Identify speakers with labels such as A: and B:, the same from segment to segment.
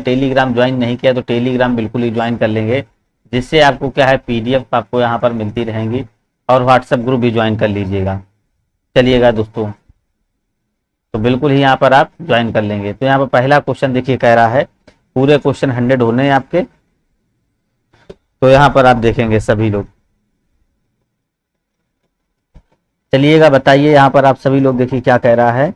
A: Telegram join नहीं किया तो टेलीग्राम बिल्कुल ही ज्वाइन कर लेंगे, जिससे आपको क्या है पीडीएफ आपको यहाँ पर मिलती रहेंगी, और व्हाट्सएप ग्रुप भी ज्वाइन कर लीजिएगा। चलिएगा दोस्तों, तो बिल्कुल ही यहाँ पर आप ज्वाइन कर लेंगे। तो यहाँ पर पहला क्वेश्चन देखिए कह रहा है पूरे क्वेश्चन 100 होने हैं आपके, तो यहाँ पर आप देखेंगे सभी लोग। चलिएगा बताइए यहाँ पर आप सभी लोग देखिए क्या कह रहा है।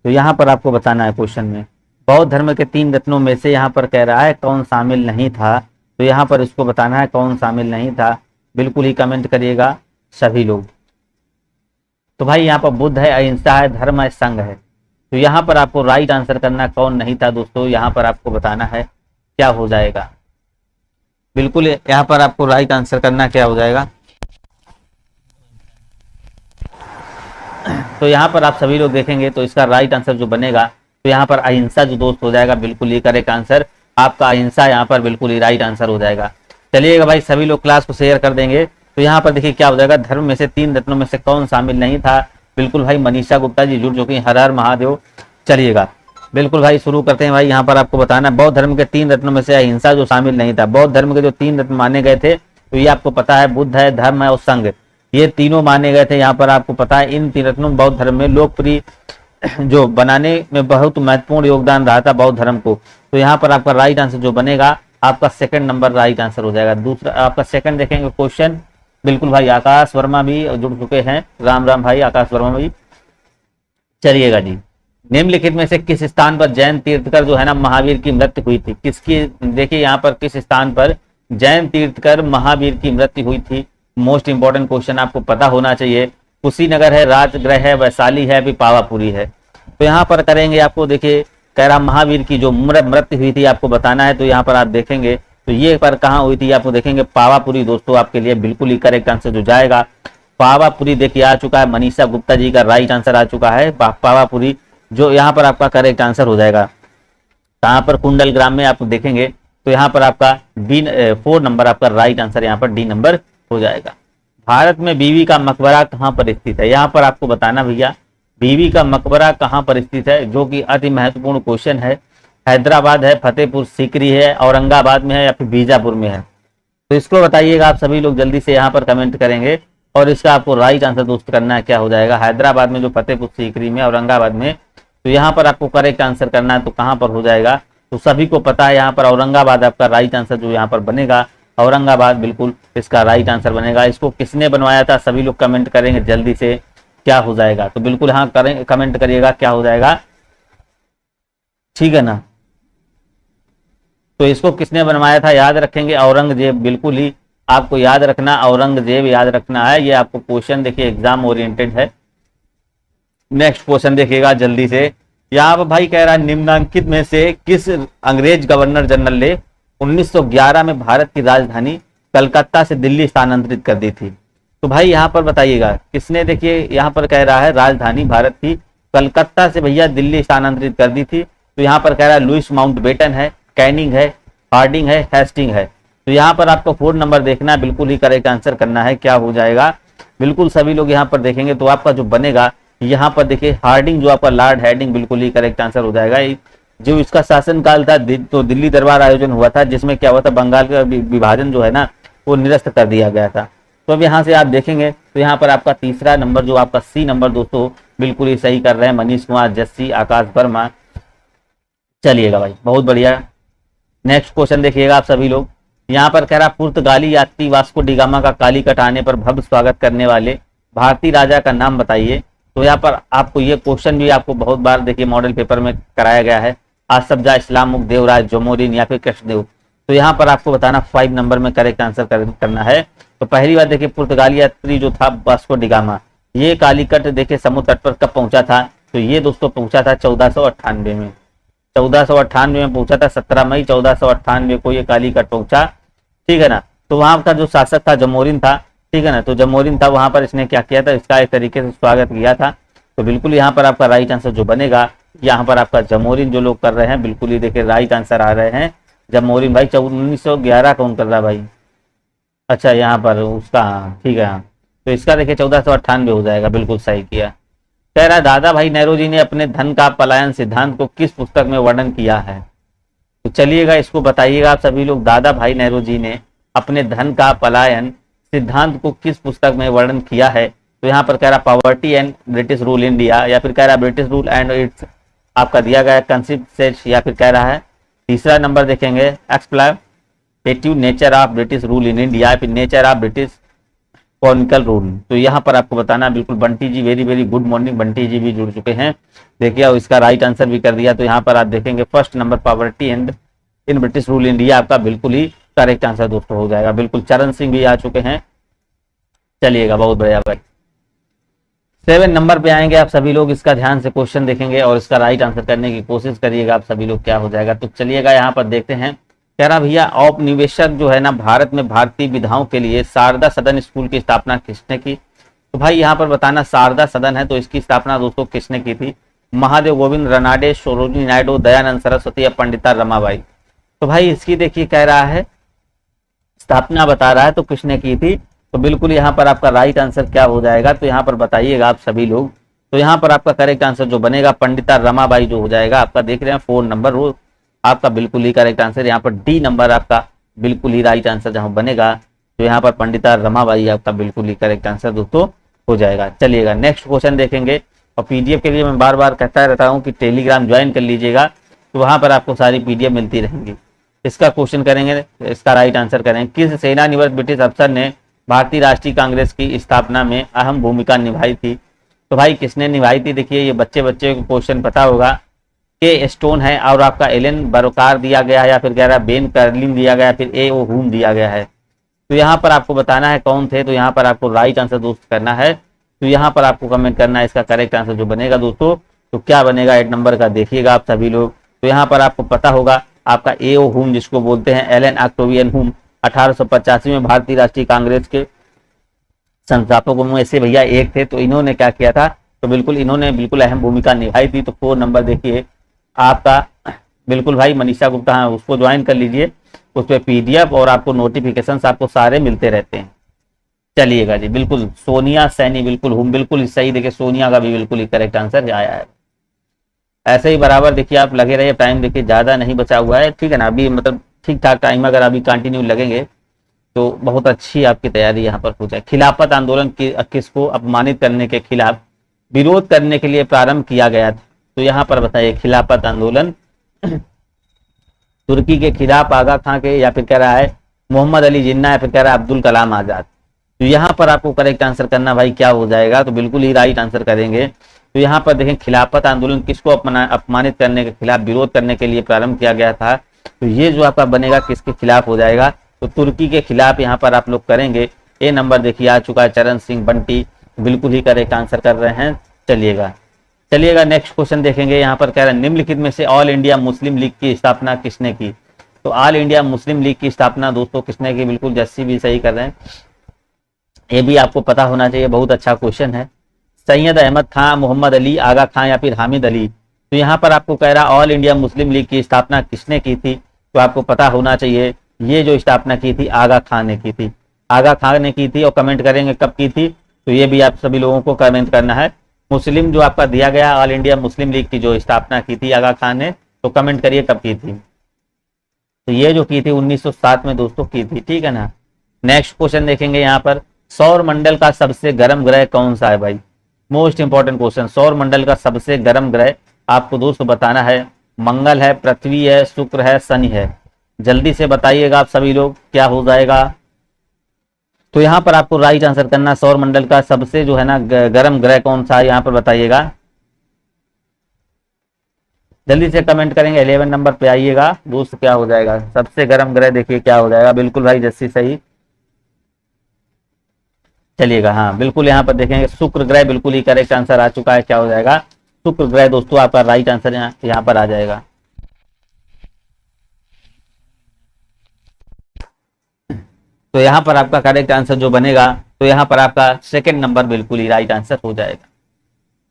A: तो यहाँ पर आपको बताना है क्वेश्चन में बौद्ध धर्म के 3 रत्नों में से यहाँ पर कह रहा है कौन शामिल नहीं था। तो यहाँ पर इसको बताना है कौन शामिल नहीं था, बिल्कुल ही कमेंट करिएगा सभी लोग। तो भाई यहाँ पर बुद्ध है, अहिंसा है, धर्म है, संघ है। तो यहाँ पर आपको राइट आंसर करना कौन नहीं था दोस्तों, यहाँ पर आपको बताना है क्या हो जाएगा। बिल्कुल यहाँ पर आपको राइट आंसर करना क्या हो जाएगा। तो यहाँ पर आप सभी लोग देखेंगे तो इसका राइट आंसर जो बनेगा तो यहाँ पर अहिंसा जो दोस्त हो जाएगा, बिल्कुल ही करेक्ट आंसर आपका अहिंसा यहाँ पर बिल्कुल ही राइट आंसर हो जाएगा। चलिएगा भाई सभी लोग क्लास को शेयर कर देंगे। तो यहाँ पर देखिए क्या हो जाएगा, धर्म में से 3 रत्नों में से कौन शामिल नहीं था। बिल्कुल भाई मनीषा गुप्ता जी जुड़ चुकी हैं, हर हर महादेव। चलिएगा बिल्कुल भाई शुरू करते हैं भाई। यहाँ पर आपको बताना बौद्ध धर्म के 3 रत्नों में से अहिंसा जो शामिल नहीं था। बौद्ध धर्म के जो 3 रत्न माने गए थे तो ये आपको पता है बुद्ध है, धर्म है और संघ, ये तीनों माने गए थे। यहाँ पर आपको पता है इन 3 रत्नों बौद्ध धर्म में लोकप्रिय जो बनाने में बहुत महत्वपूर्ण योगदान रहा था बौद्ध धर्म को। तो यहाँ पर आपका राइट आंसर जो बनेगा आपका सेकंड नंबर राइट आंसर हो जाएगा। दूसरा आपका सेकंड देखेंगे क्वेश्चन, बिल्कुल भाई आकाश वर्मा भी जुड़ चुके हैं, राम राम भाई आकाश वर्मा भी। चलिएगा जी, निम्नलिखित में से किस स्थान पर जैन तीर्थकर जो है ना महावीर की मृत्यु हुई थी। किसकी, देखिए यहाँ पर किस स्थान पर जैन तीर्थकर महावीर की मृत्यु हुई थी। मोस्ट इंपॉर्टेंट क्वेश्चन आपको पता होना चाहिए। कुशीनगर है, राजगृह है, वैशाली है, अभी पावापुरी है। तो यहाँ पर करेंगे आपको देखिए कह रहा महावीर की जो मृत्यु हुई थी आपको बताना है। तो यहाँ पर आप देखेंगे तो ये पर कहाँ हुई थी आपको देखेंगे पावापुरी दोस्तों, आपके लिए बिल्कुल ही करेक्ट आंसर जो जाएगा पावापुरी। देखिए आ चुका है, मनीषा गुप्ता जी का राइट आंसर आ चुका है पावापुरी, जो यहाँ पर आपका करेक्ट आंसर हो जाएगा। कहाँ पर कुंडल ग्राम में आप देखेंगे तो यहाँ पर आपका 4 नंबर आपका राइट आंसर यहाँ पर डी नंबर हो जाएगा। भारत में बीवी का मकबरा कहाँ पर स्थित है, यहाँ पर आपको बताना भैया बीवी का मकबरा कहाँ पर स्थित है, जो कि अति महत्वपूर्ण क्वेश्चन है। हैदराबाद है, फतेहपुर सीकरी है, औरंगाबाद में है या फिर बीजापुर में है। तो इसको बताइएगा आप सभी लोग जल्दी से यहाँ पर कमेंट करेंगे, और इसका आपको राइट आंसर दोस्त करना है क्या हो जाएगा। हैदराबाद में जो फतेहपुर सीकरी में, औरंगाबाद में, तो यहाँ पर आपको करेक्ट आंसर करना है तो कहाँ पर हो जाएगा। तो सभी को पता है यहाँ पर औरंगाबाद आपका राइट आंसर जो यहाँ पर बनेगा, औरंगाबाद बिल्कुल इसका राइट आंसर बनेगा। इसको किसने बनवाया था सभी लोग कमेंट करेंगे जल्दी से क्या हो जाएगा। तो बिल्कुल हाँ करें, कमेंट करिएगा क्या हो जाएगा, ठीक है ना। तो इसको किसने बनवाया था याद रखेंगे, औरंगजेब। बिल्कुल ही आपको याद रखना, औरंगजेब याद रखना है। ये आपको क्वेश्चन देखिए एग्जाम ओरिएंटेड है। नेक्स्ट क्वेश्चन देखिएगा जल्दी से। यहाँ पर भाई कह रहा है निम्नलिखित में से किस अंग्रेज गवर्नर जनरल ने 1911 में भारत की राजधानी कलकत्ता से दिल्ली स्थानांतरित कर दी थी। तो भाई यहाँ पर बताइएगा किसने, देखिए यहाँ पर कह रहा है राजधानी भारत की कलकत्ता से भैया दिल्ली स्थानांतरित कर दी थी। तो यहाँ पर कह रहा है लुइस माउंटबेटन है, कैनिंग है, हार्डिंग है, हेस्टिंग है। तो यहाँ पर आपको 4 नंबर देखना है, बिल्कुल ही करेक्ट आंसर करना है क्या हो जाएगा। बिल्कुल सभी लोग यहाँ पर देखेंगे तो आपका जो बनेगा यहाँ पर देखिए हार्डिंग जो आपका लॉर्ड हार्डिंग बिल्कुल ही करेक्ट आंसर हो जाएगा। जो इसका शासनकाल था तो दिल्ली दरबार आयोजन हुआ था, जिसमें क्या हुआ था बंगाल का विभाजन जो है ना वो निरस्त कर दिया गया था। तो अब यहाँ से आप देखेंगे तो यहाँ पर आपका तीसरा नंबर जो आपका सी नंबर दोस्तों बिल्कुल ही सही कर रहे हैं मनीष कुमार, जस्सी, आकाश वर्मा। चलिएगा भाई बहुत बढ़िया। नेक्स्ट क्वेश्चन देखिएगा आप सभी लोग। यहाँ पर कह रहा पुर्तगाली यात्री वास्को डिगामा का कालीकट आने पर भव्य स्वागत करने वाले भारतीय राजा का नाम बताइए। तो यहाँ पर आपको ये क्वेश्चन भी आपको बहुत बार देखिए मॉडल पेपर में कराया गया है, आसफजा, इस्लामुक, देवराज, जमोरिन या फिर कृष्णदेव। तो यहाँ पर आपको बताना 5 नंबर में करेक्ट आंसर करना है। तो पहली बात देखिए पुर्तगाली यात्री जो था वास्को डिगामा, ये कालीकट देखिए समुद्र तट पर कब पहुंचा था। तो ये दोस्तों पहुंचा था 1498 में, 1498 में पहुंचा था। 17 मई 1498 को ये कालीकट पहुंचा, ठीक है ना। तो वहां का जो शासक था जमोरिन था, ठीक है ना। तो जमोरिन था, वहां पर इसने क्या किया था, इसका एक तरीके से स्वागत किया था। तो बिल्कुल यहाँ पर आपका राइट आंसर जो बनेगा, यहाँ पर आपका जमोरिन जो लोग कर रहे हैं बिल्कुल ही देखिए राइट आंसर आ रहे हैं जमोरिन भाई। 1911 कौन कर रहा है भाई, अच्छा यहाँ पर उसका, ठीक है। तो इसका देखिए 1498 हो जाएगा, बिल्कुल सही किया। कह रहा है दादा भाई नेहरू जी ने अपने धन का पलायन सिद्धांत को किस पुस्तक में वर्णन किया है। तो चलिएगा इसको बताइएगा आप सभी लोग। दादा भाई नेहरू जी ने अपने धन का पलायन सिद्धांत को किस पुस्तक में वर्णन किया है? तो यहाँ पर कह रहा poverty and British rule India, या फिर कह रहा ब्रिटिश रूल एंड इट्स आपका दिया गया कंसेप्ट, या फिर कह रहा है तीसरा नंबर देखेंगे explorative nature of British rule in India, या फिर nature of British colonial rule. तो यहाँ पर आपको बताना बिल्कुल। Bunty ji very very good morning, Bunty ji भी जुड़ चुके हैं। देखिए और इसका राइट आंसर भी कर दिया। तो यहाँ पर आप देखेंगे first number poverty and in British rule India आपका बिल्कुल ही करेक्ट आंसर दोस्तों हो जाएगा। बिल्कुल चरण सिंह भी आ चुके हैं। चलिएगा बहुत बढ़िया भाई। 7 नंबर पे आएंगे आप सभी लोग। इसका ध्यान से क्वेश्चन देखेंगे और इसका राइट आंसर करने की कोशिश करिएगा आप सभी लोग, क्या हो जाएगा। तो चलिएगा यहाँ पर देखते हैं। कह रहा भैया औपनिवेशक जो है ना भारत में भारतीय विधाओं के लिए शारदा सदन स्कूल की स्थापना किसने की? तो भाई यहाँ पर बताना शारदा सदन है तो इसकी स्थापना दोस्तों किसने की थी? महादेव गोविंद रनाडे, सरोजिनी नायडू, दयानंद सरस्वती या पंडिता रमाबाई। तो भाई इसकी देखिए कह रहा है स्थापना बता रहा है तो किसने की थी? तो बिल्कुल यहाँ पर आपका राइट आंसर क्या हो जाएगा? तो यहाँ पर बताइएगा आप सभी लोग। तो यहाँ पर आपका करेक्ट आंसर जो बनेगा पंडिता रमाबाई जो हो जाएगा आपका। देख रहे हैं 4 नंबर वो आपका बिल्कुल ही करेक्ट आंसर। यहाँ पर डी नंबर आपका बिल्कुल ही राइट आंसर जहां बनेगा तो यहाँ पर पंडिता रमाबाई आपका बिल्कुल ही करेक्ट आंसर दोस्तों हो जाएगा। चलिएगा नेक्स्ट क्वेश्चन देखेंगे। और पीडीएफ के लिए मैं बार बार कहता रहता हूँ कि टेलीग्राम ज्वाइन कर लीजिएगा, तो वहां पर आपको सारी पीडीएफ मिलती रहेंगी। इसका क्वेश्चन करेंगे, इसका राइट आंसर करेंगे। किस सेनानिवृत्त ब्रिटिश अफसर ने भारतीय राष्ट्रीय कांग्रेस की स्थापना में अहम भूमिका निभाई थी? तो भाई किसने निभाई थी? देखिए ये बच्चे को क्वेश्चन पता होगा। के स्टोन है और आपका एलन बरोकार दिया गया है, या फिर कह रहा है बेन कर्लिन दिया गया है, फिर ए ओ हुम दिया गया है। तो यहाँ पर आपको बताना है कौन थे। तो यहाँ पर आपको राइट आंसर दोस्त करना है। तो यहाँ पर आपको कमेंट करना है इसका करेक्ट आंसर जो बनेगा दोस्तों। तो क्या बनेगा 8 नंबर का देखिएगा आप सभी लोग। तो यहाँ पर आपको पता होगा आपका ए ओ हुम जिसको बोलते हैं एलन ऑक्टेवियन हुम 1885 में भारतीय राष्ट्रीय कांग्रेस के संस्थापकों में से भैया एक थे। तो इन्होंने क्या किया था? तो बिल्कुल इन्होंने बिल्कुल अहम भूमिका निभाई थी। तो 4 नंबर देखिए आपका बिल्कुल भाई मनीषा गुप्ता, हाँ उसको ज्वाइन कर लीजिए। उस पर पीडीएफ और आपको नोटिफिकेशन आपको सारे मिलते रहते हैं। चलिएगा जी बिल्कुल सोनिया सैनी बिल्कुल हुम बिल्कुल सही। देखिए सोनिया का भी बिल्कुल ही करेक्ट आंसर आया है। ऐसे ही बराबर देखिए आप लगे रहिए। टाइम देखिए ज्यादा नहीं बचा हुआ है, ठीक है ना। अभी मतलब ठीक ठाक टाइम अगर अभी कंटिन्यू लगेंगे तो बहुत अच्छी आपकी तैयारी यहाँ पर हो जाए। खिलाफत आंदोलन किसको अपमानित करने के खिलाफ विरोध करने के लिए प्रारंभ किया गया था? तो यहाँ पर बताइए खिलाफत आंदोलन तुर्की के खिलाफ आगा खां के, या फिर कह रहा है मोहम्मद अली जिन्ना, या फिर कह रहा है अब्दुल कलाम आजाद। तो यहाँ पर आपको करेक्ट आंसर करना भाई क्या हो जाएगा? तो बिल्कुल ही राइट आंसर करेंगे। तो यहाँ पर देखें खिलाफत आंदोलन किसको अपमानित करने के खिलाफ विरोध करने के लिए प्रारंभ किया गया था? तो ये जो आपका बनेगा किसके खिलाफ हो जाएगा? तो तुर्की के खिलाफ यहाँ पर आप लोग करेंगे। ए नंबर देखिए आ चुका है चरण सिंह बंटी बिल्कुल ही करेक्ट आंसर कर रहे हैं। चलिएगा नेक्स्ट क्वेश्चन देखेंगे। यहाँ पर कह रहे हैं निम्नलिखित में से ऑल इंडिया मुस्लिम लीग की स्थापना किसने की? तो ऑल इंडिया मुस्लिम लीग की स्थापना दोस्तों किसने की? बिल्कुल जस्सी भी सही कर रहे हैं। ये भी आपको पता होना चाहिए, बहुत अच्छा क्वेश्चन है। सैयद अहमद खां, मोहम्मद अली, आगा खां या फिर हामिद अली। तो यहाँ पर आपको कह रहा ऑल इंडिया मुस्लिम लीग की स्थापना किसने की थी? तो आपको पता होना चाहिए ये जो स्थापना की थी आगा खां ने की थी। आगा खां ने की थी। और कमेंट करेंगे कब की थी? तो ये भी आप सभी लोगों को कमेंट करना है। मुस्लिम जो आपका दिया गया ऑल इंडिया मुस्लिम लीग की जो स्थापना की थी आगा खां ने, तो कमेंट करिए कब की थी। तो ये जो की थी 1907 में दोस्तों की थी, ठीक है ना। नेक्स्ट क्वेश्चन देखेंगे यहाँ पर सौर मंडल का सबसे गर्म ग्रह कौन सा है भाई? Most important question. सौर मंडल का सबसे गर्म ग्रह आपको दोस्तों बताना है मंगल है, पृथ्वी है, शुक्र है, शनि है। जल्दी से बताइएगा आप सभी लोग क्या हो जाएगा। तो यहाँ पर आपको राइट आंसर करना सौर मंडल का सबसे जो है ना गर्म ग्रह कौन सा है यहाँ पर बताइएगा। जल्दी से कमेंट करेंगे। 11 नंबर पे आइएगा दोस्त, क्या हो जाएगा सबसे गर्म ग्रह? देखिए क्या हो जाएगा। बिल्कुल भाई जस्सी सही। चलिएगा हाँ बिल्कुल यहाँ पर देखेंगे शुक्र ग्रह बिल्कुल ही करेक्ट आंसर आ चुका है। क्या हो जाएगा? शुक्र ग्रह दोस्तों आपका राइट आंसर यहाँ पर आ जाएगा। तो यहाँ पर आपका करेक्ट आंसर जो बनेगा तो यहाँ पर आपका 2nd नंबर बिल्कुल ही राइट आंसर हो जाएगा।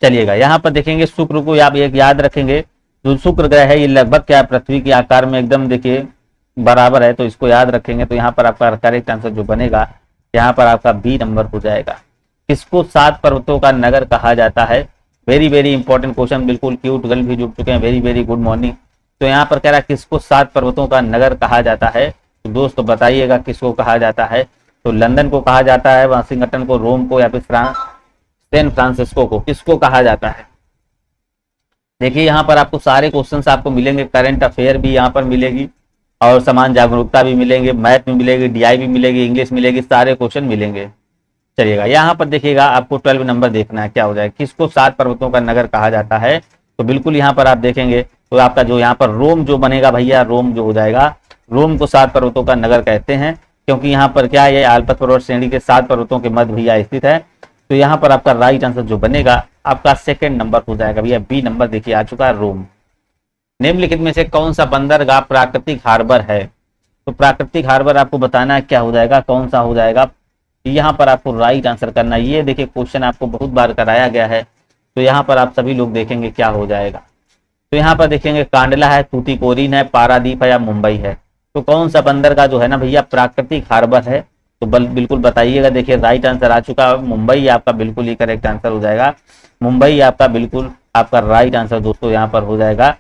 A: चलिएगा यहाँ पर देखेंगे शुक्र को आप एक याद रखेंगे। जो शुक्र ग्रह है ये लगभग क्या पृथ्वी के आकार में एकदम देखिए बराबर है, तो इसको याद रखेंगे। तो यहाँ पर आपका करेक्ट आंसर जो बनेगा यहाँ पर आपका बी नंबर हो जाएगा। किसको 7 पर्वतों का नगर कहा जाता है? Very very important question. बिल्कुल क्यूट गर्ल भी जुड़ चुके हैं। Very very good morning. तो यहाँ पर कह रहा है किसको 7 पर्वतों का नगर कहा जाता है, तो दोस्तों बताइएगा किसको कहा जाता है। तो लंदन को कहा जाता है, वाशिंगटन को, रोम को, या फिर सैन फ्रांसिस्को को, किसको कहा जाता है। देखिए यहाँ पर आपको सारे क्वेश्चंस आपको मिलेंगे, करंट अफेयर भी यहाँ पर मिलेगी और समान जागरूकता भी मिलेंगे, मैथ में मिलेगी, डीआई भी मिलेगी, इंग्लिश मिलेगी, सारे क्वेश्चन मिलेंगे। चलिएगा यहाँ पर देखिएगा आपको 12 नंबर देखना है, क्या हो जाएगा, किसको 7 पर्वतों का नगर कहा जाता है। तो बिल्कुल यहाँ पर आप देखेंगे तो आपका जो यहाँ पर रोम जो बनेगा भैया, रोम जो हो जाएगा, रोम को 7 पर्वतों का नगर कहते हैं, क्योंकि यहाँ पर क्या है, ये आल्पस पर्वत श्रेणी के 7 पर्वतों के मध्य भैया स्थित है। तो यहाँ पर आपका राइट आंसर जो बनेगा आपका सेकंड नंबर हो जाएगा भैया, बी नंबर देखिए आ चुका है, रोम। निम्नलिखित में से कौन सा बंदरगाह प्राकृतिक हार्बर है, तो प्राकृतिक हार्बर आपको बताना है क्या हो जाएगा, कौन सा हो जाएगा। यहाँ पर आपको राइट आंसर करना है। ये देखिए क्वेश्चन आपको बहुत बार कराया गया है, तो यहाँ पर आप सभी लोग देखेंगे क्या हो जाएगा। तो यहाँ पर देखेंगे कांडला है, तूतीकोरिन है, पारादीप है या मुंबई है। तो कौन सा बंदरगाह जो है ना भैया प्राकृतिक हार्बर है, तो बिल्कुल बताइएगा। देखिए राइट आंसर आ चुका है, मुंबई आपका बिल्कुल ही करेक्ट आंसर हो जाएगा। मुंबई आपका बिल्कुल आपका राइट आंसर दोस्तों यहाँ पर हो जाएगा।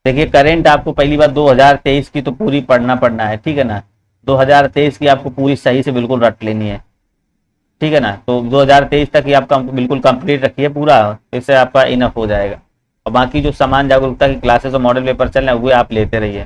A: देखिए करंट आपको पहली बार 2023 की तो पूरी पढ़ना है, ठीक है ना। 2023 की आपको पूरी सही से बिल्कुल रट लेनी है, ठीक है ना। तो 2023 तक ही आपका बिल्कुल कंप्लीट रखिए पूरा, इससे आपका इनफ हो जाएगा। और बाकी जो समान जागरूकता की क्लासेस और मॉडल पेपर चल रहे हैं वो आप लेते रहिए।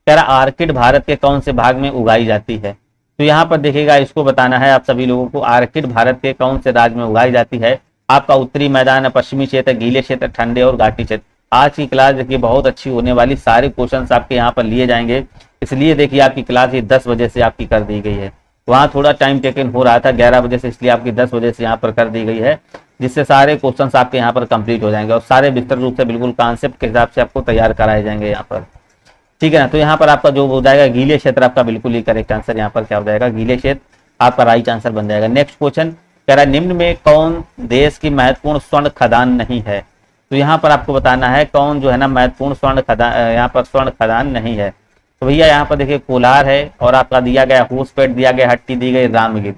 A: कह रहा आर्किड भारत के कौन से भाग में उगाई जाती है, तो यहाँ पर देखिएगा इसको बताना है आप सभी लोगों को, आर्किड भारत के कौन से राज्य में उगाई जाती है। आपका उत्तरी मैदान, पश्चिमी क्षेत्र, गीले क्षेत्र, ठंडे और घाटी क्षेत्र। आज की क्लास देखिए बहुत अच्छी होने वाली, सारे क्वेश्चंस आपके यहाँ पर लिए जाएंगे, इसलिए देखिए आपकी क्लास ये 10 बजे से आपकी कर दी गई है। वहाँ थोड़ा टाइम टेकन हो रहा था 11 बजे से, इसलिए आपकी 10 बजे से यहाँ पर कर दी गई है, जिससे सारे क्वेश्चंस आपके यहाँ पर कंप्लीट हो जाएंगे और सारे विस्तृत रूप से बिल्कुल कॉन्सेप्ट के हिसाब से आपको तैयार कराए जाएंगे यहाँ पर, ठीक है ना। तो यहाँ पर आपका जो हो जाएगा गीले क्षेत्र, आपका बिल्कुल ही करेक्ट आंसर यहाँ पर क्या हो जाएगा, गीले क्षेत्र आपका राइट आंसर बन जाएगा। नेक्स्ट क्वेश्चन कह रहा है निम्न में कौन देश की महत्वपूर्ण स्वर्ण खदान नहीं है, तो यहाँ पर आपको बताना है कौन जो है ना महत्वपूर्ण स्वर्ण खदान, यहाँ पर स्वर्ण खदान नहीं है। तो भैया यहाँ पर देखिए कोलार है और आपका दिया गया होसपेट दिया गया, हट्टी दी गई, रामगिर।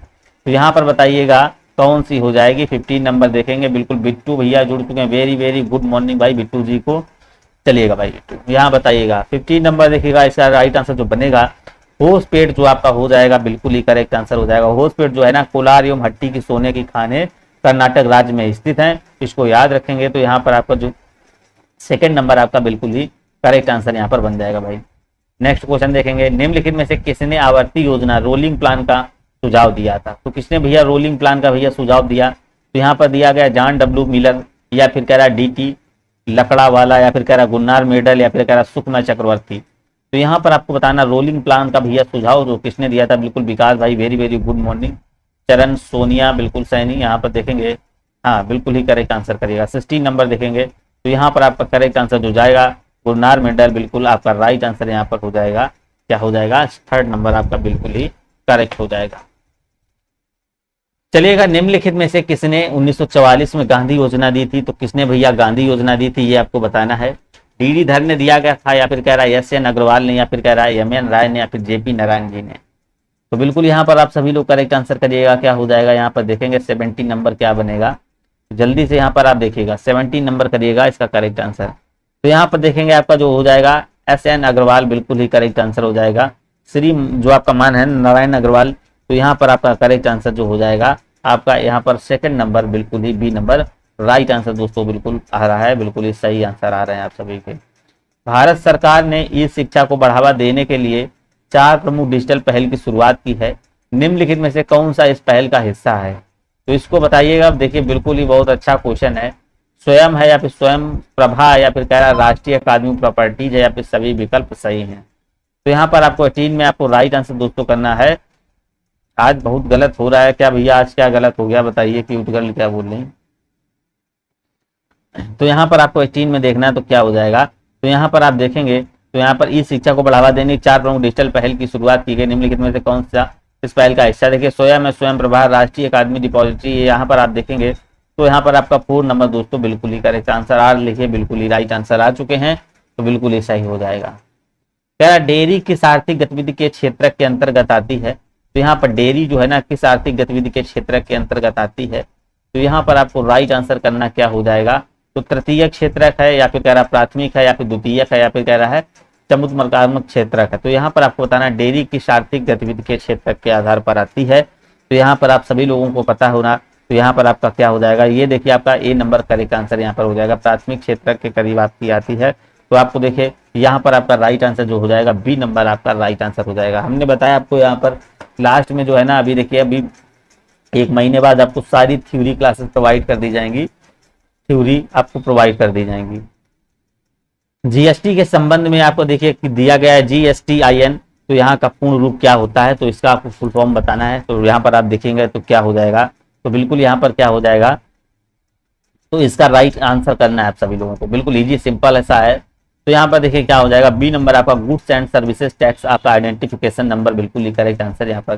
A: तो यहाँ पर बताइएगा कौन सी हो जाएगी। 15 नंबर देखेंगे, बिल्कुल बिट्टू भैया जुड़ चुके हैं, वेरी वेरी गुड मॉर्निंग भाई बिट्टू जी को। चलिएगा भाई बिट्टू यहाँ बताइएगा 15 नंबर देखिएगा, इसका राइट आंसर जो बनेगा होसपेट जो आपका हो जाएगा बिल्कुल ही करेक्ट आंसर हो जाएगा। होसपेट जो है ना कोलार एवं हट्टी की सोने की खाने कर्नाटक राज्य में स्थित है, इसको याद रखेंगे। तो यहाँ पर आपका जो सेकंड नंबर आपका बिल्कुल ही करेक्ट आंसर यहाँ पर बन जाएगा भाई। नेक्स्ट क्वेश्चन देखेंगे निम्नलिखित में से किसने आवर्ती योजना रोलिंग प्लान का सुझाव दिया था, तो किसने भैया रोलिंग प्लान का भैया सुझाव दिया। तो यहाँ पर दिया गया जॉन डब्ल्यू मिलर, या फिर कह रहा डीटी लकड़ावाला, या फिर कह रहा गुन्नार मेडल, या फिर कह रहा सुखमय चक्रवर्ती। तो यहाँ पर आपको बताना रोलिंग प्लान का भैया सुझाव जो किसने दिया था, बिल्कुल विकास भाई, वेरी वेरी गुड मॉर्निंग। चरण सोनिया बिल्कुल सैनी यहाँ पर देखेंगे, हाँ बिल्कुल ही करेक्ट आंसर करिएगा। 16 नंबर देखेंगे तो यहाँ पर आपका करेक्ट आंसर जो जाएगा गुरनार मेडल, बिल्कुल आपका राइट आंसर यहाँ पर हो जाएगा, क्या हो जाएगा, थर्ड नंबर आपका बिल्कुल ही करेक्ट हो जाएगा। चलिएगा निम्नलिखित में से किसने 1944 में गांधी योजना दी थी, तो किसने भैया गांधी योजना दी थी ये आपको बताना है। डी धर ने दिया गया था, या फिर कह रहा है एस एन अग्रवाल ने, या फिर कह रहा है एम एन राय ने, या फिर जेपी नारायण जी ने। तो बिल्कुल यहाँ पर आप सभी लोग करेक्ट आंसर करिएगा, क्या हो जाएगा यहाँ पर देखेंगे 17 नंबर क्या बनेगा, जल्दी से यहाँ पर आप देखिएगा 17 नंबर करिएगा इसका करेक्ट आंसर। तो यहाँ पर देखेंगे आपका जो हो जाएगा एस एन अग्रवाल, बिल्कुल ही करेक्ट आंसर हो जाएगा। श्री जो आपका मान है नारायण अग्रवाल, तो यहाँ पर आपका करेक्ट आंसर जो हो जाएगा आपका यहाँ पर सेकंड नंबर बिल्कुल ही बी नंबर राइट आंसर दोस्तों बिल्कुल आ रहा है, बिल्कुल ही सही आंसर आ रहे हैं आप सभी के। भारत सरकार ने ई शिक्षा को बढ़ावा देने के लिए 4 प्रमुख डिजिटल पहल की शुरुआत की है, निम्नलिखित में से कौन सा इस पहल का हिस्सा है, तो इसको बताइएगा। अब देखिए बिल्कुल ही बहुत अच्छा क्वेश्चन है, स्वयं है या फिर स्वयं प्रभा, या फिर कह रहा है राष्ट्रीय अकादमी प्रॉपर्टीज है, या फिर सभी विकल्प सही हैं। तो यहाँ पर आपको 18 में आपको राइट आंसर दोस्तों करना है। आज बहुत गलत हो रहा है क्या भैया, आज क्या गलत हो गया बताइए, क्यूट गर्ल क्या बोल रही। तो यहाँ पर आपको 18 में देखना है तो क्या हो जाएगा, तो यहाँ पर आप देखेंगे तो यहाँ पर ई शिक्षा को बढ़ावा देने की 4 प्रमुख डिजिटल पहल की शुरुआत की गई, निम्नलिखित में से कौन सा इस पहल का हिस्सा। देखिए स्वयं है, स्वयं प्रभा, राष्ट्रीय अकादमी डिपॉजिटरी, यहाँ पर आप देखेंगे तो यहाँ पर आपका 4 नंबर दोस्तों बिल्कुल ही करेक्ट आंसर। आर लिखिए, बिल्कुल ही राइट आंसर आ चुके हैं, तो बिल्कुल ही सही हो जाएगा। कह रहा डेयरी किस आर्थिक गतिविधि के क्षेत्र के अंतर्गत आती है, तो यहाँ पर डेयरी जो है ना किस आर्थिक गतिविधि के क्षेत्र के अंतर्गत आती है। तो यहाँ पर आपको राइट आंसर करना क्या हो जाएगा, तो तृतीय क्षेत्रक है, या फिर कह रहा है प्राथमिक है, या फिर द्वितीयक है, या फिर कह रहा है चमुत्मर्गात्मक क्षेत्रक है। तो यहाँ पर आपको बताना डेयरी की आर्थिक गतिविधि के क्षेत्रक के आधार पर आती है। तो यहाँ पर आप सभी लोगों को पता होना, तो यहाँ पर आपका क्या हो जाएगा, ये देखिए आपका ए नंबर करेक्ट आंसर यहाँ पर हो जाएगा, प्राथमिक क्षेत्रक के करीब आपकी आती है। तो आपको देखिए यहाँ पर आपका राइट आंसर जो हो जाएगा बी नंबर आपका राइट आंसर हो जाएगा। हमने बताया आपको यहाँ पर लास्ट में जो है ना, अभी देखिए अभी 1 महीने बाद आपको सारी थ्योरी क्लासेस प्रोवाइड कर दी जाएंगी, थ्योरी आपको प्रोवाइड कर दी जाएंगी। जीएसटी के संबंध में आपको देखिए दिया गया है GSTIN, तो यहाँ का पूर्ण रूप क्या होता है, तो इसका आपको फुल फॉर्म बताना है। तो यहाँ पर आप देखेंगे तो क्या हो जाएगा, तो बिल्कुल यहाँ पर क्या हो जाएगा, तो इसका राइट आंसर करना है आप सभी लोगों को, बिल्कुल इजी सिंपल ऐसा है। तो यहाँ पर देखिए क्या हो जाएगा, बी नंबर आपका गुड्स एंड सर्विसेज टैक्स आपका आइडेंटिफिकेशन नंबर, बिल्कुल ही करेक्ट आंसर यहाँ पर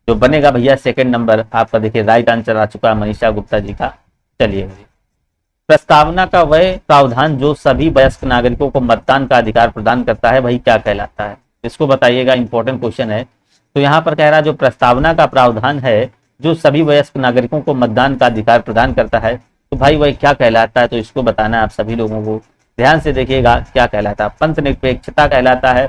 A: जो बनेगा भैया। सेकंड नंबर आपका देखिए राइट आंसर आ चुका है मनीषा गुप्ता जी का। चलिए, प्रस्तावना का वह प्रावधान जो सभी वयस्क नागरिकों को मतदान का अधिकार प्रदान करता है वही क्या कहलाता है, इसको बताइएगा, इंपॉर्टेंट क्वेश्चन है। तो यहाँ पर कह रहा है जो प्रस्तावना का प्रावधान है जो सभी वयस्क नागरिकों को मतदान का अधिकार प्रदान करता है, तो भाई वही क्या कहलाता है, तो इसको बताना है आप सभी लोगों को। ध्यान से देखिएगा क्या कहलाता है, पंथ निरपेक्षता कहलाता है,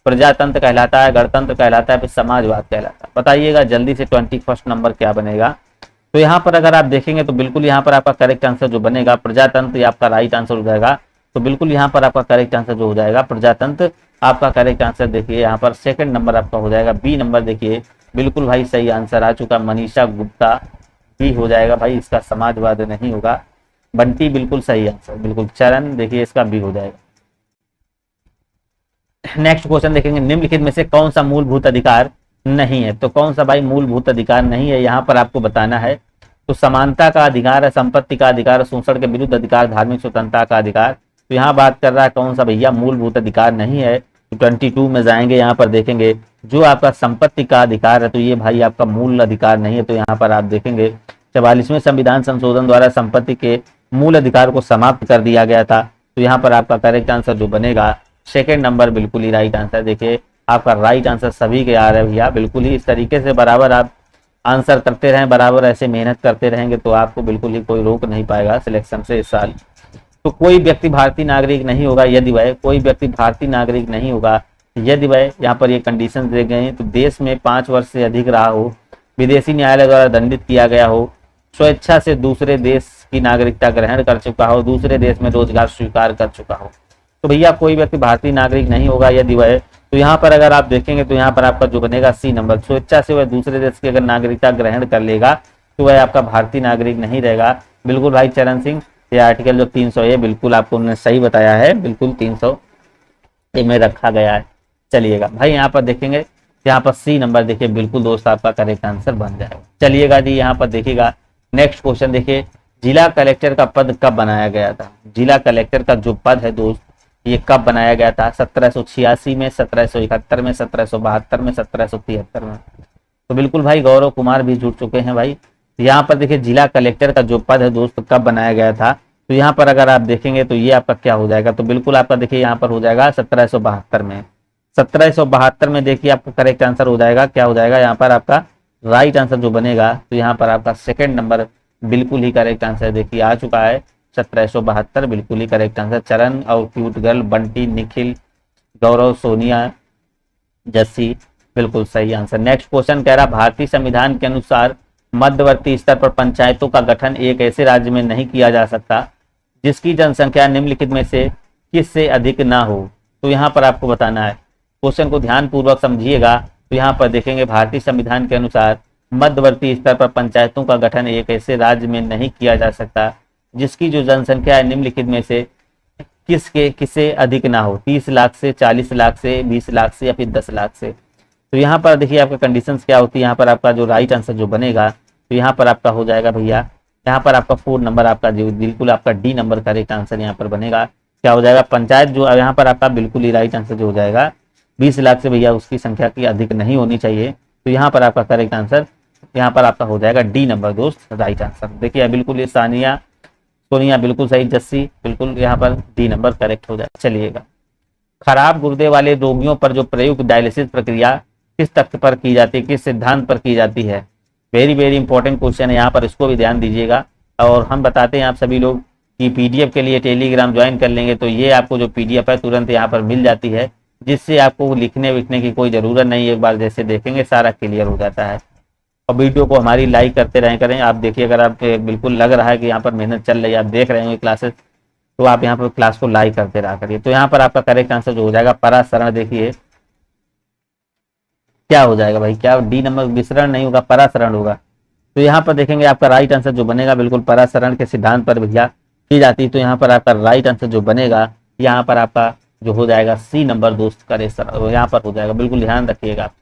A: प्रजातंत्र कहलाता है, गणतंत्र कहलाता है, फिर समाजवाद कहलाता है। बताइएगा जल्दी से 21 नंबर क्या बनेगा। तो यहाँ पर अगर आप देखेंगे तो बिल्कुल यहाँ पर आपका करेक्ट आंसर जो बनेगा प्रजातंत्र, आपका राइट आंसर हो जाएगा। तो बिल्कुल यहाँ पर आपका करेक्ट आंसर जो हो जाएगा प्रजातंत्र आपका करेक्ट आंसर। देखिए यहाँ पर सेकंड नंबर आपका हो जाएगा बी नंबर, देखिए बिल्कुल भाई सही आंसर आ चुका, मनीषा गुप्ता बी हो जाएगा भाई, इसका समाजवाद नहीं होगा। बंटी बिल्कुल सही आंसर, बिल्कुल। चरण देखिए इसका बी हो जाएगा। नेक्स्ट क्वेश्चन देखेंगे, निम्नलिखित में से कौन सा मूलभूत अधिकार नहीं है, तो कौन सा भाई मूलभूत अधिकार नहीं है, यहाँ पर आपको बताना है। तो समानता का अधिकार है, संपत्ति का अधिकार, शोषण के विरुद्ध अधिकार, धार्मिक स्वतंत्रता का अधिकार। तो यहाँ बात कर रहा है कौन सा भैया मूलभूत अधिकार नहीं है। तो 22 में जाएंगे, यहाँ पर देखेंगे जो आपका संपत्ति का अधिकार है, तो ये भाई आपका मूल अधिकार नहीं है। तो यहाँ पर आप देखेंगे 44वें संविधान संशोधन द्वारा संपत्ति के मूल अधिकार को समाप्त कर दिया गया था। तो यहाँ पर आपका करेक्ट आंसर जो बनेगा सेकेंड नंबर, बिल्कुल ही राइट आंसर। देखिए आपका राइट आंसर सभी के आ रहे हैं भैया, बिल्कुल ही इस तरीके से बराबर आप आंसर करते रहें, बराबर ऐसे मेहनत करते रहेंगे तो आपको बिल्कुल ही कोई रोक नहीं पाएगा सिलेक्शन से इस साल। तो कोई व्यक्ति भारतीय नागरिक नहीं होगा यदि वह, कोई व्यक्ति भारतीय नागरिक नहीं होगा यदि वह, यहाँ पर ये कंडीशन दे गए हैं, तो देश में 5 वर्ष से अधिक रहा हो, विदेशी न्यायालय द्वारा दंडित किया गया हो, स्वेच्छा से दूसरे देश की नागरिकता ग्रहण कर चुका हो, दूसरे देश में रोजगार स्वीकार कर चुका हो। तो भैया कोई व्यक्ति भारतीय नागरिक नहीं होगा यदि वह, तो यहाँ पर अगर आप देखेंगे तो यहाँ पर आपका जो बनेगा सी नंबर, स्वेच्छा से वह दूसरे देश की अगर नागरिकता ग्रहण कर लेगा तो वह आपका भारतीय नागरिक नहीं रहेगा। बिल्कुल भाई चरण सिंह, ये आर्टिकल जो 300 है बिल्कुल आपको उन्होंने सही बताया है, बिल्कुल 300 में रखा गया है। चलिएगा भाई यहाँ पर देखेंगे, यहाँ पर सी नंबर देखिए बिल्कुल दोस्त आपका करेक्ट आंसर बन जाएगा। चलिएगा जी यहाँ पर देखिएगा नेक्स्ट क्वेश्चन देखिए, जिला कलेक्टर का पद कब बनाया गया था। जिला कलेक्टर का जो पद है दोस्त ये कब बनाया गया था, 1786 में, 1771 में, 1772 में, 1773 में। तो बिल्कुल भाई गौरव कुमार भी जुड़ चुके हैं भाई। यहाँ पर देखिए जिला कलेक्टर का जो पद है दोस्त कब बनाया गया था, तो यहाँ पर अगर आप देखेंगे तो ये आपका क्या हो जाएगा, तो बिल्कुल आपका देखिए यहाँ पर हो जाएगा 1772 में। 1772 में देखिए आपका करेक्ट आंसर हो जाएगा, क्या हो जाएगा यहाँ पर आपका राइट आंसर जो बनेगा, तो यहाँ पर आपका सेकंड नंबर बिल्कुल ही करेक्ट आंसर देखिए आ चुका है 1772, बिल्कुल ही करेक्ट आंसर। चरण और क्यूट गर्ल, बंटी, निखिल, गौरव, सोनिया, जस्सी, बिल्कुल सही आंसर। नेक्स्ट क्वेश्चन कह रहा भारतीय संविधान के अनुसार मध्यवर्ती स्तर पर पंचायतों का गठन एक ऐसे राज्य में नहीं किया जा सकता जिसकी जनसंख्या निम्नलिखित में से किस से अधिक ना हो। तो यहाँ पर आपको बताना है, क्वेश्चन को ध्यान पूर्वक समझिएगा। तो यहाँ पर देखेंगे भारतीय संविधान के अनुसार मध्यवर्ती स्तर पर पंचायतों का गठन एक ऐसे राज्य में नहीं किया जा सकता जिसकी जो जनसंख्या है निम्नलिखित में से किससे अधिक ना हो, 30 लाख से, 40 लाख से, 20 लाख से या फिर 10 लाख से। तो यहाँ पर देखिए आपका कंडीशंस क्या होती है, यहाँ पर आपका जो राइट आंसर जो बनेगा तो यहाँ पर आपका हो जाएगा भैया, यहाँ पर आपका 4 नंबर आपका जो बिल्कुल आपका डी नंबर करेक्ट आंसर यहाँ पर बनेगा। क्या हो जाएगा, पंचायत जो यहाँ पर आपका बिल्कुल ही राइट आंसर जो हो जाएगा 20 लाख से भैया उसकी संख्या की अधिक नहीं होनी चाहिए। तो यहाँ पर आपका करेक्ट आंसर यहाँ पर आपका हो जाएगा डी नंबर दोस्त राइट आंसर। देखिए बिल्कुल ये सानिया, सोनिया बिल्कुल सही, जस्सी बिल्कुल यहाँ पर डी नंबर करेक्ट हो जाएगा। चलिएगा, खराब गुर्दे वाले रोगियों पर जो प्रयुक्त डायलिसिस प्रक्रिया किस तथ्य पर की जाती है, किस सिद्धांत पर की जाती है। वेरी वेरी इंपॉर्टेंट क्वेश्चन है यहाँ पर, इसको भी ध्यान दीजिएगा। और हम बताते हैं आप सभी लोग कि पीडीएफ के लिए टेलीग्राम ज्वाइन कर लेंगे तो ये आपको जो पीडीएफ है तुरंत यहाँ पर मिल जाती है, जिससे आपको लिखने विखने की कोई ज़रूरत नहीं, एक बार जैसे देखेंगे सारा क्लियर हो जाता है। और वीडियो को हमारी लाइक करते रहें करें। आप देखिए, अगर आप बिल्कुल लग रहा है कि यहाँ पर मेहनत चल रही है, आप देख रहे होंगे क्लासेस, तो आप यहाँ पर क्लास को लाइक करते रहा करिए। तो यहाँ पर आपका करेक्ट आंसर जो हो जाएगा परासरण, देखिए क्या हो जाएगा भाई, क्या डी नंबर, विसरण नहीं होगा, परासरण होगा। तो यहाँ पर देखेंगे आपका राइट आंसर जो बनेगा बिल्कुल परासरण के सिद्धांत पर भैया की जाती है। तो यहाँ पर आपका राइट आंसर जो बनेगा, यहाँ पर आपका जो हो जाएगा सी नंबर दोस्त करे सर, यहाँ पर हो जाएगा, बिल्कुल ध्यान रखिएगा आप।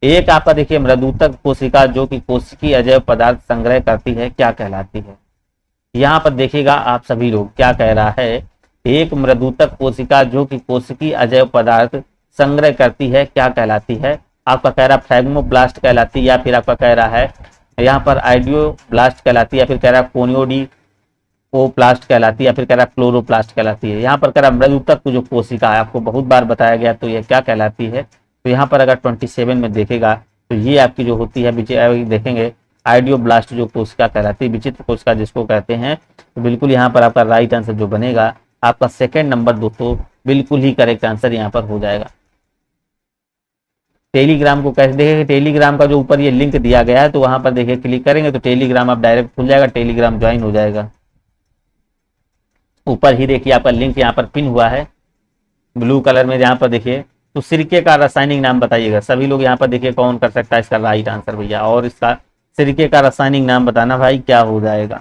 A: एक आपका देखिए मृदुतक कोशिका जो कि कोशिकीय अजैव पदार्थ संग्रह करती है क्या कहलाती है। यहाँ पर देखिएगा आप सभी लोग, क्या कह रहा है, एक मृदुतक कोशिका जो कि कोशिकीय अजैव पदार्थ संग्रह करती है क्या कहलाती है। आपका कह रहा है फ्रैग्मोब्लास्ट कहलाती है, या फिर आपका कह रहा है यहाँ पर आइडियोब्लास्ट कहलाती है, या फिर कह रहा है कोनियोडी वो प्लास्ट कहलाती है, या फिर कह रहा है क्लोरोप्लास्ट कहलाती है। यहाँ पर कह रहा है मृदुतक जो कोशिका है, आपको बहुत बार बताया गया, तो ये क्या कहलाती है। तो यहाँ पर अगर 27 में देखेगा तो ये आपकी जो होती है, देखेंगे आइडियोब्लास्ट जो कोशिका कहलाती है, विचित्र कोशिका जिसको कहते हैं। तो बिल्कुल यहाँ पर आपका राइट आंसर जो बनेगा आपका सेकेंड नंबर दोस्तों बिल्कुल ही करेक्ट आंसर यहाँ पर हो जाएगा। टेलीग्राम को कैसे देखेंगे, टेलीग्राम का जो ऊपर ये लिंक दिया गया है, तो वहां पर देखिए क्लिक करेंगे तो टेलीग्राम आप डायरेक्ट खुल जाएगा, टेलीग्राम ज्वाइन हो जाएगा। ऊपर ही देखिए आपका लिंक यहाँ पर पिन हुआ है ब्लू कलर में, यहाँ पर देखिए। तो सिरके का रासायनिक नाम बताइएगा सभी लोग, यहाँ पर देखिए कौन कर सकता है इसका राइट आंसर भैया, और इसका सिरके का रासायनिक नाम बताना भाई क्या हो जाएगा।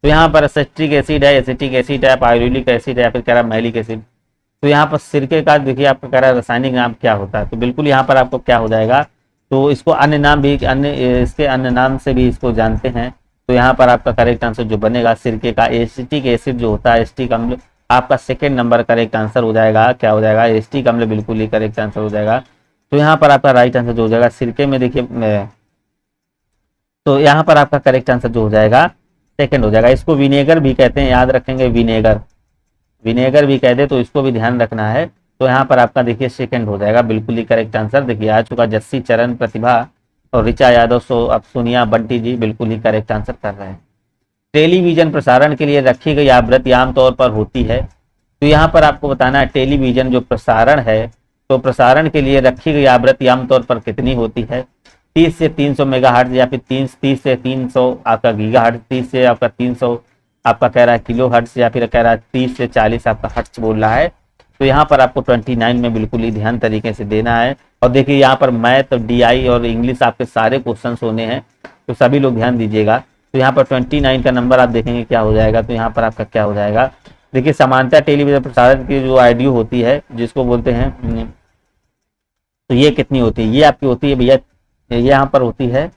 A: तो यहाँ पर एसिटिक एसिड है, एसिटिक एसिड है, पायरुलिक एसिड है, या फिर कह रहा है मैलिक एसिड। तो यहाँ पर सिरके का देखिए आपका कह रहा है रासायनिक नाम क्या होता है। तो बिल्कुल यहाँ पर आपको क्या हो जाएगा, तो इसको अन्य नाम भी, इसके अन्य नाम से भी इसको जानते हैं। तो यहाँ पर आपका करेक्ट आंसर जो बनेगा सिरके का एसिटिक एसिड जो होता है, एसिटिक अम्ल, आपका सेकेंड नंबर करेक्ट आंसर हो जाएगा। क्या हो जाएगा, एसिटिक अम्ल बिल्कुल ही करेक्ट आंसर हो जाएगा। तो यहाँ पर आपका राइट आंसर जो हो जाएगा सिरके में देखिए, तो यहाँ पर आपका करेक्ट आंसर जो हो जाएगा सेकेंड हो जाएगा। इसको विनेगर भी कहते हैं, याद रखेंगे, विनेगर, विनेगर भी कह दे तो इसको भी ध्यान रखना है। तो यहाँ पर आपका देखिए सेकंड हो जाएगा, बिल्कुल ही करेक्ट आंसर देखिए आ चुका। जस्सी, चरण, प्रतिभा और ऋचा यादव, अब सोनिया, बंटी जी बिल्कुल ही करेक्ट आंसर कर रहे हैं। टेलीविजन प्रसारण के लिए रखी गई आवृत्ति आमतौर पर होती है। तो यहाँ पर आपको बताना है टेलीविजन जो प्रसारण है, तो प्रसारण के लिए रखी गई आवृत्ति आमतौर पर कितनी होती है। 30 से 300 मेगाहर्ट्ज, या फिर 30 से 300 आपका गीगाहर्ट्ज, 30 से आपका 300 आपका कह रहा है किलो हर्ट्ज, या फिर कह रहा है 30 से 40 आपका हर्ट्ज बोल रहा है। तो यहाँ पर आपको 29 में बिल्कुल ही ध्यान तरीके से देना है। और देखिए यहाँ पर मैथ, डीआई और इंग्लिश आपके सारे क्वेश्चंस होने हैं, तो सभी लोग ध्यान दीजिएगा। तो यहाँ पर 29 का नंबर आप देखेंगे क्या हो जाएगा। तो यहाँ पर आपका क्या हो जाएगा, देखिए समानता टेलीविजन प्रसारण की जो आईडी होती है जिसको बोलते हैं, तो ये कितनी होती है, ये आपकी होती है भैया, ये यहाँ पर होती है,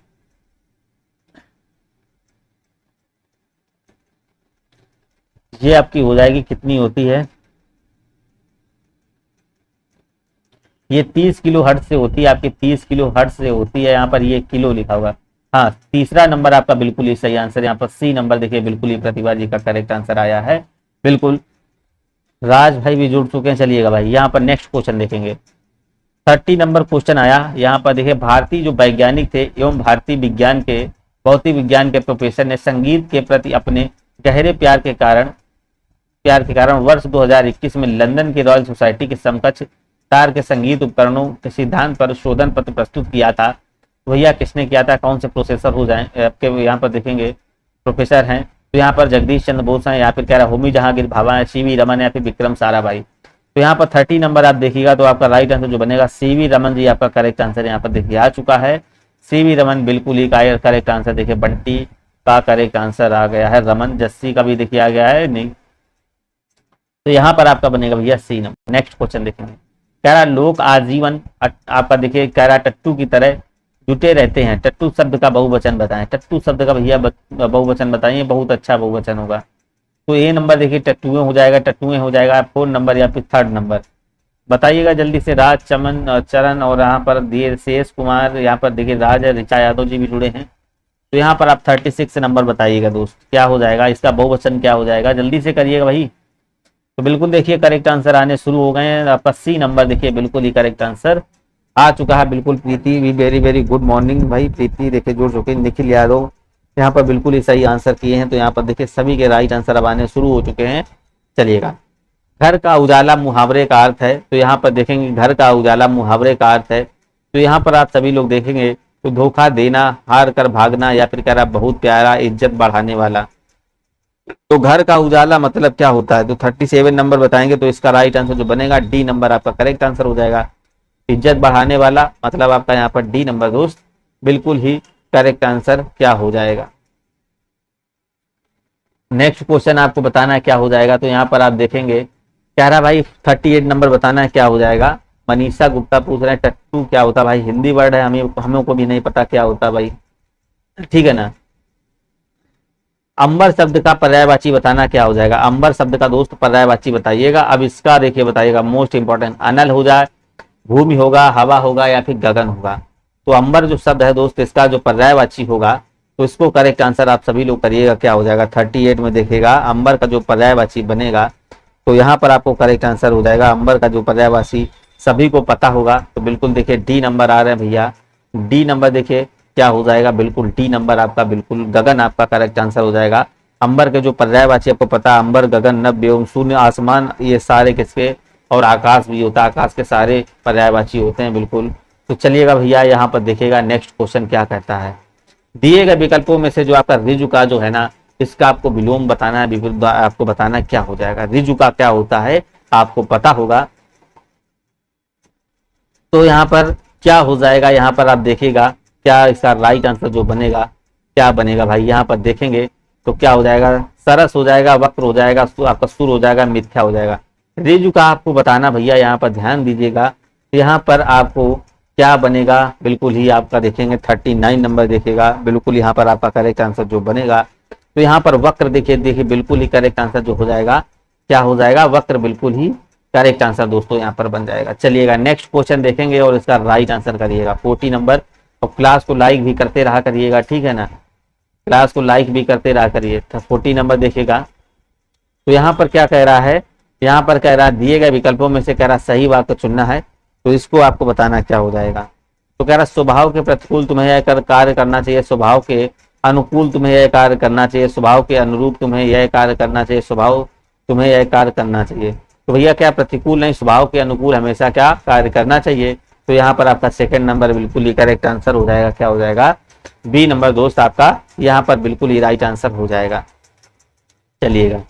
A: ये आपकी हो जाएगी कितनी होती है, ये 30 किलो हर्ट्ज से होती है आपकी, 30 किलो हर्ट्ज से होती है। यहाँ पर ये किलो लिखा होगा। हाँ, तीसरा नंबर आपका बिल्कुल ही सही आंसर, यहाँ पर सी नंबर देखिए बिल्कुल ही प्रतिभा जी का करेक्ट आंसर आया है। बिल्कुल राज भाई भी जुड़ चुके हैं। चलिएगा भाई यहाँ पर नेक्स्ट क्वेश्चन देखेंगे, 30 नंबर क्वेश्चन आया। यहाँ पर देखिए भारतीय जो वैज्ञानिक थे एवं भारतीय विज्ञान के भौतिक विज्ञान के प्रोफेसर ने संगीत के प्रति अपने गहरे प्यार के कारण वर्ष 2021 में लंदन की रॉयल सोसाइटी के समकक्ष तार के संगीत उपकरणों के सिद्धांत पर शोधन पत्र प्रस्तुत किया था। भैया किसने किया था, कौन से प्रोफेसर हो जाए आपके यहाँ पर देखेंगे प्रोफेसर हैं। तो यहाँ पर जगदीश चंद्र बोस हैं, यहाँ पर कह रहा होमी जहांगीर भाभा है, सीवी रमन या फिर विक्रम साराभाई। तो यहाँ पर 30 नंबर आप देखिएगा तो आपका राइट आंसर जो बनेगा सीवी रमन जी आपका करेक्ट आंसर यहाँ पर देखिए आ चुका है। सीवी रमन बिल्कुल ही करेक्ट आंसर, देखिए बंटी का करेक्ट आंसर आ गया है, रमन, जस्सी का भी देखिए आ गया है नहीं। तो यहाँ पर आपका बनेगा भैया सी नंबर। नेक्स्ट क्वेश्चन देखेंगे, कह रहा लोग आजीवन आपका देखिए कह रहा टट्टू की तरह जुटे रहते हैं, टट्टू शब्द का बहुवचन बताएं। टट्टू शब्द का भैया बहुवचन बताइए, बहुत अच्छा बहुवचन होगा। तो ए नंबर देखिए टट्टुएं हो जाएगा, टट्टुएं हो जाएगा 4 नंबर या फिर 3rd नंबर बताइएगा जल्दी से। राज, चमन, चरण और यहाँ पर दिए शेष कुमार, यहाँ पर देखिए राज है, ऋचा यादव जी भी जुड़े हैं। तो यहाँ पर आप 36 नंबर बताइएगा दोस्त, क्या हो जाएगा इसका बहुवचन, क्या हो जाएगा, जल्दी से करिएगा भाई। तो बिल्कुल देखिए करेक्ट आंसर आने शुरू हो गए हैं। आपका सी नंबर देखिए बिल्कुल ही करेक्ट आंसर आ चुका है। बिल्कुल प्रीति भी वेरी वेरी गुड मॉर्निंग भाई, प्रीति देखिए जुड़ चुके, निखिल यादव यहाँ पर बिल्कुल ही सही आंसर किए हैं। तो यहाँ पर देखिए सभी के राइट आंसर अब आने शुरू हो चुके हैं। चलिएगा, घर का उजाला मुहावरे का अर्थ है। तो यहाँ पर देखेंगे घर का उजाला मुहावरे का अर्थ है। तो यहाँ पर आप सभी लोग देखेंगे तो धोखा देना, हार कर भागना, या फिर कह रहा बहुत प्यारा, इज्जत बढ़ाने वाला। तो घर का उजाला मतलब क्या होता है? तो 37 नंबर बताएंगे। तो इसका राइट आंसर जो बनेगा डी नंबर आपका करेक्ट आंसर हो जाएगा। इज्जत बढ़ाने वाला मतलब आपका यहाँ पर डी नंबर दोस्त बिल्कुल ही करेक्ट आंसर क्या हो जाएगा। नेक्स्ट क्वेश्चन आपको बताना है क्या हो जाएगा। तो यहाँ पर आप देखेंगे कह रहा भाई 38 नंबर बताना है क्या हो जाएगा। मनीषा गुप्ता पूछ रहे हैं टट्टू क्या होता है भाई? हिंदी वर्ड है, हमें को भी नहीं पता क्या होता भाई, ठीक है ना। अंबर शब्द का पर्यायवाची बताना क्या हो जाएगा। अंबर शब्द का दोस्त पर्यायवाची बताइएगा। अब इसका देखिए बताइएगा मोस्ट इंपॉर्टेंट, अनल हो जाए, भूमि होगा, हवा होगा, या फिर गगन होगा। तो अंबर जो शब्द है दोस्त इसका जो पर्यायवाची होगा तो इसको करेक्ट आंसर आप सभी लोग करिएगा क्या हो जाएगा। 38 में देखिएगा अंबर का जो पर्यायवाची बनेगा तो यहाँ पर आपको करेक्ट आंसर हो जाएगा अंबर का जो पर्यायवाची सभी को पता होगा। तो बिल्कुल देखिए डी नंबर आ रहे हैं भैया। डी नंबर देखिए क्या हो जाएगा, बिल्कुल डी नंबर आपका बिल्कुल गगन आपका करेक्ट आंसर हो जाएगा। अंबर के जो पर्यायवाची आपको पता है, अंबर, गगन, नभ एवं शून्य, आसमान, ये सारे किसके, और आकाश भी होता है, आकाश के सारे पर्यायवाची होते हैं बिल्कुल। तो चलिएगा भैया यहाँ पर देखिएगा नेक्स्ट क्वेश्चन क्या कहता है। दिए गए विकल्पों में से जो आपका रिजु का जो है ना इसका आपको विलोम बताना है, आपको बताना क्या हो जाएगा। रिजु का क्या होता है आपको पता होगा। तो यहाँ पर क्या हो जाएगा, यहाँ पर आप देखिएगा क्या इसका राइट आंसर जो बनेगा क्या बनेगा भाई। यहाँ पर देखेंगे तो क्या हो जाएगा, सरस हो जाएगा, वक्र हो जाएगा, आपका सुर हो जाएगा, मिथ्या हो जाएगा। रिजु का आपको बताना भैया, यहाँ पर ध्यान दीजिएगा। यहाँ पर आपको क्या बनेगा, बिल्कुल ही आपका देखेंगे 39 नंबर देखेगा, बिल्कुल यहाँ पर आपका करेक्ट आंसर जो बनेगा। तो यहाँ पर वक्र देखिए बिल्कुल ही करेक्ट आंसर जो हो जाएगा क्या हो जाएगा, वक्र बिल्कुल ही करेक्ट आंसर दोस्तों यहाँ पर बन जाएगा। चलिएगा नेक्स्ट क्वेश्चन देखेंगे और इसका राइट आंसर करिएगा 40 नंबर। और क्लास को लाइक भी करते रहा करिएगा, ठीक है ना, क्लास को लाइक भी करते रहा करिए। 40 नंबर देखेगा तो यहाँ पर क्या कह रहा है, यहाँ पर कह रहा है दिए गए विकल्पों में से कह रहा सही वाक्य चुनना है। तो इसको आपको बताना क्या हो जाएगा। तो कह रहा स्वभाव के प्रतिकूल तुम्हें यह कार्य करना चाहिए, स्वभाव के अनुकूल तुम्हें यह कार्य करना चाहिए, स्वभाव के अनुरूप तुम्हें यह कार्य करना चाहिए, स्वभाव तुम्हें यह कार्य करना चाहिए। तो भैया क्या प्रतिकूल नहीं, स्वभाव के अनुकूल हमेशा क्या कार्य करना चाहिए। तो यहाँ पर आपका सेकंड नंबर बिल्कुल ही करेक्ट आंसर हो जाएगा, क्या हो जाएगा, बी नंबर दोस्त आपका यहाँ पर बिल्कुल ही राइट आंसर हो जाएगा। चलिएगा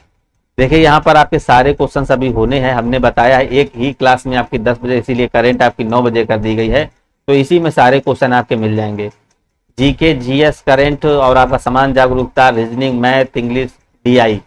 A: देखिए यहाँ पर आपके सारे क्वेश्चन अभी होने हैं, हमने बताया है एक ही क्लास में आपकी 10 बजे, इसीलिए करंट आपकी 9 बजे कर दी गई है। तो इसी में सारे क्वेश्चन आपके मिल जाएंगे, जीके, जीएस, करंट और आपका समान जागरूकता, रीजनिंग, मैथ, इंग्लिश, डीआई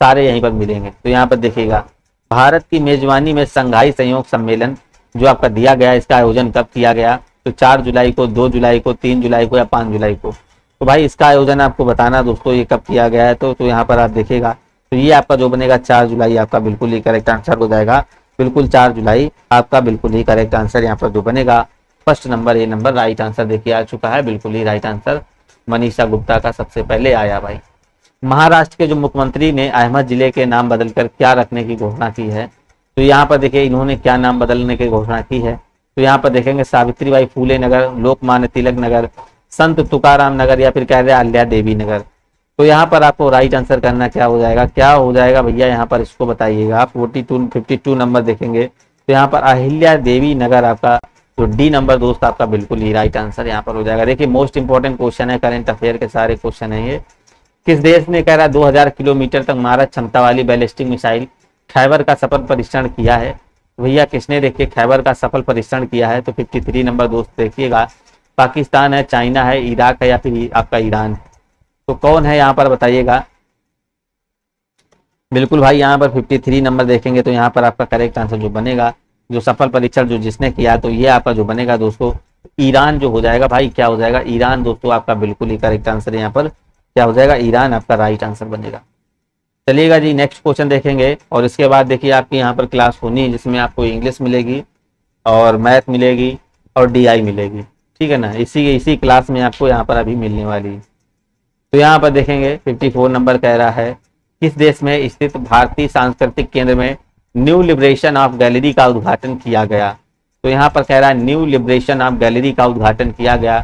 A: सारे यहीं पर मिलेंगे। तो यहाँ पर देखिएगा भारत की मेजबानी में संघाई सहयोग सम्मेलन जो आपका दिया गया, इसका आयोजन कब किया गया। तो 4 जुलाई को, 2 जुलाई को, 3 जुलाई को या 5 जुलाई को। तो भाई इसका आयोजन आपको बताना दोस्तों ये कब किया गया है। तो यहाँ पर आप देखिएगा तो ये आपका जो बनेगा 4 जुलाई आपका बिल्कुल ही करेक्ट आंसर हो जाएगा। बिल्कुल 4 जुलाई आपका बिल्कुल ही करेक्ट आंसर यहाँ पर जो बनेगा फर्स्ट नंबर, ये नंबर राइट आंसर देखिए आ चुका है, बिल्कुल ही राइट आंसर मनीषा गुप्ता का सबसे पहले आया भाई। महाराष्ट्र के जो मुख्यमंत्री ने अहमद जिले के नाम बदलकर क्या रखने की घोषणा की है। तो यहाँ पर देखिए इन्होंने क्या नाम बदलने की घोषणा की है। तो यहाँ पर देखेंगे सावित्रीबाई फूले नगर, लोकमान्य तिलक नगर, संत तुकाराम नगर, या फिर कह रहे अहिल्या देवी नगर। तो यहाँ पर आपको राइट आंसर करना क्या हो जाएगा, क्या हो जाएगा भैया, यहाँ पर इसको बताइएगा। 52 नंबर देखेंगे तो यहाँ पर अहिल्या देवी नगर आपका तो डी नंबर दोस्त आपका बिल्कुल ही राइट आंसर यहाँ पर हो जाएगा। देखिए मोस्ट इंपॉर्टेंट क्वेश्चन है, करंट अफेयर के सारे क्वेश्चन है ये। किस देश ने कह रहा 2000 किलोमीटर तक मारक क्षमता वाली बैलिस्टिक मिसाइल खैबर का सफल परीक्षण किया है। भैया किसने देखिए खैबर का सफल परीक्षण किया है। तो 53 नंबर दोस्त देखिएगा, पाकिस्तान है, चाइना है, इराक है, या फिर आपका ईरान। तो कौन है यहाँ पर बताइएगा। बिल्कुल भाई यहाँ पर 53 नंबर देखेंगे तो यहाँ पर आपका करेक्ट आंसर जो बनेगा, जो सफल परीक्षण जो जिसने किया, तो ये आपका जो बनेगा दोस्तों ईरान जो हो जाएगा भाई, क्या हो जाएगा, ईरान दोस्तों आपका बिल्कुल ही करेक्ट आंसर यहाँ पर क्या हो जाएगा, ईरान आपका राइट आंसर बनेगा। चलिएगा जी नेक्स्ट क्वेश्चन देखेंगे और इसके बाद देखिए आपकी यहाँ पर क्लास होनी है जिसमें आपको इंग्लिश मिलेगी और मैथ मिलेगी और डीआई मिलेगी, ठीक है ना। इसी क्लास में आपको यहाँ पर अभी मिलने वाली है। तो यहाँ पर देखेंगे 54 नंबर कह रहा है किस देश में स्थित भारतीय सांस्कृतिक केंद्र में न्यू लिबरेशन ऑफ गैलरी का उद्घाटन किया गया। तो यहाँ पर कह रहा है न्यू लिबरेशन ऑफ गैलरी का उद्घाटन किया गया।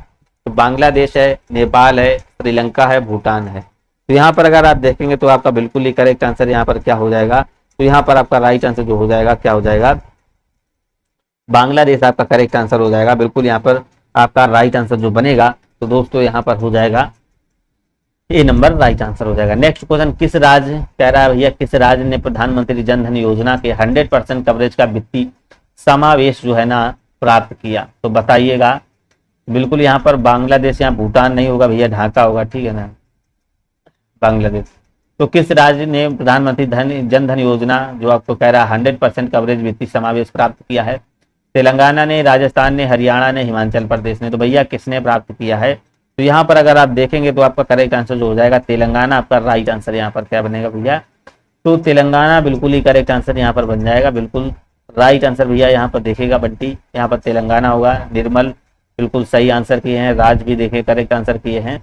A: तो बांग्लादेश है, नेपाल है, श्रीलंका है, भूटान है। तो यहाँ पर अगर आप देखेंगे तो आपका बिल्कुल ही करेक्ट आंसर यहाँ पर क्या हो जाएगा, तो यहाँ पर आपका राइट आंसर जो हो जाएगा क्या हो जाएगा, बांग्लादेश आपका करेक्ट आंसर हो जाएगा। बिल्कुल यहाँ पर आपका राइट आंसर जो बनेगा तो दोस्तों यहाँ पर हो जाएगा ए नंबर राइट आंसर हो जाएगा। नेक्स्ट क्वेश्चन, किस राज्य, कह रहा है भैया किस राज्य ने प्रधानमंत्री जन धन योजना के 100% कवरेज का वित्तीय समावेश जो है ना प्राप्त किया, तो बताइएगा। बिल्कुल यहाँ पर बांग्लादेश, यहाँ भूटान नहीं होगा भैया, ढाका होगा, ठीक है ना, बांग्लादेश। तो किस राज्य ने प्रधानमंत्री जन धन योजना जो आपको कह रहा है 100% कवरेज वित्तीय समावेश प्राप्त किया है, तेलंगाना ने, राजस्थान ने, हरियाणा ने, हिमाचल प्रदेश ने। तो भैया किसने प्राप्त किया है, तो यहाँ पर अगर आप देखेंगे तो आपका करेक्ट आंसर जो हो जाएगा तेलंगाना, आपका राइट आंसर यहाँ पर क्या बनेगा भैया, तो तेलंगाना बिल्कुल ही करेक्ट आंसर यहाँ पर बन जाएगा। बिल्कुल राइट आंसर भैया यहाँ पर देखेगा बंटी, यहाँ पर तेलंगाना होगा। निर्मल बिल्कुल सही आंसर किए हैं, राज भी देखे करेक्ट आंसर किए हैं,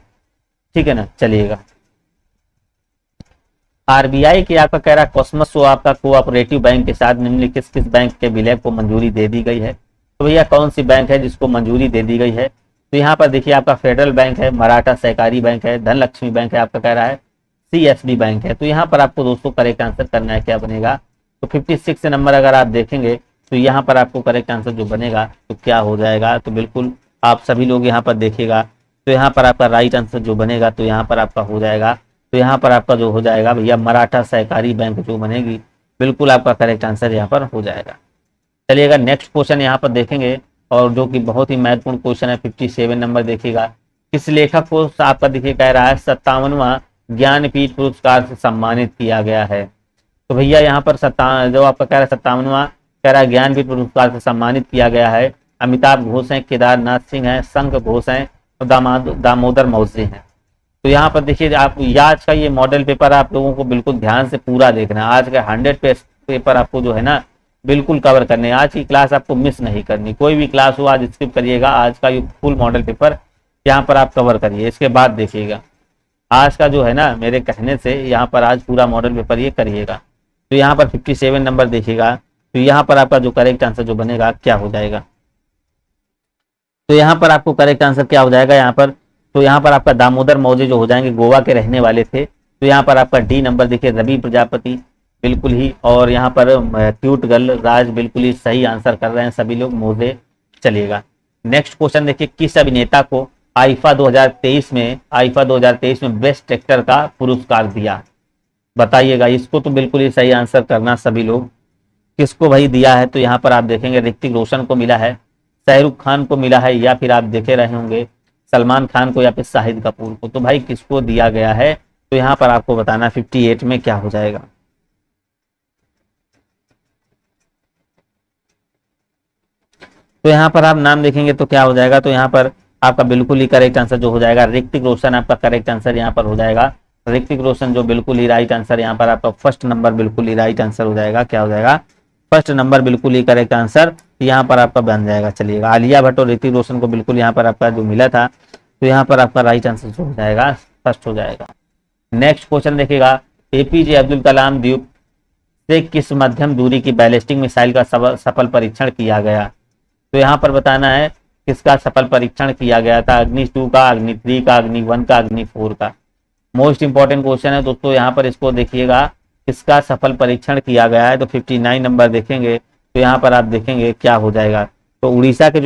A: ठीक है ना। चलिएगा, आरबीआई की आपका कह रहा है कॉस्मस आपका कोऑपरेटिव बैंक के साथ निम्नलिखित किस बैंक के विलय को मंजूरी दे दी गई है, तो भैया कौन सी बैंक है जिसको मंजूरी दे दी गई है, तो यहाँ पर देखिए आपका फेडरल बैंक है, मराठा सहकारी बैंक है, धनलक्ष्मी बैंक है, आपका कह रहा है सीएसबी बैंक है। तो यहाँ पर आपको दोस्तों करेक्ट आंसर करना है, क्या बनेगा, तो 56 नंबर अगर आप देखेंगे तो यहाँ पर आपको करेक्ट आंसर जो बनेगा तो क्या हो जाएगा, तो बिल्कुल आप सभी लोग यहाँ पर देखिएगा तो यहाँ पर आपका राइट आंसर जो बनेगा तो यहाँ पर आपका हो जाएगा, तो यहाँ पर आपका जो हो जाएगा भैया मराठा सहकारी बैंक जो बनेगी, बिल्कुल आपका करेक्ट आंसर यहाँ पर हो जाएगा। चलिएगा नेक्स्ट क्वेश्चन यहाँ पर देखेंगे और जो कि बहुत ही महत्वपूर्ण क्वेश्चन है, 57 नंबर देखिएगा। किस लेखक को आपका देखिए कह रहा है 57वां ज्ञानपीठ पुरस्कार से सम्मानित किया गया है, तो भैया यहाँ पर जो आपका कह रहा है 57वां कह रहा है ज्ञानपीठ पुरस्कार से सम्मानित किया गया है, अमिताभ घोष हैं, केदारनाथ सिंह हैं, शंख घोष हैं और दामोदर मौर्य हैं। तो यहाँ पर देखिए आप आज का ये मॉडल पेपर आप लोगों को बिल्कुल ध्यान से पूरा देखना है। आज का 100 पेपर आपको जो है ना बिल्कुल कवर करने, आज की क्लास आपको मिस नहीं करनी, कोई भी क्लास हो आज स्किप करिएगा, आज का ये फुल मॉडल पेपर यहाँ पर आप कवर करिए। इसके बाद देखिएगा आज का जो है ना मेरे कहने से यहाँ पर आज पूरा मॉडल पेपर ये करिएगा। तो यहाँ पर 57 नंबर देखिएगा, तो यहाँ पर आपका जो करेक्ट आंसर जो बनेगा क्या हो जाएगा, तो यहाँ पर आपको करेक्ट आंसर क्या हो जाएगा यहाँ पर, तो यहाँ पर आपका दामोदर मौर्य जो हो जाएंगे गोवा के रहने वाले थे। तो यहाँ पर आपका डी नंबर देखिए रवि प्रजापति बिल्कुल ही, और यहाँ पर क्यूट गर्ल राज बिल्कुल ही सही आंसर कर रहे हैं सभी लोग मौर्य। चलिएगा नेक्स्ट क्वेश्चन देखिए, किस अभिनेता को आईफा 2023 में बेस्ट एक्टर का पुरस्कार दिया, बताइएगा। इसको तो बिल्कुल ही सही आंसर करना सभी लोग, किसको भाई दिया है, तो यहाँ पर आप देखेंगे ऋतिक रोशन को मिला है, शाहरुख खान को मिला है, या फिर आप देखे रहे होंगे सलमान खान को, या फिर शाहिद कपूर को। तो भाई किसको दिया गया है, तो यहाँ पर आपको बताना 58 में क्या हो जाएगा। तो यहाँ पर आप नाम देखेंगे तो क्या हो जाएगा, तो यहाँ पर आपका बिल्कुल ही करेक्ट आंसर जो हो जाएगा ऋतिक रोशन, आपका करेक्ट आंसर यहाँ पर हो जाएगा ऋतिक रोशन, जो बिल्कुल ही राइट आंसर यहाँ पर आपका फर्स्ट नंबर बिल्कुल ही राइट आंसर हो जाएगा, क्या हो जाएगा फर्स्ट नंबर बिल्कुल ही करेक्ट आंसर यहाँ पर आपका बन जाएगा। चलिएगा आलिया भट्ट और ऋतिक रोशन को बिल्कुल यहाँ पर आपका जो मिला था, तो यहाँ पर आपका राइट आंसर जो हो जाएगा फर्स्ट हो जाएगा। नेक्स्ट क्वेश्चन देखिएगा, एपीजे अब्दुल कलाम द्वीप से किस मध्यम दूरी की बैलिस्टिक मिसाइल का सफल परीक्षण किया गया, तो यहाँ पर बताना है किसका सफल परीक्षण किया गया था, अग्नि 2 का, अग्नि 3 का, अग्नि 1 का, अग्नि 4 का। मोस्ट इंपॉर्टेंट क्वेश्चन है दोस्तों, यहाँ पर इसको देखिएगा किसका सफल परीक्षण किया गया है, तो 59 नंबर देखेंगे तो यहाँ पर आप देखेंगे क्या हो जाएगा, तो उड़ीसा के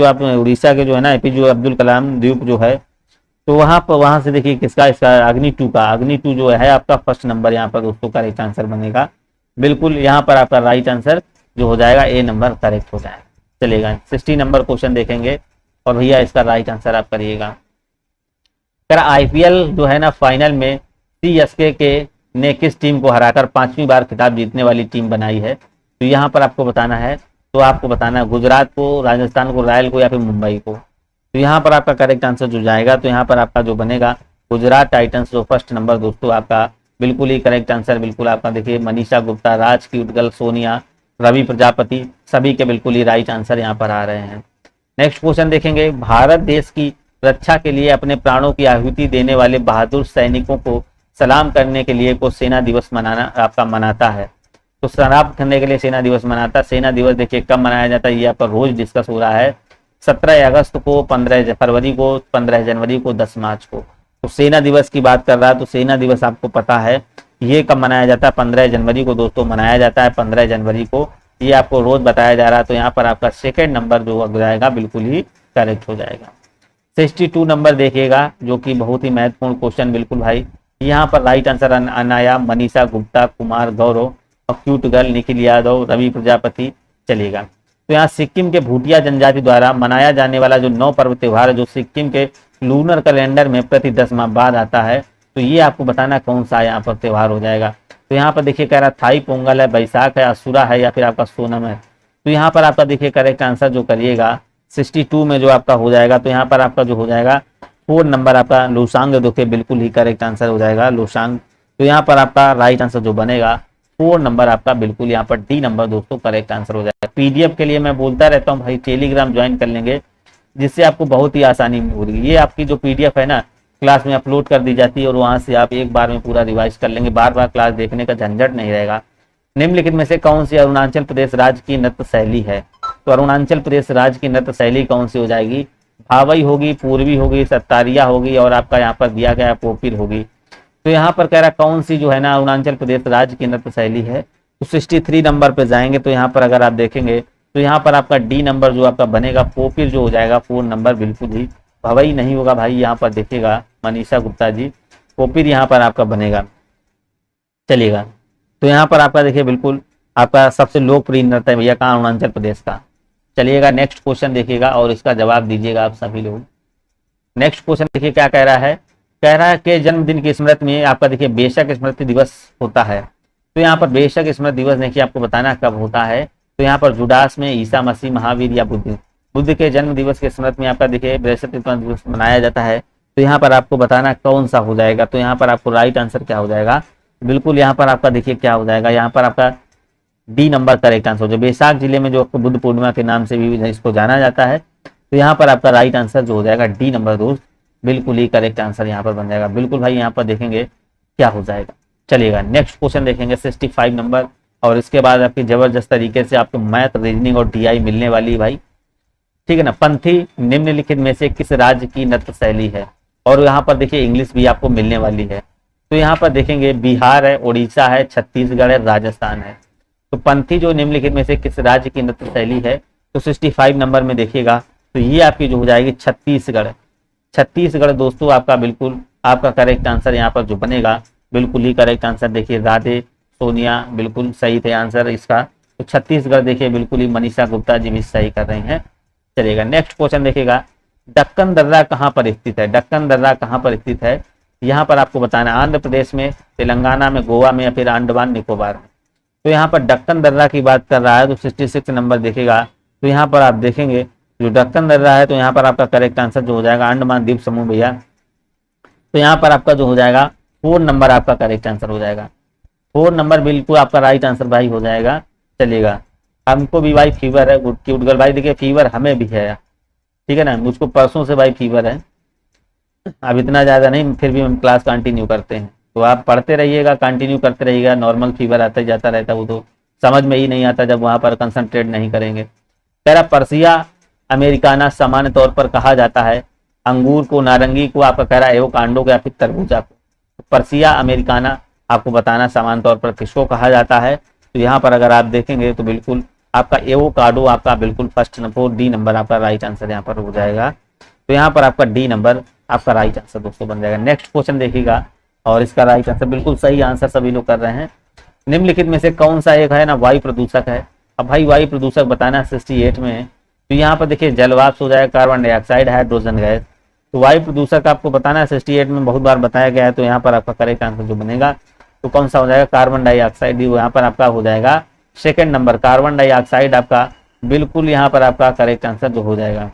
A: जो है ना एपीजे अब्दुल कलाम द्वीप जो है, तो वहां से देखिए किसका, इसका अग्नि 2 का, अग्नि 2 जो है आपका फर्स्ट नंबर यहाँ पर दोस्तों करेक्ट आंसर बनेगा। बिल्कुल यहाँ पर आपका राइट आंसर जो हो जाएगा ए नंबर करेक्ट हो जाएगा। चलेगा 60 नंबर क्वेश्चन देखेंगे और भैया इसका राइट आंसर आप करिएगा। आईपीएल जो है ना फाइनल में सीएसके के ने किस टीम को हराकर 5वीं बार खिताब जीतने वाली टीम बनाई है, तो यहाँ पर आपको बताना है, तो आपको बताना है गुजरात को, राजस्थान को, रॉयल को, या फिर मुंबई को। तो यहाँ पर आपका करेक्ट आंसर जो जाएगा, तो यहाँ पर आपका जो बनेगा गुजरात टाइटंस, जो फर्स्ट नंबर दोस्तों आपका बिल्कुल ही करेक्ट आंसर बिल्कुल आपका देखिए मनीषा गुप्ता, राज क्यूट गर्ल, सोनिया, रवि प्रजापति सभी के बिल्कुल ही राइट आंसर यहाँ पर आ रहे हैं। नेक्स्ट क्वेश्चन देखेंगे, भारत देश की रक्षा के लिए अपने प्राणों की आहुति देने वाले बहादुर सैनिकों को सलाम करने के लिए को सेना दिवस मनाता है, तो सलाम करने के लिए सेना दिवस मनाता। सेना दिवस देखिए कब मनाया जाता है, ये आपका रोज डिस्कस हो रहा है, 17 अगस्त को, 15 फरवरी को, 15 जनवरी को, 10 मार्च को। तो सेना दिवस की बात कर रहा है तो सेना दिवस आपको पता है ये कब मनाया जाता है, 15 जनवरी को दोस्तों मनाया जाता है, 15 जनवरी को। ये आपको रोज बताया जा रहा है। तो यहाँ पर आपका सेकेंड नंबर जो हो जाएगा बिल्कुल ही करेक्ट हो जाएगा। 62 नंबर देखिएगा जो कि बहुत ही महत्वपूर्ण क्वेश्चन बिल्कुल भाई। यहाँ पर राइट आंसर अनाया, मनीषा गुप्ता, कुमार गौरव और क्यूट गर्ल निखिल यादव, रवि प्रजापति चलेगा। तो यहाँ सिक्किम के भूटिया जनजाति द्वारा मनाया जाने वाला जो 9 पर्व त्योहार है जो सिक्किम के लूनर कैलेंडर में प्रति 10 माह बाद आता है, तो ये आपको बताना कौन सा यहाँ पर त्योहार हो जाएगा। तो यहाँ पर देखिए कह रहा थाई पोंगल है, बैसाख है, असुरा है या फिर आपका सोनम है। तो यहाँ पर आपका देखिए करेक्ट आंसर जो करिएगा 62 में जो आपका हो जाएगा, तो यहाँ पर आपका जो हो जाएगा 4 नंबर आपका लोसांग देखिए बिल्कुल ही करेक्ट आंसर हो जाएगा लोसांग। तो यहाँ पर आपका राइट आंसर जो बनेगा 4 नंबर आपका बिल्कुल यहाँ पर डी नंबर दोस्तों करेक्ट आंसर हो जाएगा। पीडीएफ के लिए मैं बोलता रहता हूँ भाई टेलीग्राम ज्वाइन कर लेंगे जिससे आपको बहुत ही आसानी होगी। ये आपकी जो पीडीएफ है ना क्लास में अपलोड कर दी जाती है और वहां से आप एक बार में पूरा रिवाइज कर लेंगे, बार बार क्लास देखने का झंझट नहीं रहेगा। निम्नलिखित में से कौन सी अरुणाचल प्रदेश राज्य की नृत्य शैली है? तो अरुणाचल प्रदेश राज्य की नृत्य शैली कौन सी हो जाएगी? भावई होगी, पूर्वी होगी, सत्तारिया होगी और आपका यहाँ पर दिया गया पोपिर होगी। तो यहाँ पर कह रहा कौन सी जो है ना अरुणाचल प्रदेश राज्य की नृत्य शैली है, तो 63 नंबर पे जाएंगे। तो यहाँ पर अगर आप देखेंगे तो यहाँ पर आपका डी नंबर जो आपका बनेगा पोपिर जो हो जाएगा 4 नंबर बिल्कुल ही। भवई नहीं होगा भाई, यहाँ पर देखिएगा मनीषा गुप्ता जी, पोपिर यहाँ पर आपका बनेगा चलेगा। तो यहाँ पर आपका देखिए बिल्कुल आपका सबसे लोकप्रिय नृत्य है भैया कहाँ, अरुणाचल प्रदेश का। चलिएगा नेक्स्ट क्वेश्चन देखिएगा और इसका जवाब दीजिएगा आप सभी लोग। नेक्स्ट क्वेश्चन देखिए क्या कह रहा है, कह रहा है कि जन्मदिन की स्मृति में आपका देखिए बेशक स्मृति दिवस होता है। तो यहाँ पर बेशक स्मृति दिवस देखिए आपको बताना कब होता है। तो यहाँ पर जुडास में, ईसा मसीह, महावीर या बुद्ध के जन्म दिवस के स्मृति में आपका देखिए बेशक दिवस मनाया जाता है। तो यहाँ पर आपको बताना कौन सा हो जाएगा। तो यहाँ पर आपको राइट आंसर क्या हो जाएगा, बिल्कुल यहाँ पर आपका देखिए क्या हो जाएगा, यहाँ पर आपका डी नंबर करेक्ट आंसर हो जाएगा। बैसाख जिले में जो बुद्ध पूर्णिमा के नाम से भी इसको जाना जाता है। तो यहाँ पर आपका राइट आंसर जो हो जाएगा डी नंबर दोस्त बिल्कुल ही करेक्ट आंसर यहाँ पर बन जाएगा। बिल्कुल भाई यहाँ पर देखेंगे क्या हो जाएगा। चलिएगा नेक्स्ट क्वेश्चन देखेंगे 65 नंबर और इसके बाद आपकी जबरदस्त तरीके से आपको मैथ, रीजनिंग और टीआई मिलने वाली भाई, ठीक है ना। पंथी निम्नलिखित में से किस राज्य की नृत्य शैली है? और यहाँ पर देखिए इंग्लिश भी आपको मिलने वाली है। तो यहाँ पर देखेंगे बिहार है, उड़ीसा है, छत्तीसगढ़ है, राजस्थान है। तो पंथी जो निम्नलिखित में से किस राज्य की नृत्य शैली है? तो 65 नंबर में देखिएगा तो ये आपकी जो हो जाएगी छत्तीसगढ़। छत्तीसगढ़ दोस्तों आपका बिल्कुल आपका करेक्ट आंसर यहाँ पर जो बनेगा बिल्कुल ही करेक्ट आंसर देखिए राधे सोनिया बिल्कुल सही थे आंसर इसका। तो छत्तीसगढ़ देखिए बिल्कुल ही मनीषा गुप्ता जी भी सही कर रहे हैं। चलिएगा नेक्स्ट क्वेश्चन देखिएगा, दक्कन दर्रा कहाँ पर स्थित है? दक्कन दर्रा कहाँ पर स्थित है यहाँ पर आपको बताना, आंध्र प्रदेश में, तेलंगाना में, गोवा में या फिर अंडमान निकोबार में। तो यहाँ पर दक्कन दर्रा की बात कर रहा है तो 66 नंबर देखेगा। तो यहाँ पर आप देखेंगे जो दक्कन दर्रा है तो यहाँ पर आपका करेक्ट आंसर जो हो जाएगा अंडमान द्वीप समूह भैया। तो यहाँ पर आपका जो हो जाएगा 4 नंबर आपका करेक्ट आंसर हो जाएगा। 4 नंबर बिल्कुल आपका राइट आंसर भाई हो जाएगा। चलिएगा हमको भी भाई फीवर है, गुड क्यूट गर्ल भाई देखिए फीवर हमें भी है, ठीक है ना। मुझको परसों से भाई फीवर है, अब इतना ज़्यादा नहीं, फिर भी हम क्लास कंटिन्यू करते हैं। तो आप पढ़ते रहिएगा, कंटिन्यू करते रहिएगा। नॉर्मल फीवर आता जाता रहता, वो तो समझ में ही नहीं आता जब वहाँ पर कंसंट्रेट नहीं करेंगे। कह रहा पर्सिया अमेरिकाना सामान्य तौर पर कहा जाता है अंगूर को, नारंगी को, आपका कह रहा है एवोकाडो को या फिर तरबूजा को। तो पर्सिया अमेरिकाना आपको बताना सामान्य तौर पर किसको कहा जाता है? तो यहाँ पर अगर आप देखेंगे तो बिल्कुल आपका एवोकाडो आपका बिल्कुल फर्स्ट नंबर डी नंबर आपका राइट आंसर यहाँ पर हो जाएगा। तो यहाँ पर आपका डी नंबर आपका राइट आंसर दोस्तों बन जाएगा। नेक्स्ट क्वेश्चन देखिएगा और इसका राइट आंसर बिल्कुल सही आंसर सभी लोग कर रहे हैं। निम्नलिखित में से कौन सा एक है ना वायु प्रदूषक है? अब भाई वायु प्रदूषक बताना 68 में। तो यहाँ पर देखिए जलवाष्प हो जाएगा, कार्बन डाइऑक्साइड, हाइड्रोजन गैस। तो वायु प्रदूषक आपको बताना 68 में बहुत बार बताया गया है। तो यहाँ पर आपका करेक्ट आंसर जो बनेगा तो कौन सा हो जाएगा? Carbon dioxide. यहाँ पर आपका हो जाएगा सेकंड नंबर कार्बन डाइऑक्साइड आपका बिल्कुल यहाँ पर आपका करेक्ट आंसर जो हो जाएगा।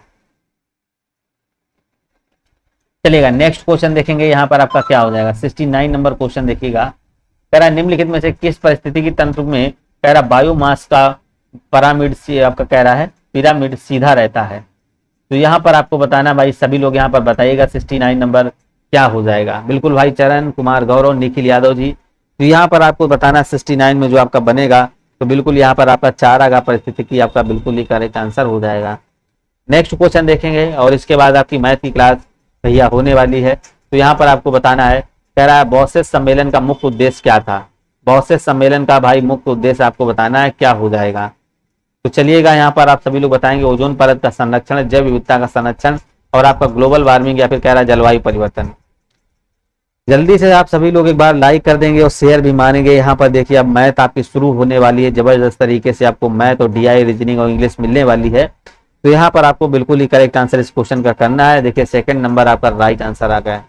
A: चलिएगा नेक्स्ट क्वेश्चन देखेंगे यहाँ पर आपका क्या हो जाएगा। 69 नंबर क्वेश्चन देखिएगा, कह रहा निम्नलिखित में से किस परिस्थितिकी तंत्र में कह रहा बायोमास का आपका कह रहा है पिरामिड सीधा रहता है? तो यहाँ पर आपको बताना भाई सभी लोग यहाँ पर बताइएगा 69 नंबर क्या हो जाएगा। बिल्कुल भाई चरण कुमार गौरव निखिल यादव जी। तो यहाँ पर आपको बताना 69 में जो आपका बनेगा तो बिल्कुल यहाँ पर आपका 4 आगा परिस्थितिकी आपका बिल्कुल ही करेक्ट आंसर हो जाएगा। नेक्स्ट क्वेश्चन देखेंगे और इसके बाद आपकी मैथ की क्लास भैया होने वाली है। तो यहाँ पर आपको बताना है, कह रहा है बॉसेस सम्मेलन का मुख्य उद्देश्य क्या था। बॉसेस सम्मेलन का भाई मुख्य उद्देश्य आपको बताना है क्या हो जाएगा। तो चलिएगा यहाँ पर आप सभी लोग बताएंगे ओजोन परत का संरक्षण, जैव विविधता का संरक्षण और आपका ग्लोबल वार्मिंग या फिर कह रहा है जलवायु परिवर्तन। जल्दी से आप सभी लोग एक बार लाइक कर देंगे और शेयर भी मानेंगे। यहाँ पर देखिए अब मैथ आपकी शुरू होने वाली है, जबरदस्त तरीके से आपको मैथ और डीआई रीजनिंग और इंग्लिश मिलने वाली है। तो यहाँ पर आपको बिल्कुल ही करेक्ट आंसर इस क्वेश्चन का करना है। देखिए सेकंड नंबर आपका राइट आंसर आ गया है।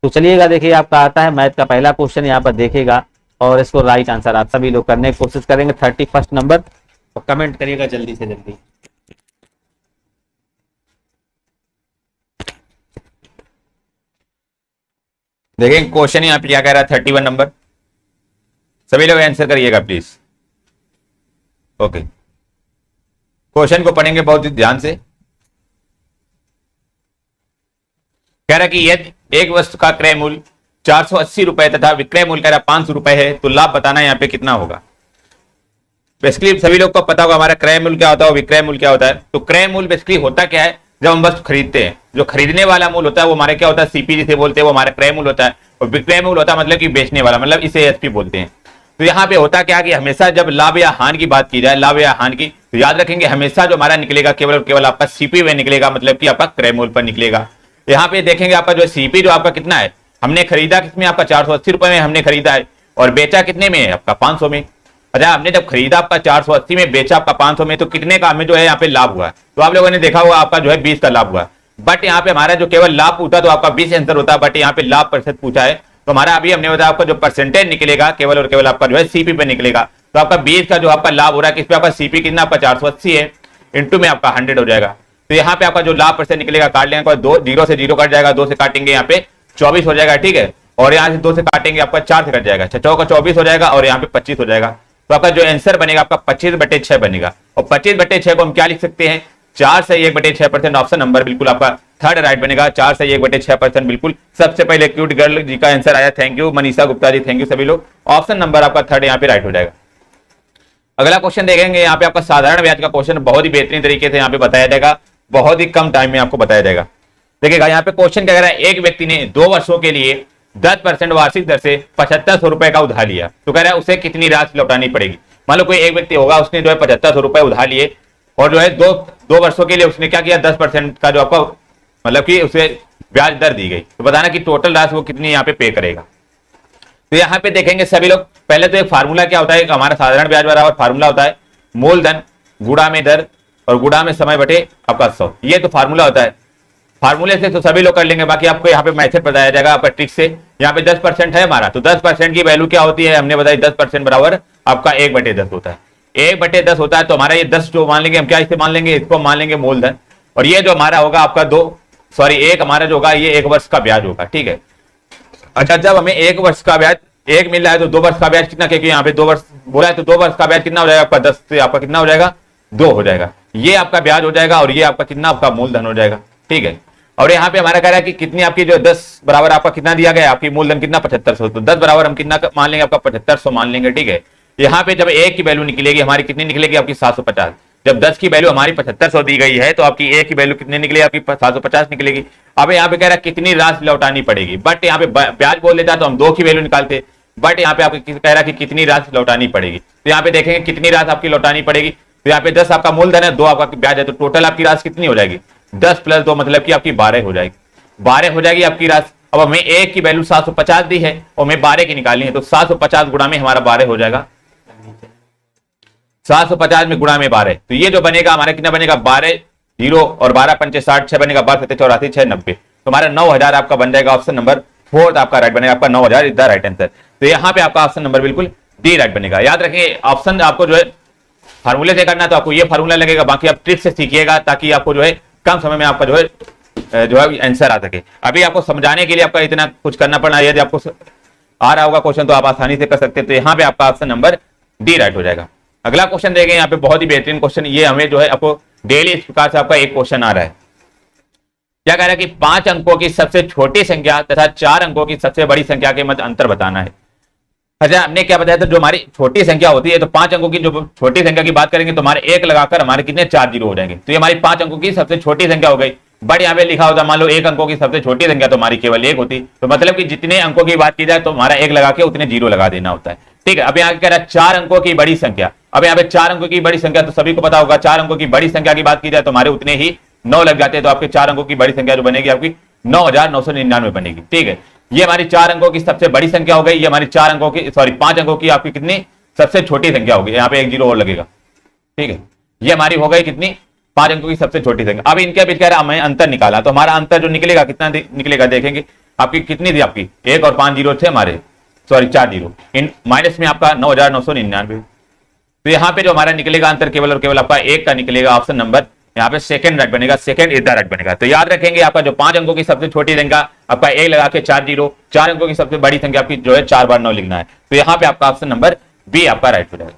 A: तो चलिएगा देखिए आपका आता है मैथ का पहला क्वेश्चन, यहाँ पर देखेगा और इसको राइट आंसर आप सभी लोग करने की कोशिश करेंगे। 31 नंबर और कमेंट करिएगा जल्दी से जल्दी।
B: देखें क्वेश्चन यहाँ पे क्या कह रहा है, 31 नंबर। सभी लोग आंसर करिएगा प्लीज। ओके, क्वेश्चन को पढ़ेंगे बहुत ही ध्यान से। कह रहा है कि यदि एक वस्तु का क्रय मूल्य 480 रुपए तथा विक्रय मूल्य कह रहा 500 रुपए है तो लाभ बताना यहाँ पे कितना होगा। बेसिकली सभी लोग को पता होगा हमारा क्रय मूल्य क्या होता है और विक्रय मूल्य क्या होता है। तो क्रय मूल्य बेसिकली होता क्या है, जब हम वस्तु खरीदते हैं जो खरीदने वाला मूल्य होता है वो हमारे क्या होता है, सीपी जिसे बोलते हैं, वो हमारा क्रय मूल्य होता है। और विक्रय मूल्य होता है मतलब कि बेचने वाला, मतलब इसे एसपी बोलते हैं। तो यहाँ पे होता क्या कि हमेशा जब लाभ या हानि की बात की जाए, लाभ या हानि की, तो याद रखेंगे हमेशा जो हमारा निकलेगा केवल और केवल आपका सीपी में निकलेगा, मतलब कि आपका क्रय मूल्य पर निकलेगा। यहाँ पे देखेंगे आपका जो सीपी जो आपका कितना है, हमने खरीदा किसमें, आपका 480 रुपए में हमने खरीदा है और बेचा कितने में है, आपका 500 में। अच्छा, हमने जब खरीदा आपका 480 में, बेचा आपका 500 में, तो कितने का हमें जो है यहाँ पे लाभ हुआ। तो आप लोगों ने देखा होगा आपका जो है 20 का लाभ हुआ। बट यहाँ पे हमारा जो केवल लाभ पूछा तो आपका 20 आंसर होता है, बट यहाँ पे लाभ प्रतिशत पूछा है तो हमारा अभी हमने बताया आपका जो परसेंटेज निकलेगा केवल और केवल आपका जो है सीपी पे निकलेगा। तो आपका 20 का जो आपका लाभ हो रहा है, किस पे आपका सीपी कितना, आपका 480 है, इंटू में आपका 100 हो जाएगा। तो यहाँ पे आपका जो लाभ प्रतिशत निकलेगा काट लेंगे, 2 0 से 0 कट जाएगा, 2 से काटेंगे यहाँ पे 24 हो जाएगा, ठीक है। और यहाँ से 2 से काटेंगे आपका 4 से कट जाएगा, 6 का 24 हो जाएगा और यहाँ पे 25 हो जाएगा। तो आपका जो आंसर बनेगा आपका 25/6 बनेगा। और 25/6 को हम क्या लिख सकते हैं, 4 से 1/6%। ऑप्शन नंबर बिल्कुल आपका थर्ड राइट बनेगा, 4 से 1/6% बिल्कुल। सबसे पहले क्यूट गर्ल जी का आंसर आया, thank you Manisha Gupta ji, thank you सभी लोग। ऑप्शन नंबर आपका थर्ड यहाँ पे राइट हो जाएगा। अगला क्वेश्चन देखेंगे, यहाँ पे आपका साधारण ब्याज का क्वेश्चन बहुत ही बेहतरीन तरीके से यहाँ पे बताया जाएगा, बहुत ही कम टाइम में आपको बताया जाएगा। देखिएगा यहाँ पे क्वेश्चन क्या कह रहा है, एक व्यक्ति ने 2 वर्षों के लिए 10% वार्षिक दर से 7500 रुपए का उधार लिया, तो कह रहा है उसे कितनी राशि लौटानी पड़ेगी। मान लो कोई एक व्यक्ति होगा, उसने जो है 7500 रुपए उधार लिए और जो है दो वर्षों के लिए उसने क्या किया, 10% का जो आपका मतलब कि उसे ब्याज दर दी गई। तो बताना कि टोटल राशि वो कितनी यहाँ पे करेगा। तो यहाँ पे देखेंगे सभी लोग, पहले तो एक फार्मूला क्या होता है, हमारा साधारण ब्याज बराबर फार्मूला होता है मूलधन गुणा में दर और गुणा में समय बटे आपका 100, ये तो फार्मूला होता है। फार्मूले से तो सभी लोग कर लेंगे, बाकी आपको यहाँ पे मैथड बताया जाएगा आपका ट्रिक से। यहाँ पे 10% है हमारा, तो 10% की वैल्यू क्या होती है, हमने बताई 10% बराबर आपका 1/10 होता है। 1/10 होता है तो हमारा ये 10 जो मान लेंगे हम, क्या इसे मान लेंगे, इसको मान लेंगे मूलधन। और ये जो हमारा होगा आपका 1 हमारा जो होगा ये 1 वर्ष का ब्याज होगा, ठीक है। अच्छा, जब हमें 1 वर्ष का ब्याज 1 मिल रहा है तो 2 वर्ष का ब्याज कितना, क्योंकि यहाँ पे 2 वर्ष बोला है तो 2 वर्ष का ब्याज कितना हो जाएगा आपका, 10 से आपका कितना हो जाएगा, 2 हो जाएगा। ये आपका ब्याज हो जाएगा और ये आपका कितना, आपका मूलधन हो जाएगा, ठीक है। और यहाँ पे हमारा कह रहा है कि कितनी आपकी जो 10 बराबर आपका कितना दिया गया है, आपकी मूलधन कितना 7500, तो 10 बराबर हम कितना मान लेंगे, आपका 7500 मान लेंगे, ठीक है। यहाँ पे जब 1 की वैल्यू निकलेगी हमारी कितनी निकलेगी, आपकी 750। जब 10 की वैल्यू हमारी 7500 दी गई है तो आपकी 1 की वैल्यू कितनी निकलेगी, आपकी 750 निकलेगी। अब यहाँ पे कह रहा है कितनी राशि लौटानी पड़ेगी, बट यहाँ पे ब्याज बोल देता तो हम 2 की वैल्यू निकालते, बट यहाँ पे आपको कह रहा है कि कितनी राशि लौटानी पड़ेगी। तो यहाँ पे देखेंगे कितनी राशि आपकी लौटानी पड़ेगी। तो यहाँ पे 10 आपका मूलधन है, 2 आपका ब्याज है, तो टोटल आपकी राशि कितनी हो जाएगी, 10 + 2 मतलब कि आपकी 12 हो जाएगी, 12 हो जाएगी आपकी राशि। अब हमें 1 की वैल्यू 750 दी है और हमें 12 की निकालनी है, तो 750 गुणा में हमारा 12 हो जाएगा, 750 में गुणा में 12, तो ये जो बनेगा हमारा कितना बनेगा, 12 0 और 12 पंचे 60, 6 बनेगा, 12 7 84 6 90, तो हमारा 9000 आपका बन जाएगा। ऑप्शन नंबर 4 आपका राइट बनेगा, आपका 9000 इज द राइट आंसर। तो यहाँ पे आपका ऑप्शन नंबर बिल्कुल डी राइट बनेगा। याद रखिए ऑप्शन आपको जो है फार्मूले से करना तो आपको ये फार्मूला लगेगा, बाकी आप ट्रिक से सीखिएगा ताकि आपको जो है कम समय में आपका जो है आंसर आ सके। अभी आपको समझाने के लिए आपका इतना कुछ करना पड़ना, यदि आपको आ रहा होगा क्वेश्चन तो आप आसानी से कर सकते हैं। तो यहाँ पे आपका ऑप्शन नंबर डी राइट हो जाएगा। अगला क्वेश्चन देखेंगे, यहाँ पे बहुत ही बेहतरीन क्वेश्चन, ये हमें जो है आपको डेली इस प्रकार से आपका एक क्वेश्चन आ रहा है। क्या कह रहा है कि 5 अंकों की सबसे छोटी संख्या तथा 4 अंकों की सबसे बड़ी संख्या के मध्य अंतर बताना है। अच्छा, हमने क्या बताया था, जो हमारी छोटी संख्या होती है, तो 5 अंकों की जो छोटी संख्या की बात करेंगे तो हमारे 1 लगाकर हमारे कितने 4 जीरो हो जाएंगे। तो ये हमारी 5 अंकों की सबसे छोटी संख्या हो गई। बट यहाँ पे लिखा होता मान लो 1 अंकों की सबसे छोटी संख्या, तो हमारी केवल 1 होती। तो मतलब कि जितने अंकों की बात की जाए तो हमारा 1 लगा के उतने जीरो लगा देना होता है। ठीक है, अब यहाँ कह रहा है 4 अंकों की बड़ी संख्या। अब यहाँ पे 4 अंकों की बड़ी संख्या तो सभी को पता होगा, 4 अंकों की बड़ी संख्या की बात की जाए तो हमारे उतने ही 9 लग जाते हैं। तो आपके 4 अंकों की बड़ी संख्या जो बनेगी आपकी 9999 बनेगी। ठीक है, ये हमारी 4 अंकों की सबसे बड़ी संख्या हो गई। ये हमारी 4 अंकों की 5 अंकों की आपकी कितनी सबसे छोटी संख्या होगी। यहाँ पे 1 जीरो और लगेगा। ठीक है, ये हमारी हो गई कितनी 5 अंकों की सबसे छोटी संख्या। अब इनके बीच कह रहा हमें अंतर निकाला, तो हमारा अंतर जो निकलेगा कितना निकलेगा देखेंगे। आपकी कितनी थी, आपकी 1 और 5 जीरो थे हमारे, 4 जीरो इन माइनस में आपका 9999। तो यहाँ पे जो हमारा निकलेगा अंतर केवल और केवल आपका 1 का निकलेगा। ऑप्शन नंबर यहाँ पे सेकंड राइट बनेगा, सेकंड इज द राइट बनेगा। तो याद रखेंगे आपका जो 5 अंकों की सबसे छोटी संख्या आपका 1 लगा के 4 जीरो, 4 अंकों की सबसे बड़ी संख्या आपकी जो है 4 बार 9 लिखना है। तो यहाँ पे आपका ऑप्शन नंबर बी आपका राइट हो जाएगा।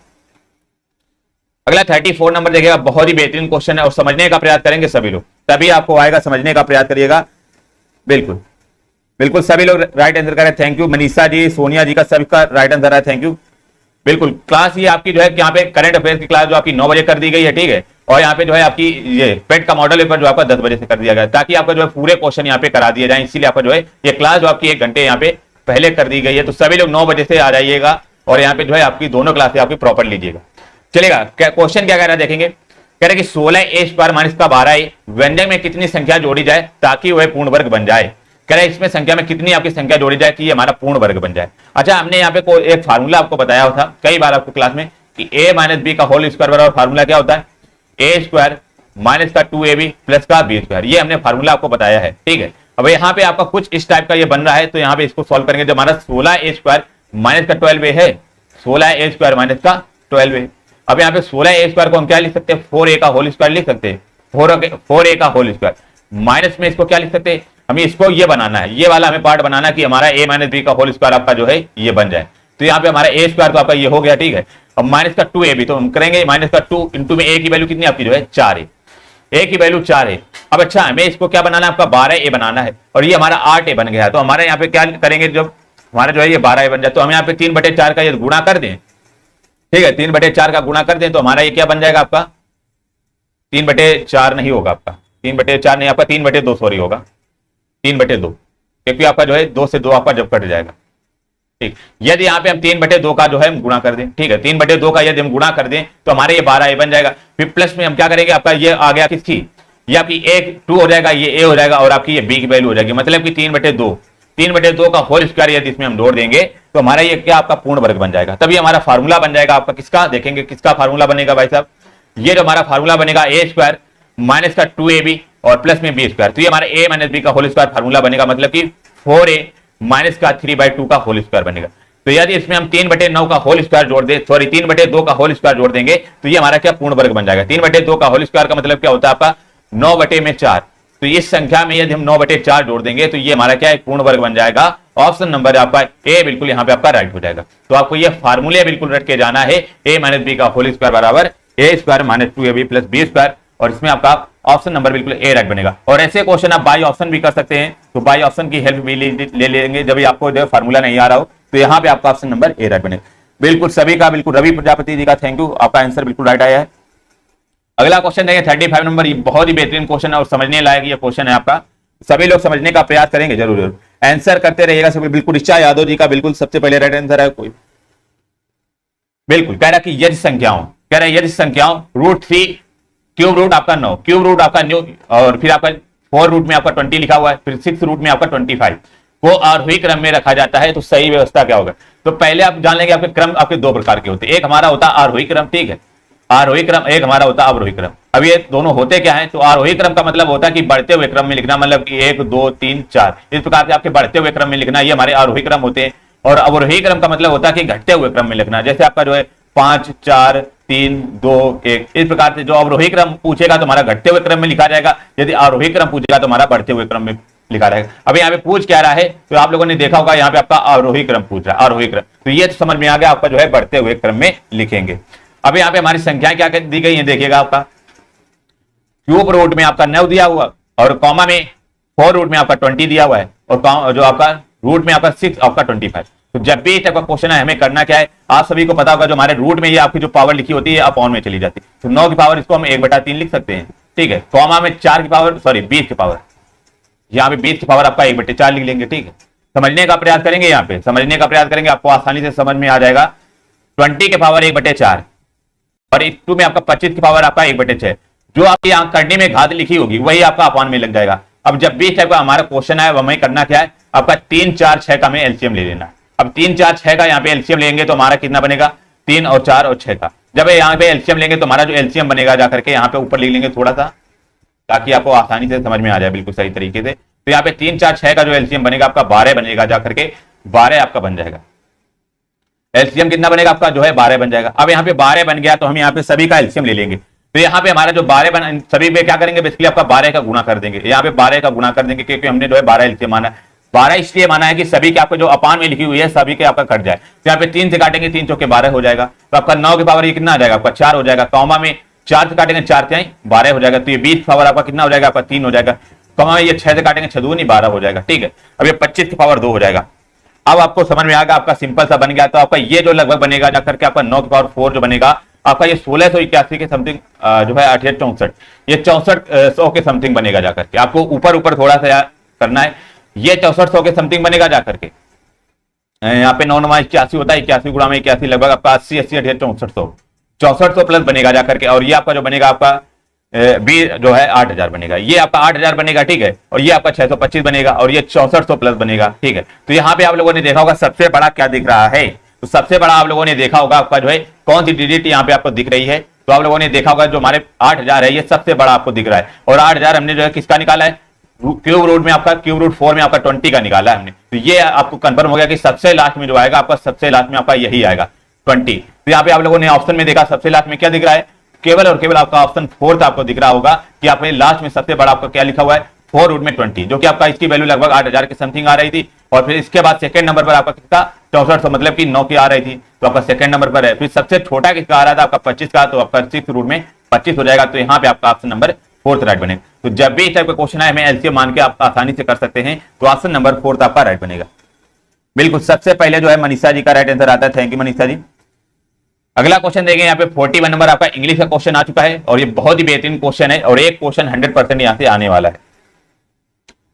B: अगला 34 नंबर देखिएगा, बहुत ही बेहतरीन क्वेश्चन है और समझने का प्रयास करेंगे सभी लोग, तभी आपको आएगा, समझने का प्रयास करिएगा। बिल्कुल बिल्कुल सभी लोग राइट आंसर करें। थैंक यू मनीषा जी, सोनिया जी का सभी का राइट आंसर है, थैंक यू। बिल्कुल, क्लास ये आपकी जो है यहाँ पे करंट अफेयर्स की क्लास जो आपकी 9 बजे कर दी गई है। ठीक है, और यहाँ पे जो है आपकी ये पेट का मॉडल पेपर जो आपका 10 बजे से कर दिया गया, ताकि आपका जो है पूरे क्वेश्चन यहाँ पे करा दिए जाए। इसीलिए आपका जो है ये क्लास जो आपकी 1 घंटे यहाँ पे पहले कर दी गई है। तो सभी लोग 9 बजे से आ जाइएगा और यहाँ पे जो है आपकी दोनों क्लासें आपकी प्रॉपर लीजिएगा। चलेगा, क्वेश्चन क्या कह रहा है देखेंगे। कह रहे कि 16a² माइनस का 12a व्यंजक में कितनी संख्या जोड़ी जाए ताकि वह पूर्ण वर्ग बन जाए। कह रहे इसमें संख्या में कितनी आपकी संख्या जोड़ी जाए कि ये हमारा पूर्ण वर्ग बन जाए। अच्छा, हमने यहाँ पे कोई एक फार्मूला आपको बताया था कई बार आपको क्लास में कि a माइनस बी का होल स्क्वायर बराबर फार्मूला क्या होता है, a² माइनस का 2ab प्लस का b²। ये हमने फार्मूला आपको बताया है। ठीक है, अब यहाँ पे आपका कुछ इस टाइप का ये बन रहा है। तो यहाँ पे इसको सॉल्व करेंगे। जो हमारा 16a² माइनस का 12a है, 16a² माइनस का 12a। अब यहाँ पे 16a² को हम क्या लिख सकते हैं, 4a का होल स्क्वायर लिख सकते हैं, 4a का होल स्क्वायर। माइनस में इसको क्या लिख सकते हैं, हमें इसको ये बनाना है, ये वाला हमें पार्ट बनाना कि हमारा a माइनस बी का होल स्क्वायर आपका जो है ये बन जाए। तो यहाँ पे हमारा a² तो आपका ये हो गया। ठीक है, अब माइनस का 2ab तो हम करेंगे माइनस का 2 इंटू में a की वैल्यू कितनी आपकी जो है 4a, a की वैल्यू 4 है। अब अच्छा, हमें इसको क्या बनाना है, आपका 12a बनाना है और ये हमारा 8a बन गया है। तो हमारे यहाँ पे क्या करेंगे, जब हमारा जो है ये 12a बन जाए तो हम यहाँ पे 3/4 का ये गुणा कर दें। ठीक है, 3/4 का गुणा कर दें तो हमारा ये क्या बन जाएगा, आपका 3/4 नहीं होगा, आपका 3/4 नहीं, आपका 3/2 सॉरी होगा, 3/2, क्योंकि आपका जो है 2 से 2 आपका जब कट जाएगा। ठीक, यदि यहाँ पे हम 3/2 का जो है हम गुणा कर दें, ठीक है 3/2 का यदि हम गुणा कर दें तो हमारे ये 12a बन जाएगा। फिर प्लस में हम क्या करेंगे, आपका ये आ गया किसकी, ये आपकी 2 हो जाएगा, ये a हो जाएगा और आपकी ये b की वैल्यू हो जाएगी। मतलब कि 3/2 का होल स्क्वायर यदि इसमें हम जोड़ देंगे तो हमारा ये क्या आपका पूर्ण वर्ग बन जाएगा। तभी हमारा फार्मूला बन जाएगा आपका किसका, देखेंगे किसका फार्मूला बनेगा भाई साहब। ये जो हमारा फार्मूला बनेगा a² माइनस का 2ab और प्लस में b²। तो ये हमारा a माइनस बी का होल स्क्वायर फार्मूला बनेगा, मतलब कि 4a माइनस का 3/2 का होल स्क्वायर बनेगा। तो यदि इसमें हम 3/9 का होल स्क्वायर जोड़ दे, सॉरी 3/2 का होल स्क्वायर जोड़ देंगे तो ये हमारा क्या पूर्ण वर्ग बन जाएगा। 3/2 का होल स्क्वायर का मतलब क्या होता है आपका 9/4। तो इस संख्या में यदि हम 9/4 जोड़ देंगे तो ये हमारा क्या है पूर्ण वर्ग बन जाएगा। ऑप्शन नंबर आपका ए बिल्कुल यहाँ पे आपका राइट हो जाएगा। तो आपको ये फार्मूले बिल्कुल रट के जाना है, a माइनस बी का होल स्क्वायर बराबर a² minus 2ab plus b², और इसमें आपका ऑप्शन नंबर बिल्कुल ए राइट बनेगा। और ऐसे क्वेश्चन आप बाई ऑप्शन भी कर सकते हैं, तो बाई ऑप्शन की हेल्प भी ले लेंगे जब भी आपको जो फार्मूला नहीं आ रहा हो। तो यहाँ पे आपका ऑप्शन नंबर ए राइट बनेगा। बिल्कुल सभी का बिल्कुल रवि प्रजापति जी का थैंक यू, आपका आंसर बिल्कुल राइट आया है। अगला क्वेश्चन देखिए 35 नंबर, ये बहुत ही बेहतरीन क्वेश्चन है और समझने लायक ये क्वेश्चन है आपका। सभी लोग समझने का प्रयास करेंगे, जरूर जरूर आंसर करते रहिएगा सभी। बिल्कुल ऋचा यादव जी का बिल्कुल सबसे पहले राइट आंसर है। कोई बिल्कुल कह रहा कि यदि संख्याओं, कह रहा है यदि संख्याओं √3 क्यूब रूट आपका 9, क्यूब रूट आपका न्यू, और फिर आपका 4 रूट में आपका 20 लिखा हुआ है, फिर 6 रूट में आपका 25 को आरोही क्रम में रखा जाता है तो सही व्यवस्था क्या होगा। तो पहले आप जान लेंगे आपके क्रम आपके 2 प्रकार के होते हैं। एक हमारा होता है आरोही क्रम, ठीक है आरोही क्रम, एक हमारा होता है अवरोही क्रम। अब ये दोनों होते क्या है, तो आरोही क्रम का मतलब होता है कि बढ़ते हुए क्रम में लिखना, मतलब कि 1 2 3 4 इस प्रकार से आपके बढ़ते हुए क्रम में लिखना, ये हमारे आरोही क्रम होते हैं। और अवरोही क्रम का मतलब होता है कि घटते हुए क्रम में लिखना, जैसे आपका जो है 5 4 3 2 1 इस प्रकार से। जो अवरोही क्रम पूछेगा तो हमारा घटते हुए क्रम में लिखा जाएगा, यदि आरोही क्रम पूछेगा तो हमारा बढ़ते हुए क्रम में लिखा रहेगा। अब यहाँ पे पूछ क्या रहा है, तो आप लोगों ने देखा होगा यहाँ पे आपका आरोही क्रम पूछ रहा है, आरोही क्रम। तो ये समझ में आ गया, आपका जो है बढ़ते हुए क्रम में लिखेंगे। अब यहाँ पे हमारी संख्याएं क्या दी गई है, देखिएगा आपका क्यूब रूट में आपका 9 दिया हुआ, और कॉमा में 4 रूट में आपका 20 दिया हुआ है, और जो आपका रूट में आपका 6 आपका 25। तो जब भी इस टाइप का क्वेश्चन है हमें करना क्या है, आप सभी को पता होगा जो हमारे रूट में ये आपकी जो पावर लिखी होती है अपॉन में चली जाती है। तो 9 की पावर इसको हम 1/3 लिख सकते हैं, ठीक है। कॉमा में 4 की पावर, सॉरी 20 की पावर, यहाँ पे 20 की पावर आपका 1/4 लिख लेंगे, ठीक है। समझने का प्रयास करेंगे, यहाँ पे समझने का प्रयास करेंगे, आपको आसानी से समझ में आ जाएगा। 20 की पावर 1/4 और इस 2 में आपका 25 की पावर आपका 1/6, जो आपकी यहाँ करने में घात लिखी होगी वही आपका अपॉन में लग जाएगा। अब जब भी इस टाइप का हमारा क्वेश्चन है हमें करना क्या है, आपका 3, 4, 6 का हमें एलसीएम ले लेना। अब 3, 4, 6 का यहाँ पे एलसीएम लेंगे तो हमारा कितना बनेगा, 3 और 4 और 6 का। जब यहाँ पे एलसीएम लेंगे तो हमारा जो एलसीएम बनेगा जाकर के यहाँ पे ऊपर लिख लेंगे थोड़ा सा, ताकि आपको आसानी से समझ में आ जाए बिल्कुल सही तरीके से। तो यहाँ पे 3, 4, 6 का जो एलसीएम बनेगा आपका 12 बनेगा जाकर के, 12 आपका बन जाएगा। एलसीएम कितना बनेगा आपका जो है 12 बन जाएगा। अब यहाँ पे 12 बन गया तो हम यहाँ पे सभी का एलसीएम ले लेंगे। तो यहाँ पे हमारा जो 12 बन, सभी पे क्या करेंगे, बेसिकली आपका 12 का गुणा कर देंगे। यहाँ पे 12 का गुणा कर देंगे क्योंकि हमने जो है 12 एलसीएम माना है। 12 इसलिए माना है कि सभी के आपको जो अपान में लिखी हुई है सभी के आपका कट जाए। तो यहाँ पे 3 से काटेंगे, 3 चौके 12 हो जाएगा। तो आपका 9 की पावर ये कितना आ जाएगा, आपका 4 हो जाएगा। कॉमा में 4 से काटेंगे, 4 से 12 हो जाएगा। तो ये 20 की पावर आपका कितना हो जाएगा, आपका 3 हो जाएगा। कॉमा में ये 6 से काटेंगे, 6 दूनी 12 हो जाएगा, ठीक है। अब ये 25 की पावर 2 हो जाएगा। अब आपको समझ में आएगा, आपका सिंपल सा बन गया। तो आपका ये जो लगभग बनेगा जाकर के आपका 9 की पावर 4 जो बनेगा आपका ये 1681 के समथिंग जो है 6864, ये 6400 के समथिंग बनेगा जाकर के। आपको ऊपर ऊपर थोड़ा सा करना है, ये 6400 के समथिंग बनेगा जाकर के। यहाँ पे 9 9 81 होता है, 81 गुणा में 81 लगभग आपका 80 80 68 6400 प्लस बनेगा जाकर के। और ये आपका जो बनेगा आपका बी जो है 8000 बनेगा, ये आपका 8000 बनेगा, ठीक है। और ये आपका 625 बनेगा और ये 6400 प्लस बनेगा, ठीक है। तो यहाँ पे आप लोगों ने देखा होगा सबसे बड़ा क्या दिख रहा है, तो सबसे बड़ा आप लोगों ने देखा होगा आपका जो है कौन सी डिजिट यहाँ पे आपको दिख रही है। तो आप लोगों ने देखा होगा जो हमारे 8000 है ये सबसे बड़ा आपको दिख रहा है। और 8000 हमने जो है किसका निकाला है, क्यूब रूट में आपका, क्यूब रूट 4 में आपका 20 का निकाला है हमने। तो ये आपको कंफर्म हो गया कि सबसे लास्ट में जो आएगा आपका, सबसे लास्ट में आपका यही आएगा 20। तो यहाँ पे आप लोगों ने ऑप्शन में देखा सबसे लास्ट में क्या दिख रहा है, केवल और केवल आपका ऑप्शन 4 आपको दिख रहा होगा कि आपने लास्ट में सबसे बड़ा आपका क्या लिखा हुआ है 4 रूट में 20, जो कि आपका इसकी वैल्यू लगभग 8000 के समथिंग आ रही थी। और फिर इसके बाद सेकंड नंबर पर आपका किसका 6400 मतलब कि 9 की आ रही थी, तो आपका सेकंड नंबर पर है। फिर सबसे छोटा किसका आ रहा था आपका 25 का, तो आपका 6 रूट में 25 हो जाएगा। तो यहाँ पे आपका ऑप्शन नंबर 4 राइट बनेगा। तो जब भी इस टाइप का क्वेश्चन है हमें एलसीएम मान के आप आसानी से कर सकते हैं, तो ऑप्शन नंबर 4 आपका राइट बनेगा। बिल्कुल सबसे पहले जो है मनीषा जी का राइट आंसर आता है। Thank you Manisha ji. अगला क्वेश्चन देखेंगे, यहाँ पे 41 नंबर आपका इंग्लिश का क्वेश्चन आ चुका है और ये बहुत ही बेहतरीन क्वेश्चन है और एक क्वेश्चन 100% यहाँ से आने वाला है।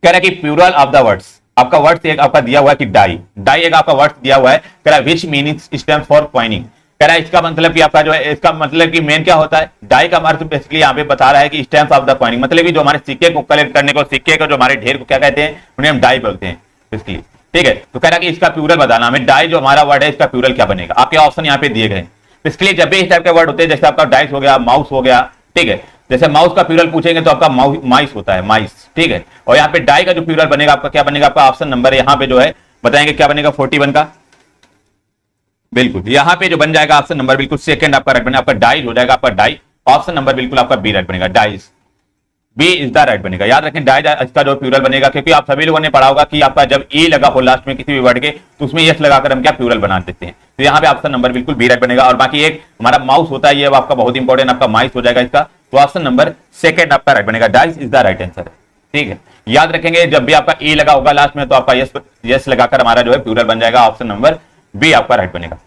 B: कह रहा है कि प्लूरल ऑफ द वर्ड्स, आपका वर्ड्स एक आपका दिया हुआ है कि डाई, डाई एक आपका वर्ड्स दिया हुआ है। कह रहा है विच मीनिंग्स स्टैंड फॉर पॉइंटिंग, कह रहा है इसका मतलब कि आपका जो है, इसका मतलब कि मेन क्या होता है, डाई का अर्थ बेसिकली यहाँ पे बता रहा है कि स्टैम्प ऑफ द पॉइंटिंग, मतलब कि जो हमारे सिक्के को कलेक्ट करने को, सिक्के को जो हमारे ढेर को क्या कहते हैं, उन्हें हम डाई बोलते हैं बेसिकली, ठीक है। तो कह रहा है कि इसका प्लूरल बताना हमें, डाई जो हमारा वर्ड है इसका प्लूरल क्या बनेगा। आपके ऑप्शन यहाँ पे दिए गए। बेसिकली जब भी इस टाइप के वर्ड होते हैं, जैसे आपका डाइस हो गया, माउस हो गया, ठीक है। जैसे माउस का प्लूरल पूछेंगे तो आपका माइस होता है, माइस, ठीक है। और यहाँ पे डाई का जो प्लूरल बनेगा आपका क्या बनेगा, आपका ऑप्शन नंबर यहाँ पे जो है बताएंगे क्या बनेगा 41 का। बिल्कुल यहाँ पे जो बन जाएगा ऑप्शन नंबर बिल्कुल सेकंड आपका राइट बनेगा, आपका डाइस हो जाएगा आपका डाई। ऑप्शन नंबर बिल्कुल आपका बी राइट बनेगा, dice, B is the right बनेगा। याद रखें डाई इसका जो प्लूरल बनेगा, क्योंकि आप सभी लोगों ने पढ़ा होगा कि आपका जब ई लगा हो लास्ट में किसी भी वर्ड के, तो उसमें यस लगाकर हम क्या प्लूरल बना देते हैं। तो यहाँ पे ऑप्शन नंबर बिल्कुल बी राइट बनेगा। और बाकी एक हमारा माउस होता है, ये आपका बहुत इंपॉर्टेंट आपका माइस हो जाएगा इसका। तो ऑप्शन नंबर सेकंड आपका राइट बनेगा, dice is the right answer है, ठीक है। याद रखेंगे जब भी आपका ई लगा होगा लास्ट में तो आपका यस लगाकर हमारा जो है प्लूरल बन जाएगा। ऑप्शन नंबर बी आपका राइट बनेगा।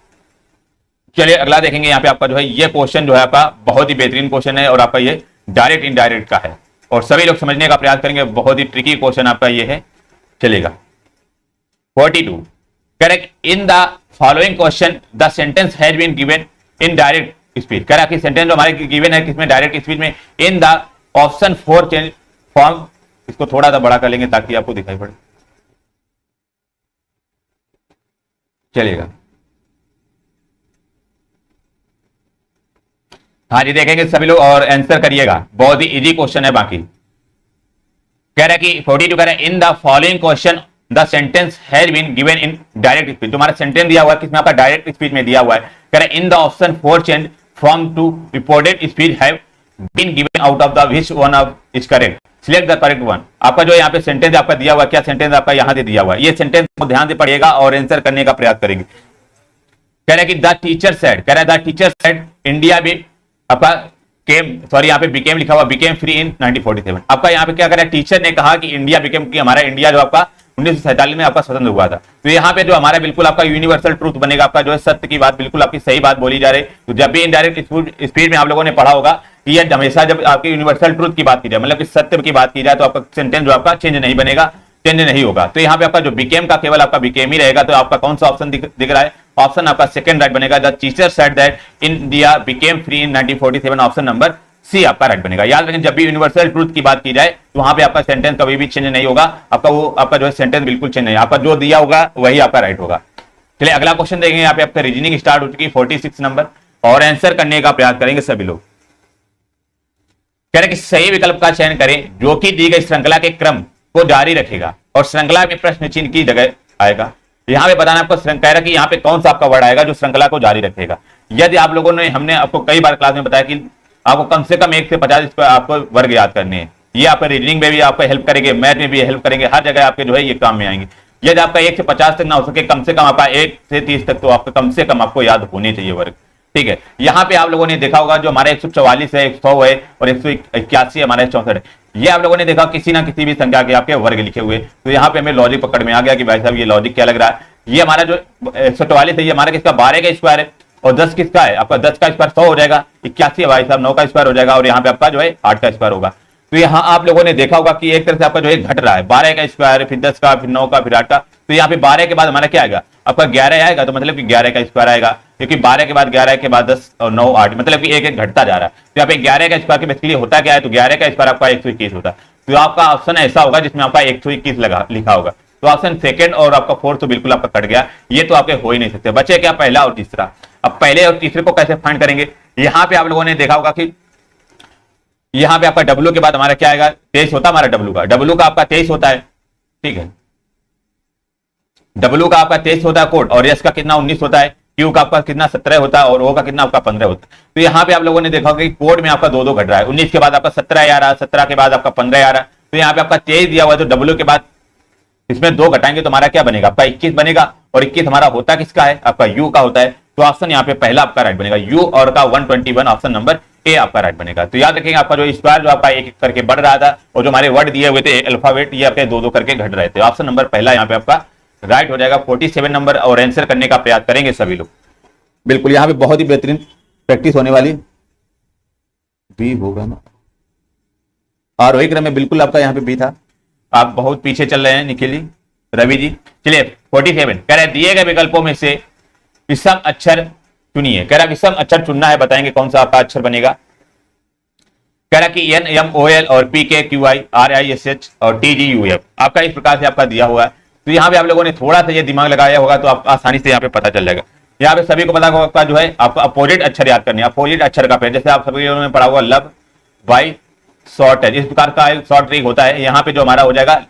B: चलिए अगला देखेंगे, यहाँ पे आपका जो है ये क्वेश्चन जो है आपका बहुत ही बेहतरीन क्वेश्चन है और आपका ये डायरेक्ट इनडायरेक्ट का है और सभी लोग समझने का प्रयास करेंगे। बहुत ही ट्रिकी क्वेश्चन आपका ये है, चलेगा। 42 correct in the following question the sentence has been given in direct speech. कह रहा कि सेंटेंस जो हमारे गिवन है किसमें, डायरेक्ट स्पीच में। इन द ऑप्शन 4 चेंज फॉर्म, इसको थोड़ा सा बड़ा कर लेंगे ताकि आपको दिखाई पड़े, चलेगा। हाँ जी देखेंगे सभी लोग और आंसर करिएगा, बहुत ही इजी क्वेश्चन है। बाकी कह रहा है कि 42 कह रहा है in the following question the sentence has been given in direct speech. जो हमारा सेंटेंस दिया हुआ है किसमें, आपका डायरेक्ट स्पीच में दिया हुआ है। कह रहा है in the option 4 change from to reported speech have been given out of the which one of is correct, select the correct one. आपका जो यहाँ पे सेंटेंस आपका दिया हुआ है, क्या सेंटेंस आपका यहाँ से दिया हुआ है, ये सेंटेंस को ध्यान से पढ़िएगा और आंसर करने का प्रयास करेंगे। कह रहा है कि द टीचर सेड, कह रहा है द टीचर सेड इंडिया भी आपका केम, सॉरी यहाँ पे बिकेम लिखा हुआ, बिकेम फ्री इन 1947। आपका यहाँ पे क्या करें, टीचर ने कहा कि इंडिया बिकेम, कि हमारा इंडिया जो आपका 1947 में आपका स्वतंत्र हुआ था। तो यहाँ पे जो हमारा बिल्कुल आपका यूनिवर्सल ट्रूथ बनेगा, आपका जो है सत्य की बात, बिल्कुल आपकी सही बात बोली जा रही। तो जब भी इनडायरेक्ट स्पीड में आप लोगों ने पढ़ा होगा कि ये हमेशा जब आपकी यूनिवर्सल ट्रूथ की बात की जाए, मतलब कि सत्य की बात की जाए, तो आपका सेंटेंस जो आपका चेंज नहीं बनेगा, चेंज नहीं होगा। तो यहाँ पे आपका जो बिकेम का केवल आपका बिकेम ही रहेगा। तो आपका कौन सा ऑप्शन दिख रहा है? ऑप्शन आपका सेकंड राइट बनेगा। The teacher said that India became free in 1947, option number C आपका राइट बनेगा। याद रखें जब भी यूनिवर्सल ट्रूथ की बात की जाए तो वहां पे आपका सेंटेंस कभी भी चेंज नहीं होगा, आपका वो आपका जो है सेंटेंस बिल्कुल चेंज नहीं, आपका जो दिया होगा वही आपका राइट होगा। चलिए अगला क्वेश्चन देखेंगे। यहाँ पे आपका रीजनिंग स्टार्ट हो चुकी है 46 नंबर, और आंसर करने का प्रयास करेंगे सभी लोग। कह रहे कि सही विकल्प का चयन करें जो कि दी गई श्रृंखला के क्रम को जारी रखेगा और श्रृंखला में प्रश्न चिन्ह की जगह आएगा। यहाँ पे बताना आपको कह रहा है कि यहाँ पे कौन सा आपका वर्ड आएगा जो श्रृंखला को जारी रखेगा। यदि आप लोगों ने, हमने आपको कई बार क्लास में बताया कि आपको कम से कम 1 से 50 आपको वर्ग याद करने हैं। ये आपका रीजनिंग में भी आपको हेल्प करेंगे, मैथ में भी हेल्प करेंगे, हर जगह आपके जो है ये काम में आएंगे। यदि आपका 1 से 50 तक ना हो सके, कम से कम आपका 1 से 30 तक तो आपका कम से कम आपको याद होने चाहिए वर्ग। ठीक है, यहाँ पे आप लोगों ने देखा होगा जो हमारा 144 है, 100 है और 181 हमारा 64 है। ये आप लोगों ने देखा किसी ना किसी भी संख्या के आपके वर्ग लिखे हुए। तो यहाँ पे हमें लॉजिक पकड़ में आ गया कि भाई साहब ये लॉजिक क्या लग रहा है। ये हमारा जो 144 है ये हमारा किसका 12 का स्क्वायर है, और 10 किसका है? आपका 10 का स्क्वायर 100 हो जाएगा। 81 है भाई साहब 9 का स्क्वायर हो जाएगा, और यहाँ पे आपका जो है 8 का स्क्वायर होगा। तो यहाँ आप लोगों ने देखा होगा कि एक तरह से आपका जो है घट रहा है, 12 का स्क्वायर, फिर 10 का, फिर 9 का, फिर 8 का। तो यहाँ पे 12 के बाद हमारा क्या आएगा? आपका 11 आएगा, तो मतलब कि 11 का स्क्वायर आएगा, क्योंकि 12 के बाद 11 के बाद 10 और 9 8, मतलब कि एक एक घटता जा रहा है। तो यहाँ पे 11 का स्क्वायर के बेसिकली होता क्या है? तो 11 का स्क्वायर आपका 121 होता है। तो आपका ऑप्शन ऐसा होगा जिसमें आपका 121 लिखा होगा। तो ऑप्शन सेकंड और आपका फोर्थ तो बिल्कुल आपका कट गया, ये तो आपके हो ही नहीं सकते। बचे क्या? पहला और तीसरा। अब पहले और तीसरे को कैसे फाइंड करेंगे? यहाँ पे आप लोगों ने देखा होगा कि यहाँ पे आपका डब्ल्यू के बाद हमारा क्या आएगा? 23 होता है हमारा डब्ल्यू का आपका 23 होता है। ठीक है, डब्ल्यू का आपका 23 होता है कोड, और एस का कितना 19 होता है, क्यू का आपका कितना 17 होता है, और ओ का कितना आपका 15 होता है। तो यहाँ पे आप लोगों ने देखा होगा कि कोड में आपका 2-2 घट रहा है। 19 के बाद आपका 17 आ रहा है, 17 के बाद आपका 15 आ रहा है। तो यहाँ पे आपका 23 दिया हुआ है, तो डब्ल्यू के बाद इसमें 2 घटाएंगे तो हमारा क्या बनेगा? आपका 21 बनेगा, और 21 हमारा होता किसका है? आपका यू का होता है। तो ऑप्शन यहाँ पे पहला आपका राइट बनेगा, यू और का 121, ऑप्शन नंबर ए आपका राइट बनेगा। तो याद रखेंगे आपका जो स्क्वायर जो आपका एक एक करके बढ़ रहा था, और जो हमारे वर्ड दिए हुए थे अल्फाबेट, ये आपके 2-2 करके घट रहे थे। ऑप्शन नंबर पहला यहाँ पे आपका राइट हो जाएगा। 47 नंबर, और आंसर करने का प्रयास करेंगे सभी लोग। बिल्कुल यहाँ पे बहुत ही बेहतरीन प्रैक्टिस होने वाली बी होगा ना, आरोही क्रम में बिल्कुल आपका यहाँ पे बी था। आप बहुत पीछे चल रहे हैं निखिल रवि जी। चलिए 47 कह रहे दिए गए विकल्पों में से विषम अक्षर चुनिए। कह रहा विषम अक्षर चुनना है, बताएंगे कौन सा आपका अक्षर बनेगा। कह रहा कि एन एम ओ एल और पी के Q I R I S H और टी जी यू एफ आपका इस प्रकार से आपका दिया हुआ है। तो यहाँ पे आप लोगों ने थोड़ा सा ये दिमाग लगाया होगा तो आप आसानी से यहाँ पे पता चल जाएगा। यहाँ पे सभी को पता होगा आपका जो है आपका अपोजिट अक्षर याद करने, अपोजिट अक्षर का पेड़, जैसे आप सभी लोगों ने पढ़ा होगा लब बाई शॉर्ट है, इस प्रकार का शॉर्ट ट्रिक होता है। यहाँ पे जो हमारा हो जाएगा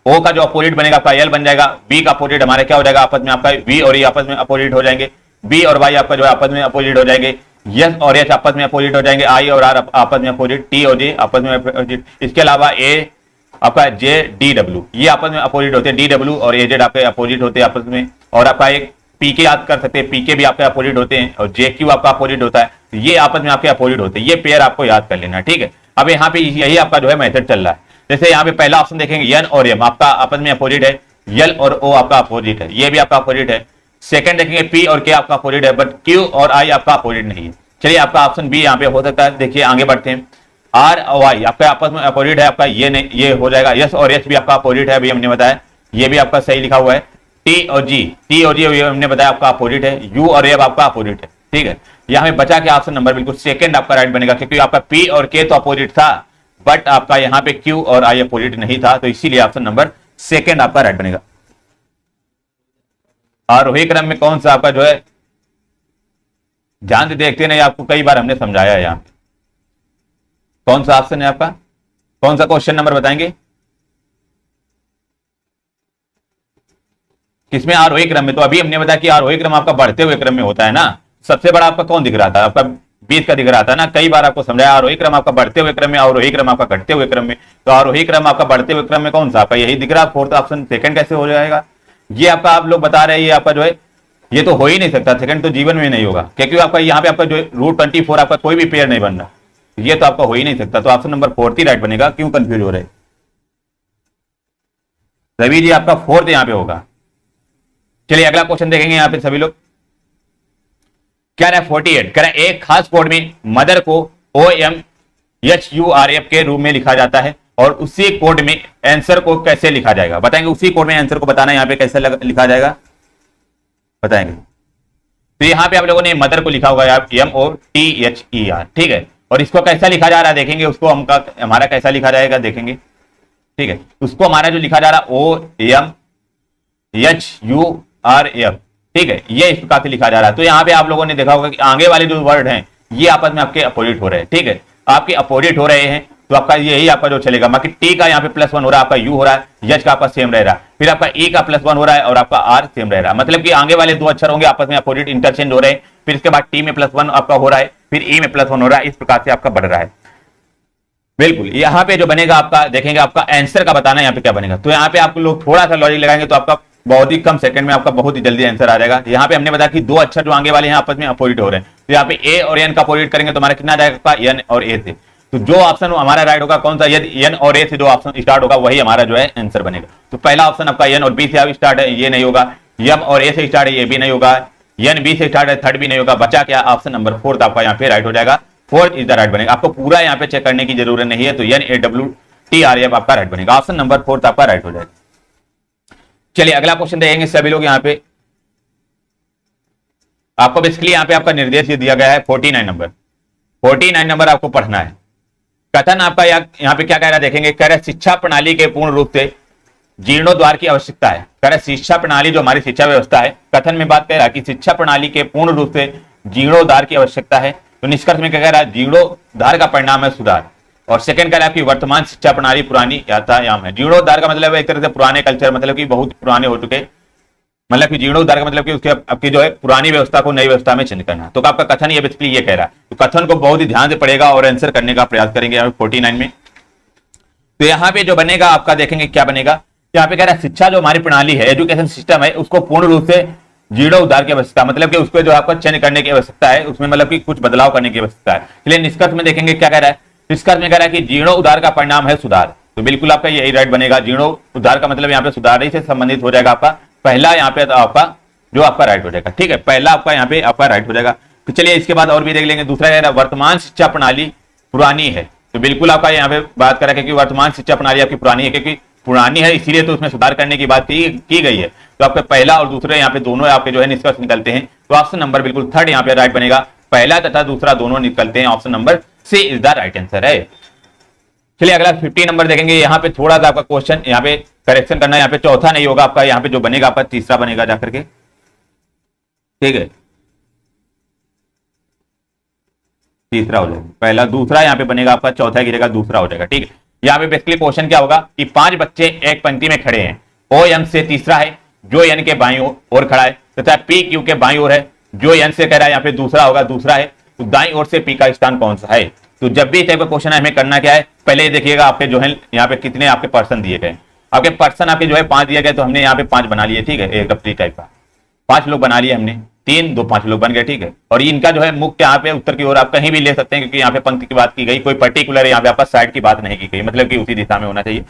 B: ओ का जो अपोजिट बनेगा आपका एल बन जाएगा, बी का अपोजिट हमारे क्या हो जाएगा आपस में आपका वी और ये आपस में अपोजिट हो जाएंगे, बी और वाई आपका जो है आपस में अपोजिट हो जाएंगे, यस और एच आपस में अपोजिट हो जाएंगे, आई और आर आपस में अपोजिट, टी और जे आपस में अपोजिट। इसके अलावा ए आपका जे डी डब्ल्यू ये आपस में अपोजिट होते हैं, डी डब्ल्यू और ए जेड आपके अपोजिट होते हैं आपस में। और आपका एक पीके याद कर सकते हैं, पीके भी आपके अपोजिट होते हैं, और जे क्यू आपका अपोजिट होता है। तो ये आपस में आपके अपोजिट होते हैं, ये पेयर आपको याद कर लेना। ठीक है, अब यहाँ पे यही आपका जो है मेथड चल रहा है। जैसे यहाँ पे पहला ऑप्शन देखेंगे एन और एम आपका आपस में अपोजिट है, यल और ओ आपका अपोजिट है, ये भी आपका अपोजिट है। सेकंड देखेंगे पी और के आपका अपोजिट है, बट क्यू और आई आपका अपोजिट नहीं है। चलिए आपका ऑप्शन बी यहाँ पे हो सकता है। देखिए आगे बढ़ते हैं, आर और वाई आपका आपस में अपोजिट है, आपका ये नहीं, ये हो जाएगा। यस और एच भी आपका अपोजिट है, अभी हमने बताया, ये भी आपका सही लिखा हुआ है। टी और जी हमने बताया आपका अपोजिट है, यू और एफ आपका अपोजिट है। ठीक है, यहाँ पे बचा के ऑप्शन नंबर बिल्कुल सेकंड आपका राइट बनेगा, क्योंकि आपका पी और के तो अपोजिट था, बट आपका यहाँ पे क्यू और आई अपोजिट नहीं था, तो इसीलिए ऑप्शन नंबर सेकंड आपका राइट बनेगा। आरोही क्रम में कौन सा आपका जो है ध्यान से देखते नहीं, आपको कई बार हमने समझाया है। यहाँ पे कौन सा ऑप्शन है आपका, कौन सा क्वेश्चन नंबर बताएंगे किसमें? आरोही क्रम में। तो अभी हमने बताया कि आरोही क्रम आपका बढ़ते हुए क्रम में होता है ना। सबसे बड़ा आपका कौन दिख रहा था? आपका 20 का दिख रहा था ना, कई बार आपको समझाया। आरोही क्रम आपका बढ़ते हुए क्रम में, आरोही क्रम आपका घटते हुए क्रम में। तो आरोही क्रम आपका बढ़ते हुए क्रम में कौन सा आपका यही दिख रहा है, फोर्थ ऑप्शन। सेकंड कैसे हो जाएगा? ये आपका आप लोग बता रहे हैं, ये आपका जो है ये तो हो ही नहीं सकता, सेकंड तो जीवन में नहीं होगा, क्योंकि आपका यहाँ पे आपका जो √24 आपका कोई भी पेयर नहीं बन रहा, ये तो आपका हो ही नहीं सकता। तो ऑप्शन नंबर 4 ही राइट बनेगा। क्यों कंफ्यूज हो रहे? रवि जी आपका फोर्थ यहाँ पे होगा। चलिए अगला क्वेश्चन देखेंगे यहाँ पे सभी लोग। क्या रहा है 48, कह रहा है एक खास कोड में मदर को OMHURF के रूप में लिखा जाता है और उसी कोड में आंसर को कैसे लिखा जाएगा, बताएंगे। उसी कोड में आंसर को बताना है यहाँ पे कैसे लिखा जाएगा बताएंगे। तो यहाँ पे आप लोगों ने मदर को लिखा होगा MOTHER, ठीक है, और इसको कैसा लिखा जा रहा है देखेंगे, उसको हमारा कैसा लिखा जाएगा देखेंगे, ठीक है। उसको हमारा जो लिखा जा रहा है OMHURF, ठीक है, ये इस प्रकार से लिखा जा रहा है। तो यहाँ पे आप लोगों ने देखा होगा कि आगे वाले जो वर्ड हैं ये आपस में आपके अपोजिट हो रहे हैं, ठीक है, आपके अपोजिट हो रहे हैं, तो आपका यही आपका जो चलेगा। बाकी टी का यहाँ पे +1 हो रहा है, आपका यू हो रहा है, यच का आपका सेम रह रहा है, फिर आपका ई का +1 हो रहा है और आपका आर सेम रह रहा है। मतलब कि आगे वाले दो अक्षर होंगे आपस में अपोजिट इंटरचेंज हो रहे हैं, फिर इसके बाद टी में +1 आपका हो रहा है, फिर ई में +1 हो रहा है, इस प्रकार से आपका बढ़ रहा है। बिल्कुल यहाँ पे जो बनेगा आपका देखेंगे, आपका आंसर का बताना यहाँ पे क्या बनेगा। तो यहाँ पे आप लोग थोड़ा सा लॉजिक लगाएंगे तो आपका बहुत ही कम सेकंड में आपका बहुत ही जल्दी आंसर आ जाएगा। यहाँ पे हमने बताया कि दो अक्षर जो आगे वाले हैं आपस में अपोजिट हो रहे हैं, तो यहाँ पे ए और एन का अपोजिट करेंगे तो हमारा कितना आ जाएगा, एन और ए से। तो जो ऑप्शन हमारा राइट होगा कौन सा, यदि एन और ए से जो ऑप्शन स्टार्ट होगा वही हमारा जो है आंसर बनेगा। तो पहला ऑप्शन आपका एन और बी से स्टार्ट है, ये नहीं होगा। एम और ए से स्टार्ट है, ये भी नहीं होगा। एन बी से स्टार्ट है, थर्ड भी नहीं होगा। बचा क्या, ऑप्शन नंबर 4 आपका यहाँ पे राइट हो जाएगा। 4 इज द राइट बनेगा। आपको पूरा यहाँ पे चेक करने की जरूरत नहीं है, तो NAWTRF आपका राइट बनेगा। ऑप्शन नंबर 4 आपका राइट हो जाएगा। चलिए अगला क्वेश्चन देखेंगे सभी लोग। यहाँ पे आपको बेसिकली यहाँ पे आपका निर्देश दिया गया है 49 नंबर आपको पढ़ना है। कथन आपका यहाँ पे क्या कह रहा है देखेंगे, कह रहा है शिक्षा प्रणाली के पूर्ण रूप से जीर्णोद्धार की आवश्यकता है। कह रहा है शिक्षा प्रणाली जो हमारी शिक्षा व्यवस्था है, कथन में बात कह रहा है कि शिक्षा प्रणाली के पूर्ण रूप से जीर्णोद्धार की आवश्यकता है। तो निष्कर्ष में क्या कह रहा है, जीर्णोद्धार का परिणाम है सुधार। और सेकंड कह रहा है कि वर्तमान शिक्षा प्रणाली पुरानी यातायाम है। जीर्णोद्धार का मतलब है एक तरह से पुराने कल्चर, मतलब कि बहुत पुराने हो चुके, मतलब कि जीर्णोद्धार का मतलब कि उसके आपकी जो है पुरानी व्यवस्था को नई व्यवस्था में चेंज करना। तो आपका कथन ये बेसिकली ये कह रहा है। तो कथन को बहुत ही ध्यान से पढ़ेगा और आंसर करने का प्रयास करेंगे यहाँ 49 में। तो यहाँ पे जो बनेगा आपका देखेंगे क्या बनेगा, यहाँ पे कह रहा है शिक्षा जो हमारी प्रणाली है, एजुकेशन सिस्टम है, उसको पूर्ण रूप से जीर्णोद्धार की आवश्यकता, मतलब कि उसको जो आपको चेंज करने की आवश्यकता है, उसमें मतलब कि कुछ बदलाव करने की आवश्यकता है। इसलिए निष्कर्ष में देखेंगे क्या कह रहा है, निष्कर्ष में कह रहा है कि जीर्णोद्धार का परिणाम है सुधार। तो बिल्कुल आपका यही राइट बनेगा। जीर्णोद्धार का मतलब यहाँ पे सुधार ही से संबंधित हो जाएगा। आपका पहला यहाँ पे आपका जो आपका राइट हो जाएगा, ठीक है, पहला आपका यहाँ पे आपका राइट हो जाएगा। तो चलिए इसके बाद और भी देख लेंगे। दूसरा कह रहा है वर्तमान शिक्षा प्रणाली पुरानी है। तो बिल्कुल आपका यहाँ पे बात करा कि वर्तमान शिक्षा प्रणाली आपकी पुरानी है, क्योंकि पुरानी है इसीलिए तो उसमें सुधार करने की बात की गई है। तो आपके पहला और दूसरे यहाँ पे दोनों आपके जो है निष्कर्ष निकलते हैं। तो ऑप्शन नंबर बिल्कुल 3 यहाँ पे राइट बनेगा। पहला तथा दूसरा दोनों निकलते हैं, option number C is the right answer है। चलिए अगला 50 नंबर देखेंगे। यहाँ पे थोड़ा सा आपका क्वेश्चन यहाँ पे करेक्शन करना है। यहाँ पे चौथा नहीं होगा आपका, यहाँ पे जो बनेगा आपका तीसरा बनेगा जाकर के, ठीक है, तीसरा हो जाएगा। पहला दूसरा यहाँ पे बनेगा आपका, चौथा की जगह दूसरा हो जाएगा, ठीक है। यहाँ पे बेसिकली क्वेश्चन क्या होगा कि 5 बच्चे एक पंक्ति में खड़े हैं। OM से तीसरा है जो N के बाईं ओर खड़ा है, तथा PQ के बाईं ओर है जो N से कह रहा है यहाँ पे दूसरा होगा, दूसरा है। तो दाईं ओर से P का स्थान कौन सा है। तो जब भी इस टाइप का क्वेश्चन है हमें करना क्या है, पहले देखिएगा आपके जो है यहाँ पे कितने आपके पर्सन दिए गए। आपके पर्सन आपके जो है 5 दिए गए, तो हमने यहाँ पे 5 बना लिए, ठीक है, एक रफ्ती टाइप का 5 लोग बना लिए हमने, 3 2 5 लोग बन गए, ठीक है। और इनका जो है मुख्य यहाँ पे उत्तर की ओर आप कहीं भी ले सकते हैं, क्योंकि यहाँ पे पंक्ति की बात की गई, कोई पर्टिकुलर यहाँ पे आपका साइड की बात नहीं की गई, मतलब कि उसी दिशा में होना चाहिए।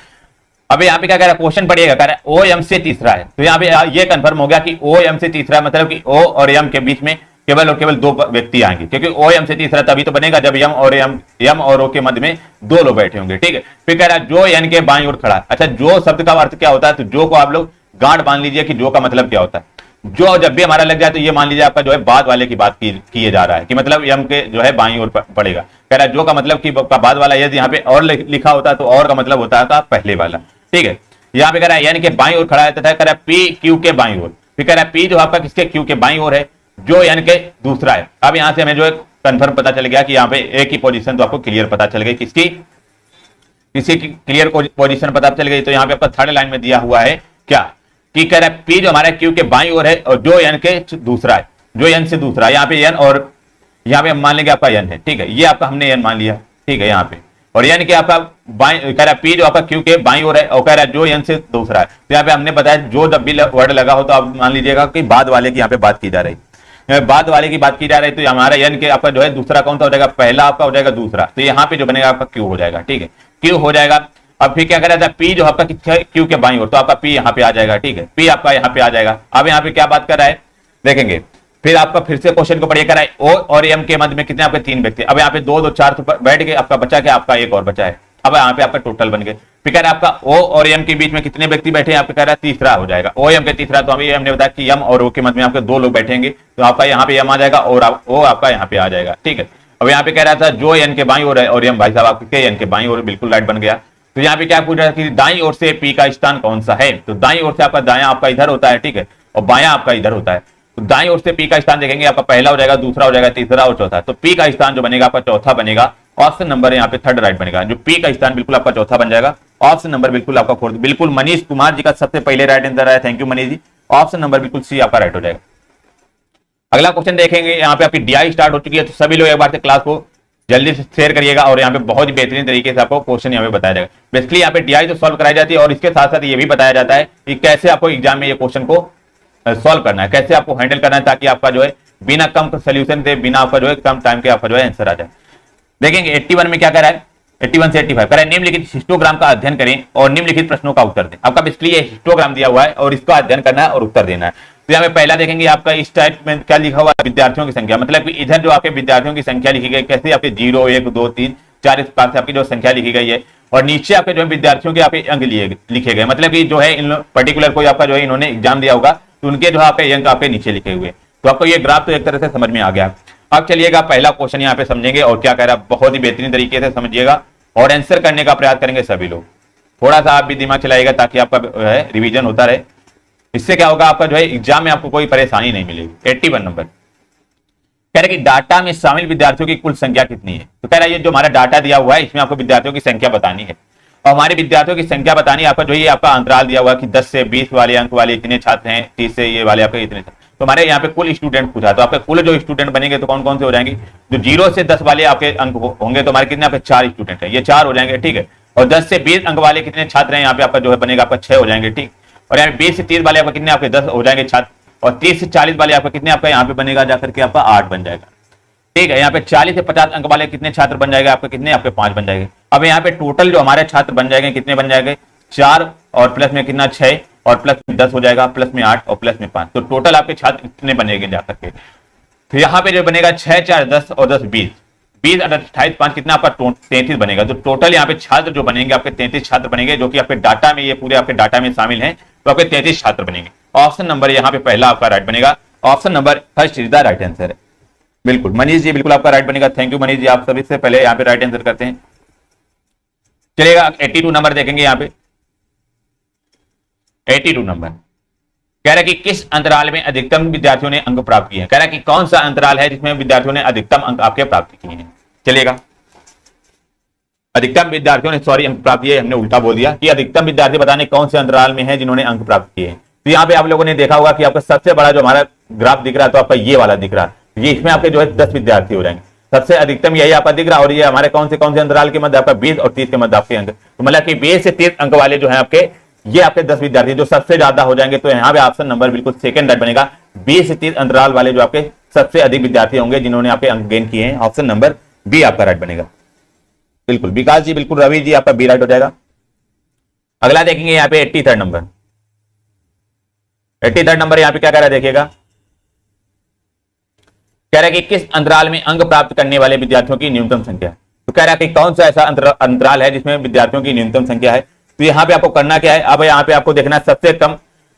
B: अब यहाँ पे क्या कह रहा है, क्वेश्चन पढ़िएगा, कह रहा है OM से तीसरा है। तो यहाँ पे ये कंफर्म हो गया कि OM से तीसरा मतलब कि O और M के बीच में केवल और केवल 2 व्यक्ति आएंगे, क्योंकि OM से तीसरा तभी तो बनेगा जब M और O के मध्य में 2 लोग बैठे होंगे, ठीक है। फिर कह रहा है जो N के बाईं ओर खड़ा है। अच्छा, जो शब्द का अर्थ क्या होता है, तो जो को आप लोग गांठ बांध लीजिए कि जो का मतलब क्या होता है। जो जब भी हमारा लग जाए तो ये मान लीजिए आपका जो है बाद वाले की बात किए जा रहा है, कि मतलब M के जो है बाईं ओर पड़ेगा। कह रहा है जो का मतलब कि बाद वाला, यदि यहाँ पे और लिखा होता तो और का मतलब होता है पहले वाला, ठीक है। यहाँ पे कह रहा है N के बाईं ओर खड़ा है, तथा कह रहा है P Q के बाईं ओर। फिर कह रहा है P जो आपका किसके, Q के बाईं ओर है, जो N के दूसरा है। अब यहाँ से हमें जो है कंफर्म पता चल गया कि यहाँ पे A की पोजीशन तो आपको क्लियर पता चल गई, किसकी क्लियर पोजीशन पता चल गई। तो यहाँ पे आपका थर्ड लाइन में दिया हुआ है क्या, कि कह रहा है P जो हमारा Q के बाईं ओर है और जो N के दूसरा है, जो N से दूसरा है। यहाँ पे N और यहाँ पे हम मान लेंगे आपका N है, ठीक है, ये आपका हमने N मान लिया, ठीक है। यहाँ पे और N के आपका बाईं, कह रहा है P जो आपका Q के बाईं ओर है और कह रहा है जो N से दूसरा है। तो यहाँ पे हमने बताया जो जब भी वर्ड लगा हो तो आप मान लीजिएगा कि बाद वाले की यहाँ पे बात की जा रही है, बाद वाले की बात की जा रही है। तो हमारा N के आपका जो है दूसरा कौन सा हो जाएगा, पहला आपका हो जाएगा दूसरा। तो यहाँ पे जो बनेगा आपका Q हो जाएगा, ठीक है, Q हो जाएगा। अब फिर क्या कर रहा था, पी जो आपका क्यू के बाईं ओर, तो आपका पी यहाँ पे आ जाएगा, ठीक है, पी आपका यहाँ पे आ जाएगा। अब यहाँ पे क्या बात कर रहा है देखेंगे, फिर आपका फिर से क्वेश्चन को पढ़िए, कर रहा है ओ और एम के मध्य में कितने आपके 3 व्यक्ति। अब यहाँ पे 2 2 4 तो बैठ गए, आपका बचा क्या, आपका एक और बचा है। अब यहाँ पे आपका टोटल बन गए। फिर कह रहा है आपका ओ और एम के बीच में कितने व्यक्ति बैठे हैं, आपका कह रहा है तीसरा हो जाएगा, ओ एम के तीसरा। तो अभी हमने बताया कि एम और ओ के मध्य में आपके 2 लोग बैठेंगे, तो आपका यहाँ पे एम आ जाएगा और ओ आपका यहाँ पे आ जाएगा, ठीक है। अब यहाँ पे कह रहा था जो एन के बाईं ओर है और एम भाई साहब आपके एन के बाईं ओर, बिल्कुल राइट बन गया। तो यहाँ पे क्या पूछ रहा है कि दाईं ओर से पी का स्थान कौन सा है, तो दाईं ओर से आपका दायां आपका इधर होता है, ठीक है, और बायां आपका इधर होता है। तो दाईं ओर से पी का स्थान देखेंगे, आपका पहला हो जाएगा, दूसरा हो जाएगा, तीसरा और चौथा। तो पी का स्थान जो बनेगा आपका चौथा बनेगा, ऑप्शन नंबर यहाँ पे थर्ड राइट बनेगा। जो पी का स्थान बिल्कुल आपका चौथा बन जाएगा, ऑप्शन नंबर बिल्कुल आपका फोर्थ। बिल्कुल मनीष कुमार जी का सबसे पहले राइट आंसर आया, thank you Manish ji. Option number बिल्कुल सी आपका राइट हो जाएगा। अगला क्वेश्चन देखेंगे, यहाँ पे आपकी डीआई स्टार्ट हो चुकी है, तो सभी लोग एक बार से क्लास को जल्दी से शेयर करिएगा और यहाँ पे बहुत ही बेहतरीन तरीके से आपको क्वेश्चन यहाँ पे बताया जाएगा। बेसिकली यहाँ पे डीआई तो सॉल्व कराई जाती है और इसके साथ साथ ये भी बताया जाता है कि कैसे आपको एग्जाम में ये क्वेश्चन को सॉल्व करना है, कैसे आपको हैंडल करना है, ताकि आपका जो है बिना कम सोल्यूशन से, बिना आपका जो है कम टाइम के आपका जो है आंसर आ जाए। देखेंगे 81 में क्या कह रहा है, 81 से 85 कह रहा है निम्नलिखित हिस्टोग्राम का अध्ययन करें और निम्नलिखित प्रश्नों का उत्तर दें। आपका बेसिकली ये हिस्टोग्राम दिया हुआ है और इसका अध्ययन करना है और उत्तर देना है। तो यहाँ पे पहला देखेंगे आपका इस टाइप में क्या लिखा हुआ है, विद्यार्थियों की संख्या, मतलब कि इधर जो आपके विद्यार्थियों की संख्या लिखी गई, कैसे आपके 0 1 2 3 4 इस प्रकार से आपकी जो संख्या लिखी गई है, और नीचे आपके जो है विद्यार्थियों के आपके अंक लिखे गए, मतलब कि जो है इन पर्टिकुलर कोई आपका जो है इन्होंने एग्जाम दिया होगा तो उनके जो है आपके अंक आपके नीचे लिखे हुए। तो आपको ये ग्राफ तो एक तरह से समझ में आ गया। अब चलिएगा पहला क्वेश्चन यहाँ पे समझेंगे और क्या कह रहा है, बहुत ही बेहतरीन तरीके से समझिएगा और आंसर करने का प्रयास करेंगे सभी लोग। थोड़ा सा आप भी दिमाग चलाइएगा ताकि आपका है रिवीजन होता रहे। इससे क्या होगा, आपका जो है एग्जाम में आपको कोई परेशानी नहीं मिलेगी। 81 नंबर कह रहा है कि डाटा में शामिल विद्यार्थियों की कुल संख्या कितनी है। तो कह रहा है ये जो हमारा डाटा दिया हुआ है इसमें आपको विद्यार्थियों की संख्या बतानी है और हमारे विद्यार्थियों की संख्या बतानी है। आपका जो ये आपका अंतराल दिया हुआ है कि 10 से 20 वाले अंक वाले इतने छात्र हैं, 30 से ये वाले आपके इतने, तो हमारे यहाँ पे कुल स्टूडेंट पूछा, तो आपके कुल जो स्टूडेंट बनेंगे तो कौन कौन से हो जाएंगे, जो 0 से 10 वाले आपके अंक होंगे तो हमारे कितने आपके 4 स्टूडेंट है, ये 4 हो जाएंगे, ठीक है। और 10 से 20 अंक वाले कितने छात्र हैं, यहाँ पे आपका जो है बनेगा आपका 6 हो जाएंगे, ठीक। और यहाँ 20 से 30 वाले आपका कितने आपके 10 हो जाएंगे छात्र, और 30 से 40 वाले आपका कितने आपका यहाँ पे बनेगा जाकर के आपका 8 बन जाएगा, ठीक है। यहाँ पे 40 से 50 अंक वाले कितने छात्र बन जाएगा आपके, कितने आपके 5 बन जाएंगे। अब यहाँ पे टोटल जो हमारे छात्र बन जाएंगे कितने बन जाएंगे, 4 और प्लस में कितना 6 और प्लस में 10 हो जाएगा, प्लस में 8 और प्लस में 5, तो टोटल आपके छात्र कितने बनेंगे जाकर के। तो यहाँ पे जो बनेगा 6 4 10 और 10 20 20 28 5 कितना आपका 33 बनेगा। तो टोटल यहाँ पे छात्र जो बनेंगे आपके 33 छात्र बनेंगे, जो कि आपके डाटा में ये पूरे आपके डाटा में शामिल हैं, तो आपके 33 छात्र बनेंगे। ऑप्शन नंबर यहाँ पे पहला आपका राइट बनेगा, option number first is the right answer है। बिल्कुल मनीष जी, बिल्कुल आपका राइट बनेगा, थैंक यू मनीष जी, आप सभी से पहले यहाँ पे राइट आंसर करते हैं। चलिएगा 82 नंबर देखेंगे, यहाँ पे 82 नंबर कह रहा है कि किस अंतराल में अधिकतम विद्यार्थियों ने अंक प्राप्त किए हैं। कह रहा है कि कौन सा अंतराल है जिसमें विद्यार्थियों ने अधिकतम अंक आपके प्राप्त किए हैं। चलिएगा अधिकतम विद्यार्थियों ने अंक प्राप्त किए, हमने उल्टा बोल दिया कि अधिकतम विद्यार्थी बताने कौन से अंतराल में है जिन्होंने अंक प्राप्त किए हैं। तो यहाँ पे आप लोगों ने देखा होगा कि आपका सबसे बड़ा जो हमारा ग्राफ दिख रहा है तो आपका ये वाला दिख रहा है, ये इसमें आपके जो है 10 विद्यार्थी हो जाएंगे, सबसे अधिकतम यही आपका दिख रहा है। और ये हमारे कौन से अंतराल के मध्य आपका 20 और 30 के मध्य आपके अंक, तो मतलब कि 20 से 30 अंक वाले जो है आपके, ये आपके 10 विद्यार्थी जो सबसे ज्यादा हो जाएंगे। तो यहाँ पे ऑप्शन नंबर बिल्कुल सेकंड राइट बनेगा, 20 से 30 अंतराल वाले जो आपके सबसे अधिक विद्यार्थी होंगे जिन्होंने आपके अंक गेन किए हैं, ऑप्शन नंबर बी आपका राइट बनेगा। बिल्कुल विकास जी, बिल्कुल रवि जी, आपका बी राइट हो जाएगा। अगला देखेंगे यहाँ पे 83 नंबर, 83 नंबर यहाँ पे क्या कह रहा है देखिएगा, कह रहा है कि किस अंतराल में अंक प्राप्त करने वाले विद्यार्थियों की न्यूनतम संख्या। तो कह रहा है कि कौन सा ऐसा अंतराल है जिसमें विद्यार्थियों की न्यूनतम संख्या है। तो यहाँ पे आपको करना क्या है, अब यहाँ पे आपको देखना है सबसे कम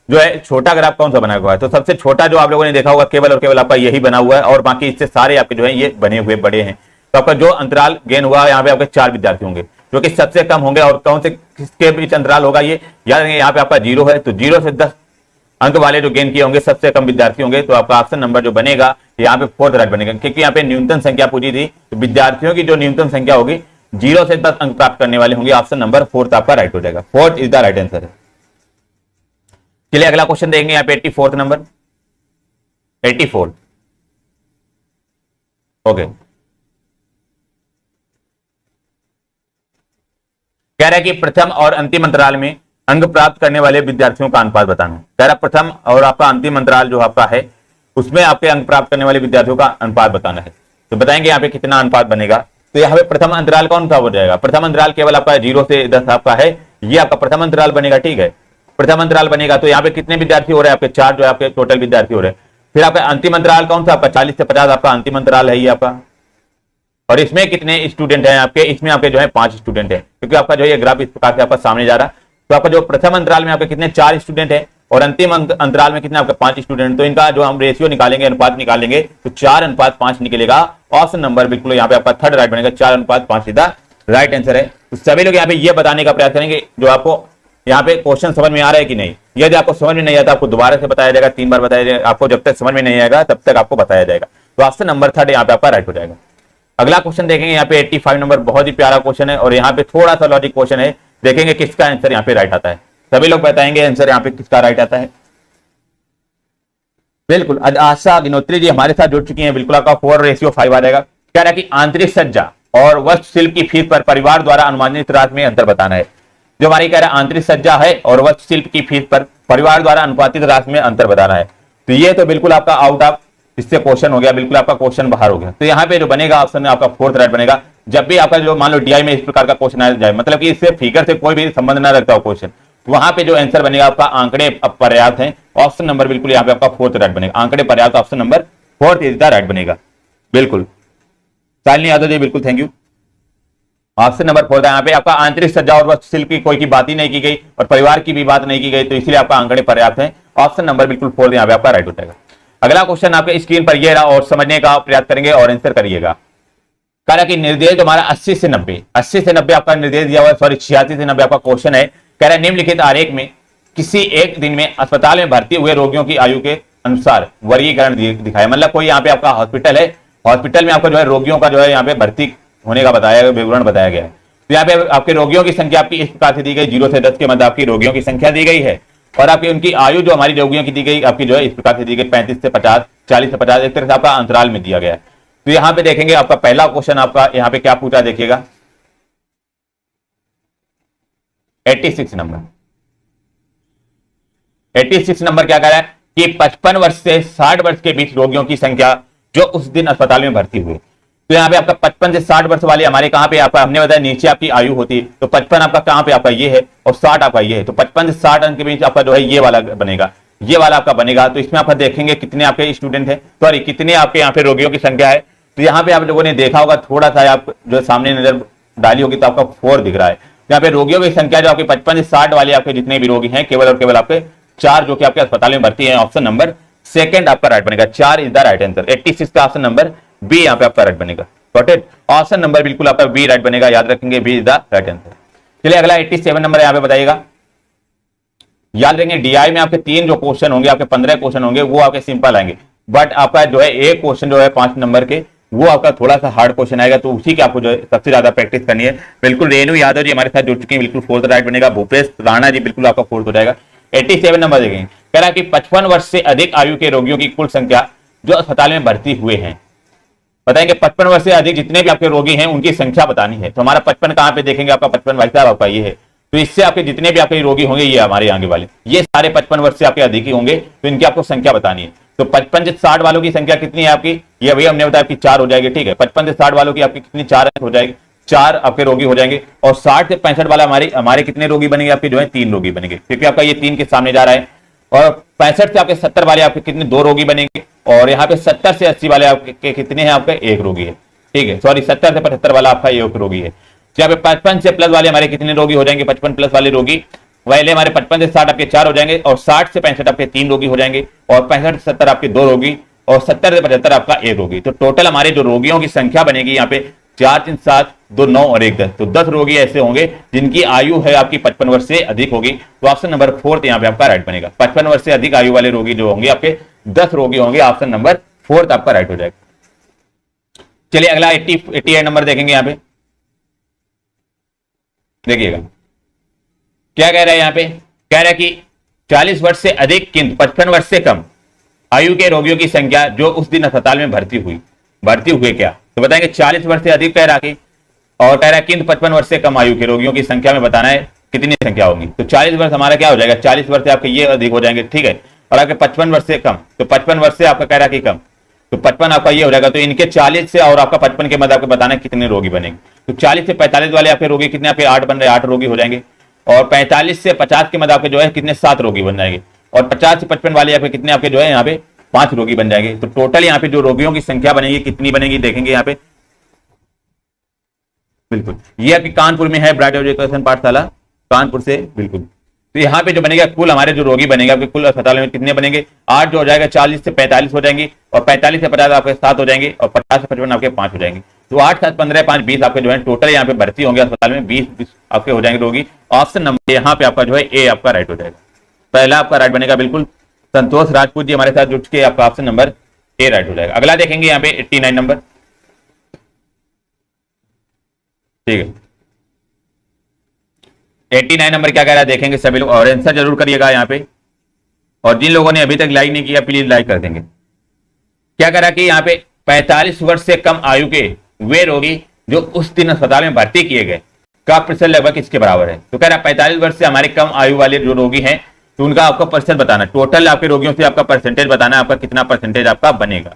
B: जो है छोटा ग्राफ कौन सा बना हुआ है। तो सबसे छोटा जो आप लोगों ने देखा होगा केवल और केवल आपका यही बना हुआ है, और बाकी इससे सारे आपके जो है ये बने हुए बड़े हैं। तो आपका जो अंतराल गेन हुआ यहाँ पे आपके 4 विद्यार्थी होंगे जो कि सबसे कम होंगे, और कौन से किसके बीच अंतराल होगा ये याद रखेंगे। यहाँ पे आपका 0 है, तो 0 से 10 अंक वाले जो गेन किए होंगे सबसे कम विद्यार्थी होंगे। तो आपका ऑप्शन नंबर जो बनेगा यहाँ पे फोर्थ राइट बनेगा, क्योंकि यहाँ पे न्यूनतम संख्या पूछी थी, तो विद्यार्थियों की जो न्यूनतम संख्या होगी 0 से 10 अंक प्राप्त करने वाले होंगे। ऑप्शन नंबर फोर्थ आपका राइट हो जाएगा, fourth is the right answer है। चलिए अगला क्वेश्चन देखेंगे यहाँ पे 84 नंबर, 84 ओके। कह रहा है कि प्रथम और अंतिम अंतराल में अंक प्राप्त करने वाले विद्यार्थियों का अनुपात बताना। कह रहा प्रथम और आपका अंतिम अंतराल जो आपका है उसमें आपके अंक प्राप्त करने वाले विद्यार्थियों का अनुपात बताना है। तो बताएंगे यहाँ पे कितना अनुपात बनेगा। तो यहाँ पे प्रथम अंतराल कौन सा हो जाएगा? प्रथम अंतराल केवल आपका 0 से 10 आपका है, ये आपका प्रथम अंतराल बनेगा। ठीक है, प्रथम अंतराल बनेगा। तो यहाँ पे कितने विद्यार्थी हो रहे हैं आपके? 4 जो आपके टोटल विद्यार्थी हो रहे हैं। फिर आपका अंतिम अंतराल कौन सा? आपका 40 से 50 आपका अंतिम अंतराल है ये आपका। और इसमें कितने स्टूडेंट हैं आपके? इसमें आपके जो है 5 स्टूडेंट हैं, क्योंकि आपका जो है ग्राफ इस प्रकार से आपका सामने जा रहा है। तो आपका जो प्रथम अंतराल में आपके कितने? 4 स्टूडेंट है, और अंतिम अंतराल में कितने? आपके 5 स्टूडेंट। तो इनका जो हम रेशियो निकालेंगे, अनुपात निकालेंगे, तो 4:5 निकलेगा। ऑप्शन नंबर बिल्कुल यहाँ पे आपका थर्ड राइट बनेगा। 4:5 सीधा राइट आंसर है। तो सभी लोग यहाँ पे ये बताने का प्रयास करेंगे जो आपको यहाँ पे क्वेश्चन समझ में आ रहा है कि नहीं। यदि आपको समझ में नहीं आता, आपको दोबारा से बताया जाएगा, 3 बार बताया जाएगा। आपको जब तक समझ में नहीं आएगा तब तक आपको बताया जाएगा। तो ऑप्शन नंबर थर्ड यहाँ पे आपका राइट हो जाएगा। अगला क्वेश्चन देखेंगे यहाँ पे 85 नंबर, बहुत ही प्यारा क्वेश्चन है, और यहाँ पे थोड़ा सा लॉजिक क्वेश्चन है। देखेंगे किसका आंसर यहाँ पे राइट आता है। सभी लोग बताएंगे आंसर यहाँ पे किसका राइट आता है। बिल्कुल आशा अग्निहोत्री जी हमारे साथ जुड़ चुकी हैं। बिल्कुल आपका 4:5 आ जाएगा। कह रहा है कि आंतरिक सज्जा और वास्तुशिल्प की फीस पर परिवार द्वारा अनुमानित राशि में अंतर बताना है। जो हमारी कह रहा है आंतरिक सज्जा है और वास्तुशिल्प की फीस पर परिवार द्वारा अनुपातित राशि में अंतर बताना है। तो ये तो बिल्कुल आपका आउट ऑफ इससे क्वेश्चन हो गया, बिल्कुल आपका क्वेश्चन बाहर हो गया। तो यहाँ पे जो बनेगा ऑप्शन में आपका फोर्थ राइट बनेगा। जब भी आपका जो मान लो डीआई में इस प्रकार का क्वेश्चन आ जाए, मतलब कि इससे फिगर से कोई भी संबंध ना रखता हो क्वेश्चन, वहां पे जो आंसर बनेगा आपका आंकड़े पर्याप्त हैं। ऑप्शन नंबर बिल्कुल यहाँ पे आपका फोर्थ राइट बनेगा। आंकड़े पर्याप्त, option number fourth is the right बनेगा। बिल्कुल शालिनी यादव जी बिल्कुल thank you. Option number fourth है। यहाँ पे आपका आंतरिक सज्जा और वास्तुशिल्प की कोई की बात ही नहीं की गई और परिवार की भी बात नहीं की गई, तो इसलिए आपका आंकड़े पर्याप्त है। ऑप्शन नंबर बिल्कुल फोर्थ यहाँ पे आपका राइट हो जाएगा। अगला क्वेश्चन आपके स्क्रीन पर ये रहा और समझने का प्रयास करेंगे और आंसर करिएगा। कह रहा कि निर्देश हमारा 80 से 90 आपका निर्देश दिया हुआ है, सॉरी 86 से 90 आपका क्वेश्चन है। कह रहा है निम्नलिखित आरेख में किसी एक दिन में अस्पताल में भर्ती हुए रोगियों की आयु के अनुसार वर्गीकरण दिखाया। मतलब कोई यहाँ पे आपका हॉस्पिटल है, हॉस्पिटल में आपका जो है रोगियों का जो है यहाँ पे भर्ती होने का बताया विवरण बताया गया है। तो यहाँ पे आपके रोगियों की संख्या आपकी इस प्रकार से दी गई, 0 से 10 के मध्य आपकी रोगियों की संख्या दी गई है, और आपकी उनकी आयु जो हमारी रोगियों की दी गई आपकी जो है इस प्रकार से दी गई 35 से 50, 40 से 50, एक तरह से आपका अंतराल में दिया गया है। तो यहाँ पे देखेंगे आपका पहला क्वेश्चन आपका यहाँ पे क्या पूछा देखिएगा, 86 नंबर। 86 नंबर क्या कह रहा है कि 55 वर्ष से 60 वर्ष के बीच रोगियों की संख्या जो उस दिन अस्पताल में भर्ती हुए। तो यहाँ पे आपका 55 से 60 वर्ष वाले हमारे कहां पे आपका हमने बताया नीचे आपकी आयु होती है, तो 55 आपका कहां पे आपका ये है और 60 आपका ये है। तो 55 से 60 अंक के बीच आपका जो है ये वाला बनेगा, ये वाला आपका बनेगा। तो इसमें आप देखेंगे कितने आपके स्टूडेंट है, सॉरी कितने आपके यहाँ पे रोगियों की संख्या है। तो यहाँ पे आप लोगों ने देखा होगा, थोड़ा सा आप जो सामने नजर डाली होगी तो आपका 4 दिख रहा है। यहाँ पे रोगियों की संख्या जो आपके 55 से 60 वाले आपके जितने भी रोगी हैं केवल और केवल आपके 4 जो कि आपके अस्पताल में भर्ती है। ऑप्शन नंबर सेकंड आपका राइट बनेगा, 4 इज द राइट आंसर। 86 का ऑप्शन नंबर बी यहाँ पे आपका राइट बनेगा। ऑप्शन नंबर बिल्कुल आपका बी राइट बनेगा, याद रखेंगे B is the right answer. चलिए अगला 87 नंबर यहाँ पे बताइएगा। याद रखेंगे डीआई में आपके 3 जो क्वेश्चन होंगे, आपके 15 क्वेश्चन होंगे, वो आपके सिंपल आएंगे, बट आपका जो है एक क्वेश्चन जो है 5 नंबर के वो आपका थोड़ा सा हार्ड क्वेश्चन आएगा, तो उसी की आपको जो है सबसे ज्यादा प्रैक्टिस करनी है। बिल्कुल रेणु यादव जी हमारे साथ जुड़ चुके हैं, बिल्कुल फोर्थ राइट बनेगा। भूपेश राणा जी बिल्कुल आपका फोर्थ हो जाएगा। 87 नंबर देखेंगे, कह रहा है कि 55 वर्ष से अधिक आयु के रोगियों की कुल संख्या जो अस्पताल में भर्ती हुए हैं। बताएंगे 55 वर्ष से अधिक जितने भी आपके रोगी हैं उनकी संख्या बतानी है। तो हमारा 55 कहां पे देखेंगे, आपका 55 भाई साहब आपका ये है। तो इससे आपके जितने भी आपके रोगी होंगे ये हमारे आगे वाले, ये सारे 55 वर्ष से आपके अधिक ही होंगे, तो इनकी आपको संख्या बतानी है। तो 55 से 60 वालों की संख्या कितनी है आपकी, ये भैया हमने बताया कि 4 हो जाएगी। ठीक है, 55 से 60 वालों की आपकी कितनी 4 हो जाएगी, 4 आपके रोगी हो जाएंगे। और 60 से 65 वाला हमारे कितने रोगी बनेंगे, आपके जो है 3 रोगी बनेंगे, क्योंकि आपका ये 3 के सामने जा रहा है। और 65 से आपके 70 वाले आपके कितने 2 रोगी बनेंगे, और यहाँ पे 70 से 80 वाले आपके कितने हैं, आपका 1 रोगी है। ठीक है, सॉरी 70 से 75 वाला आपका 1 रोगी है। यहाँ पे 55 से प्लस वाले हमारे कितने रोगी हो जाएंगे, 55 प्लस वाले रोगी वाले हमारे 55 से 60 आपके 4 हो जाएंगे, और 60 से 65 आपके 3 रोगी हो जाएंगे, और 65 से 70 आपके 2 रोगी, और 70 से 75 आपका 1 रोगी। तो टोटल हमारे जो रोगियों की संख्या बनेगी यहाँ पे 4 3 7 2 9 और 1 10, तो 10 रोगी ऐसे होंगे जिनकी आयु है आपकी 55 वर्ष से अधिक होगी। तो ऑप्शन नंबर 4 यहाँ पे आपका राइट बनेगा। 55 वर्ष से अधिक आयु वाले रोगी जो होंगे आपके 10 रोगी होंगे, ऑप्शन नंबर 4 आपका राइट हो जाएगा। चलिए अगला 88 नंबर देखेंगे। यहाँ पे देखिएगा क्या कह रहा है, यहाँ पे कह रहा है कि 40 वर्ष से अधिक किंतु 55 वर्ष से कम आयु के रोगियों की संख्या जो उस दिन अस्पताल में भर्ती हुए क्या। तो बताएंगे 40 वर्ष से अधिक कह रहा कि, और कह रहा है किंतु 55 वर्ष से कम आयु के रोगियों की संख्या में बताना है कितनी संख्या होगी। तो 40 वर्ष हमारा क्या हो जाएगा, 40 वर्ष से आपके ये अधिक हो जाएंगे। ठीक है, और आपके 55 वर्ष से कम, तो 55 वर्ष से आपका कह रहा कि कम, तो 55 आपका ये हो जाएगा। तो इनके 40 से और आपका 55 के मध्य आपको बताना है कितने रोगी बनेंगे। तो 40 से 45 वाले आपके रोगी कितने, आपके 8 बन रहे, 8 रोगी हो जाएंगे। और 45 से 50 के मध्य आपके जो है कितने, 7 रोगी बन जाएंगे। और 50 से 55 वाले आपके कितने, आपके जो है यहाँ पे 5 रोगी बन जाएंगे। तो टोटल यहाँ पे जो रोगियों की संख्या बनेगी कितनी बनेगी देखेंगे यहाँ पे। बिल्कुल ये आपकी कानपुर में है ब्राइट एजुकेशन पाठशाला, कानपुर से बिल्कुल। तो यहाँ पे जो बनेगा कुल हमारे जो रोगी बनेंगे आपके कुल अस्पताल में कितने बनेंगे, 8 जो हो जाएगा, 40 से 45 हो जाएंगे, और 45 से 50 आपके 7 हो जाएंगे, और 50 से 55 आपके 5 हो जाएंगे। तो 8 7 15 5 20 आपके जो है टोटल यहाँ पे भर्ती होंगे अस्पताल में, 20 आपके हो जाएंगे रोगी। ऑप्शन नंबर यहाँ पे आपका जो है ए आपका राइट हो जाएगा, पहला आपका राइट बनेगा बिल्कुल। संतोष राजपूत जी हमारे साथ जुड़ के आपका ऑप्शन नंबर ए राइट हो जाएगा। अगला देखेंगे यहाँ पे 89 नंबर, ठीक है। 89 नंबर क्या कह रहा है देखेंगे सभी लोग, और आंसर जरूर करिएगा यहाँ पे। और जिन लोगों ने अभी तक लाइक नहीं किया प्लीज लाइक कर देंगे। क्या कह रहा है कि यहाँ पे 45 वर्ष से कम आयु के वे रोगी जो उस दिन अस्पताल में भर्ती किए गए का प्रतिशत लगभग किसके बराबर है। तो कह रहा है 45 वर्ष से हमारे कम आयु वाले जो रोगी हैं तो उनका आपका प्रतिशत बताना, टोटल आपके रोगियों से आपका परसेंटेज बताना, आपका कितना परसेंटेज आपका बनेगा।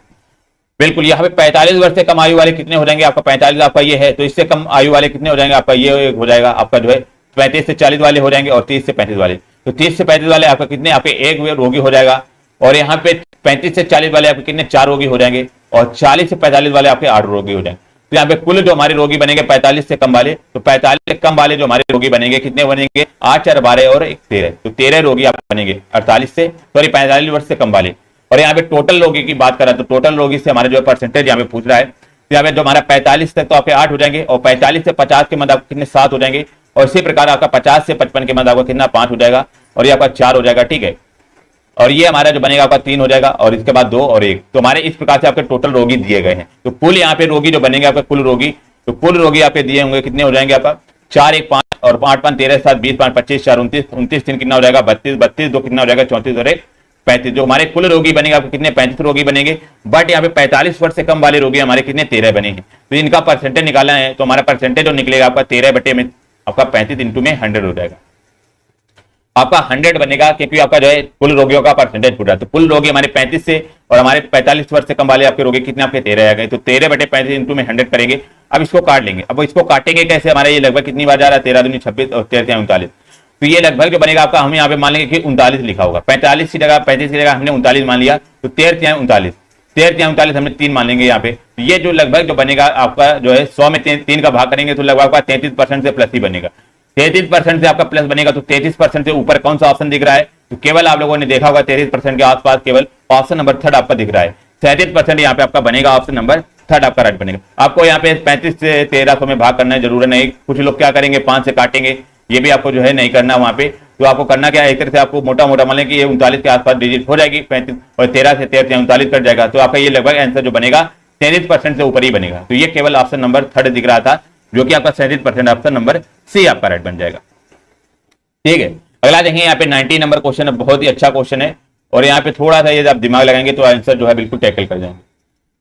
B: बिल्कुल यहाँ पे 45 वर्ष से कम आयु वाले कितने हो जाएंगे, आपका 45 आपका ये है, तो इससे कम आयु वाले कितने हो जाएंगे, आपका ये हो जाएगा आपका जो है 35 से 40 वाले हो जाएंगे, और 30 से 35 वाले। तो 30 से 35 वाले आपका कितने, आपके एक रोगी हो जाएगा। और यहाँ पे 35 से 40 वाले आपके कितने, 4 रोगी हो जाएंगे, और 40 से 45 वाले आपके 8 रोगी हो जाएंगे। तो यहाँ पे कुल जो हमारे रोगी बनेंगे 45 से कम वाले, तो 45 से कम वाले जो हमारे रोगी बनेंगे कितने बनेंगे, 8 4 12 और 1 13, तो 13 रोगी आप बनेंगे 48 से 45 वर्ष से कम वाले। और यहाँ पे टोटल रोगी की बात करें तो टोटल रोगी से हमारे जो परसेंटेज यहाँ पे पूछ रहा है, तो यहाँ पे जो हमारा 45 तक तो आपके 8 हो जाएंगे, और 45 से 50 के मध्य आपको कितने 7 हो जाएंगे, और इसी प्रकार आपका 50 से 55 के मध्य आपका कितना 5 हो जाएगा, और ये आपका 4 हो जाएगा, ठीक है। और ये हमारा जो बनेगा आपका 3 हो जाएगा, और इसके बाद 2 और 1। तो हमारे इस प्रकार से आपके टोटल रोगी दिए गए हैं। तो कुल यहाँ पे रोगी जो बनेंगे आपका कुल रोगी, तो कुल रोगी आपके दिए होंगे कितने हो जाएंगे आपका 4 1 5 और 5 5 13 7 20 5 25 4 29 29 3 कितना हो जाएगा 32 32 2 कितना हो जाएगा 34 और 1 35। जो हमारे कुल रोगी बनेंगे आपको कितने 35 रोगी बनेंगे, बट यहाँ पे 45 वर्ष से कम वाले रोगी हमारे कितने 13 बने हैं। तो इनका परसेंटेज निकालना है, तो हमारा परसेंटेज जो निकलेगा आपका 13 बटे में आपका 35 इंटू में 100 हो जाएगा, आपका 100 बनेगा, क्योंकि आपका जो है कुल रोगियों का परसेंटेज पूरा। तो कुल रोगी हमारे 35 से और हमारे 45 वर्ष से कम वाले आपके रोगी कितने आपके 13 आ गए। तो 13 बटे 35 इंटू में 100 करेंगे। अब इसको काट लेंगे, अब इसको काटेंगे कैसे, हमारे ये लगभग कितनी बार जा रहा है 13 दूनी 26 और 13 39। तो ये लगभग जो बनेगा आपका, हम यहाँ पे मान लेंगे कि 39 लिखा होगा, 45 की जगह 35 की जगह हमने 39 मान लिया, तो 13 39 13 39 हमने 3 मान लेंगे यहाँ पे। तो ये जो लगभग जो बनेगा आपका जो है 100 में 3 का भाग करेंगे तो लगभग आपका 33% से प्लस ही बनेगा। 33% से आपका प्लस बनेगा, तो 33% से ऊपर कौन सा ऑप्शन दिख रहा है, तो केवल आप लोगों ने देखा होगा 33% के आसपास केवल ऑप्शन नंबर 3 आपका दिख रहा है। 37% यहाँ पे आपका बनेगा, ऑप्शन नंबर 3 आपका राइट बनेगा। आपको यहाँ पे 35 से 1300 में भाग करना है, जरूरी नहीं। कुछ लोग क्या करेंगे 5 से काटेंगे, ये भी आपको जो है नहीं करना वहां पे। तो आपको करना क्या है, एक तरह से आपको मोटा मोटा मान लें कि ये 39 के आसपास डिजिट हो जाएगी, 35 और 13 से 13 39 कट जाएगा, तो आपका ये लगभग आंसर जो बनेगा 33% से ऊपर ही बनेगा। तो ये केवल ऑप्शन नंबर 3 दिख रहा था, जो कि आपका 37% ऑप्शन नंबर सी आपका राइट बन जाएगा, ठीक है। अगला देखेंगे यहाँ पे 90 नंबर क्वेश्चन है, बहुत ही अच्छा क्वेश्चन है, और यहाँ पे थोड़ा सा ये आप दिमाग लगाएंगे तो आंसर जो है बिल्कुल टैकल कर जाएंगे।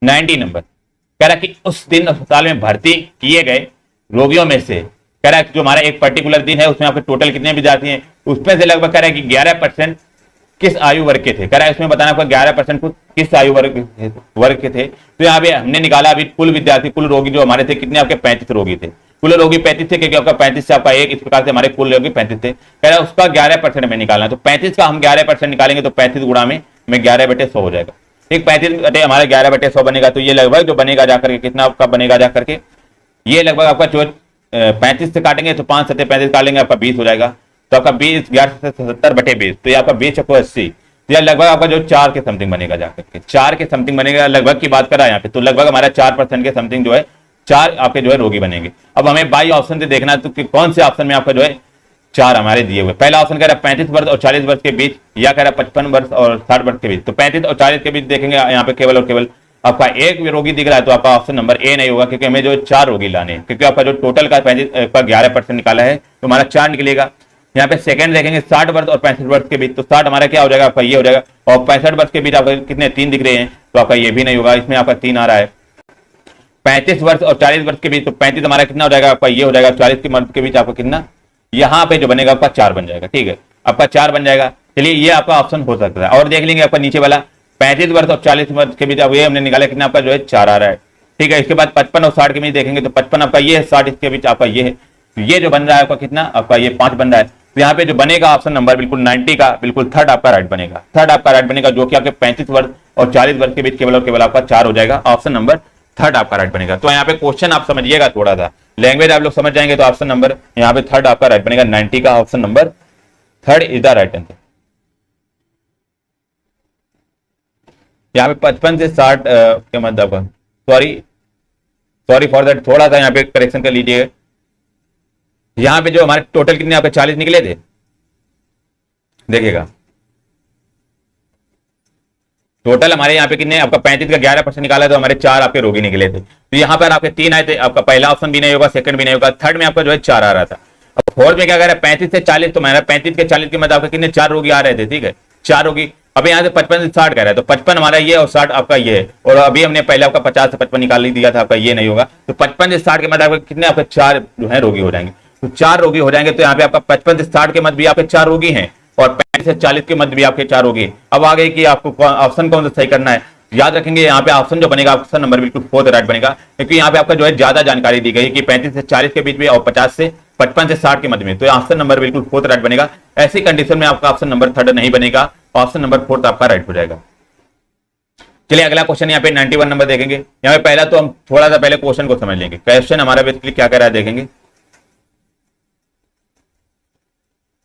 B: 90 नंबर कह रहा कि उस दिन अस्पताल में भर्ती किए गए रोगियों में से, कह रहा है जो हमारा एक पर्टिकुलर दिन है उसमें आपके टोटल कितने भी जाती हैं, उसमें से लगभग कह रहा है कि 11% किस आयु वर्ग के थे। कह रहा है इसमें बताना आपका 11% किस आयु वर्ग के थे। तो यहाँ पे हमने निकाला अभी कुल विद्यार्थी कुल रोगी जो हमारे थे कितने आपके 35 रोगी थे, कुल रोगी 35 थे, क्योंकि आपका 35 से आपका एक, इस प्रकार से हमारे कुल रोगी 35 थे। कह रहा है उसका 11% में निकालना, तो 35 का हम 11% निकालेंगे तो 35 गुणा में 11 बटे 100 हो जाएगा, ठीक। 35 बटे हमारा 11 बटे 100 बनेगा, तो ये लगभग जो बनेगा जाकर के कितना आपका बनेगा जाकर के, ये लगभग आपका जो 35 से काटेंगे तो 5 7 35 काट लेंगे, आपका 20 हो जाएगा। तो आपका 20 11 70 बटे 20, तो ये आपका 20 को 80, तो यह लगभग आपका जो 4 के समथिंग बनेगा जाकर के, 4 के समथिंग बनेगा, लगभग की बात कर रहा है यहाँ पे। तो लगभग हमारा 4% के समथिंग जो है 4 आपके जो है रोगी बनेंगे। अब हमें बाई ऑप्शन से देखना है तो कौन से ऑप्शन में आपका जो है 4 हमारे दिए हुए। पहला ऑप्शन कह रहा है 35 वर्ष और 40 वर्ष के बीच, या कह रहा है 55 वर्ष और 60 वर्ष के बीच। तो 35 और 40 के बीच देखेंगे यहाँ पे केवल और केवल आपका एक रोगी दिख रहा है, तो आपका ऑप्शन नंबर ए नहीं होगा, क्योंकि हमें जो 4 रोगी लाने हैं, क्योंकि आपका जो टोटल का 11% निकाला है तो हमारा 4 निकलेगा। यहाँ पे सेकंड देखेंगे 60 वर्ष और 65 वर्ष के बीच, तो 60 हमारा क्या हो जाएगा आपका ये हो जाएगा, और 65 वर्ष के बीच आपका कितने 3 दिख रहे हैं, तो आपका ये भी नहीं होगा, इसमें आपका 3 आ रहा है। 35 वर्ष और 40 वर्ष के बीच, तो 35 हमारा कितना हो जाएगा आपका ये हो जाएगा, 40 के वर्ष के बीच आपका कितना, यहाँ पे जो बनेगा आपका 4 बन जाएगा, ठीक है, आपका 4 बन जाएगा। चलिए ये आपका ऑप्शन हो सकता है। और देख लेंगे आपका नीचे वाला 35 वर्ष और 40 वर्ष के बीच, अब ये हमने निकाला कितना आपका जो है 4 आ रहा है, ठीक है। इसके बाद 55 और 60 के बीच देखेंगे तो 55 आपका ये है, 60 इसके बीच आपका ये है, तो ये जो बन रहा है आपका कितना आपका ये 5 बन रहा है। तो यहाँ पे जो बनेगा ऑप्शन नंबर बिल्कुल 90 का बिल्कुल थर्ड आपका राइट बनेगा, थर्ड आपका राइट बनेगा, जो कि आपके 35 वर्ष और 40 वर्ष के बीच केवल और केवल आपका 4 हो जाएगा, ऑप्शन नंबर थर्ड आपका राइट बनेगा। तो यहाँ पे क्वेश्चन आप समझिएगा, थोड़ा सा लैंग्वेज आप लोग समझ जाएंगे तो ऑप्शन नंबर यहाँ पे थर्ड आपका राइट बनेगा, 90 का option number third is the right answer. यहाँ पे 55 से 60 के मध्य आपका, सॉरी फॉर दैट, थोड़ा सा यहाँ पे करेक्शन कर लीजिए। यहाँ पे जो हमारे टोटल कितने आपके 40 निकले थे, देखिएगा टोटल हमारे यहाँ पे कितने आपका 35 का 11% निकाला, तो हमारे 4 आपके रोगी निकले थे। तो यहाँ पर आपके 3 आए थे, आपका पहला ऑप्शन भी नहीं होगा, सेकंड भी नहीं होगा, थर्ड में आपका जो है 4 आ रहा था। अब फोर्थ में क्या कह रहा है 35 से 40, तो हमारा 35 के 40 के मध्य आपके कितने 4 रोगी आ रहे थे, ठीक है 4 रोगी। अब यहाँ से 55 से 60 कह रहा है, तो 55 हमारा ये और 60 आपका ये है, और अभी हमने पहले आपका 50 से 55 निकाल दिया था, आपका ये नहीं होगा। तो 55 से 60 के मध्य आपके कितने आपके 4 जो है रोगी हो जाएंगे, तो 4 रोगी हो जाएंगे। तो यहाँ पे आपका 55 से 60 के मध्य भी आपके 4 रोगी हैं, और 35 से 40 के मध्य भी आपके 4 रोगी। अब आगे कि आपको ऑप्शन कौन सा सही करना है, याद रखेंगे यहाँ पे ऑप्शन जो बनेगा ऑप्शन नंबर बिल्कुल फोर्थ राइट बनेगा, क्योंकि यहाँ पे आपका जो है ज्यादा जानकारी दी गई कि 35 से 40 के बीच में और 55 से 60 के मध्य में, तो ऑप्शन नंबर बिल्कुल फोर्थ राइट बनेगा। ऐसी कंडीशन में आपका ऑप्शन नंबर थर्ड नहीं बनेगा, ऑप्शन नंबर फोर्थ आपका राइट हो जाएगा। चलिए अगला क्वेश्चन यहाँ पे 91 नंबर देखेंगे। यहाँ पे पहला तो हम थोड़ा सा पहले क्वेश्चन को समझ लेंगे। क्वेश्चन हमारा बेसिकली क्या कह रहा है देखेंगे,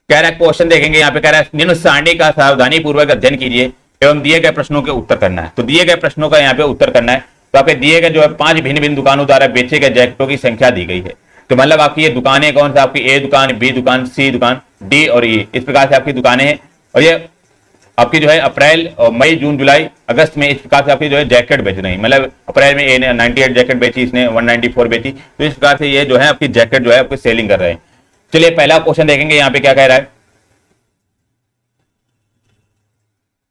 B: कह रहा है क्वेश्चन देखेंगे, यहाँ पे कह रहा है निम्न सारणी का सावधानी पूर्वक अध्ययन कीजिए एवं दिए गए प्रश्नों के उत्तर करना है। तो दिए गए प्रश्नों का यहाँ पे उत्तर करना है। तो आपके दिए गए जो है 5 भिन्न भिन्न दुकानों द्वारा बेचे गए जैकेटों की संख्या दी गई है। तो मतलब आपकी ये दुकानें कौन सी, आपकी ए दुकान, बी दुकान, सी दुकान, डी और ई, इस प्रकार से आपकी दुकानें हैं। और ये आपकी जो है अप्रैल और मई, जून, जुलाई, अगस्त में इस प्रकार से आपकी जो है जैकेट बेच रही है। मतलब अप्रैल में ए ने 98 जैकेट बेची, इसने 194 बेची, तो इस प्रकार से ये जो है आपकी जैकेट जो है आपकी सेलिंग कर रहे हैं। चलिए पहला क्वेश्चन देखेंगे, यहाँ पे क्या कह रहा है।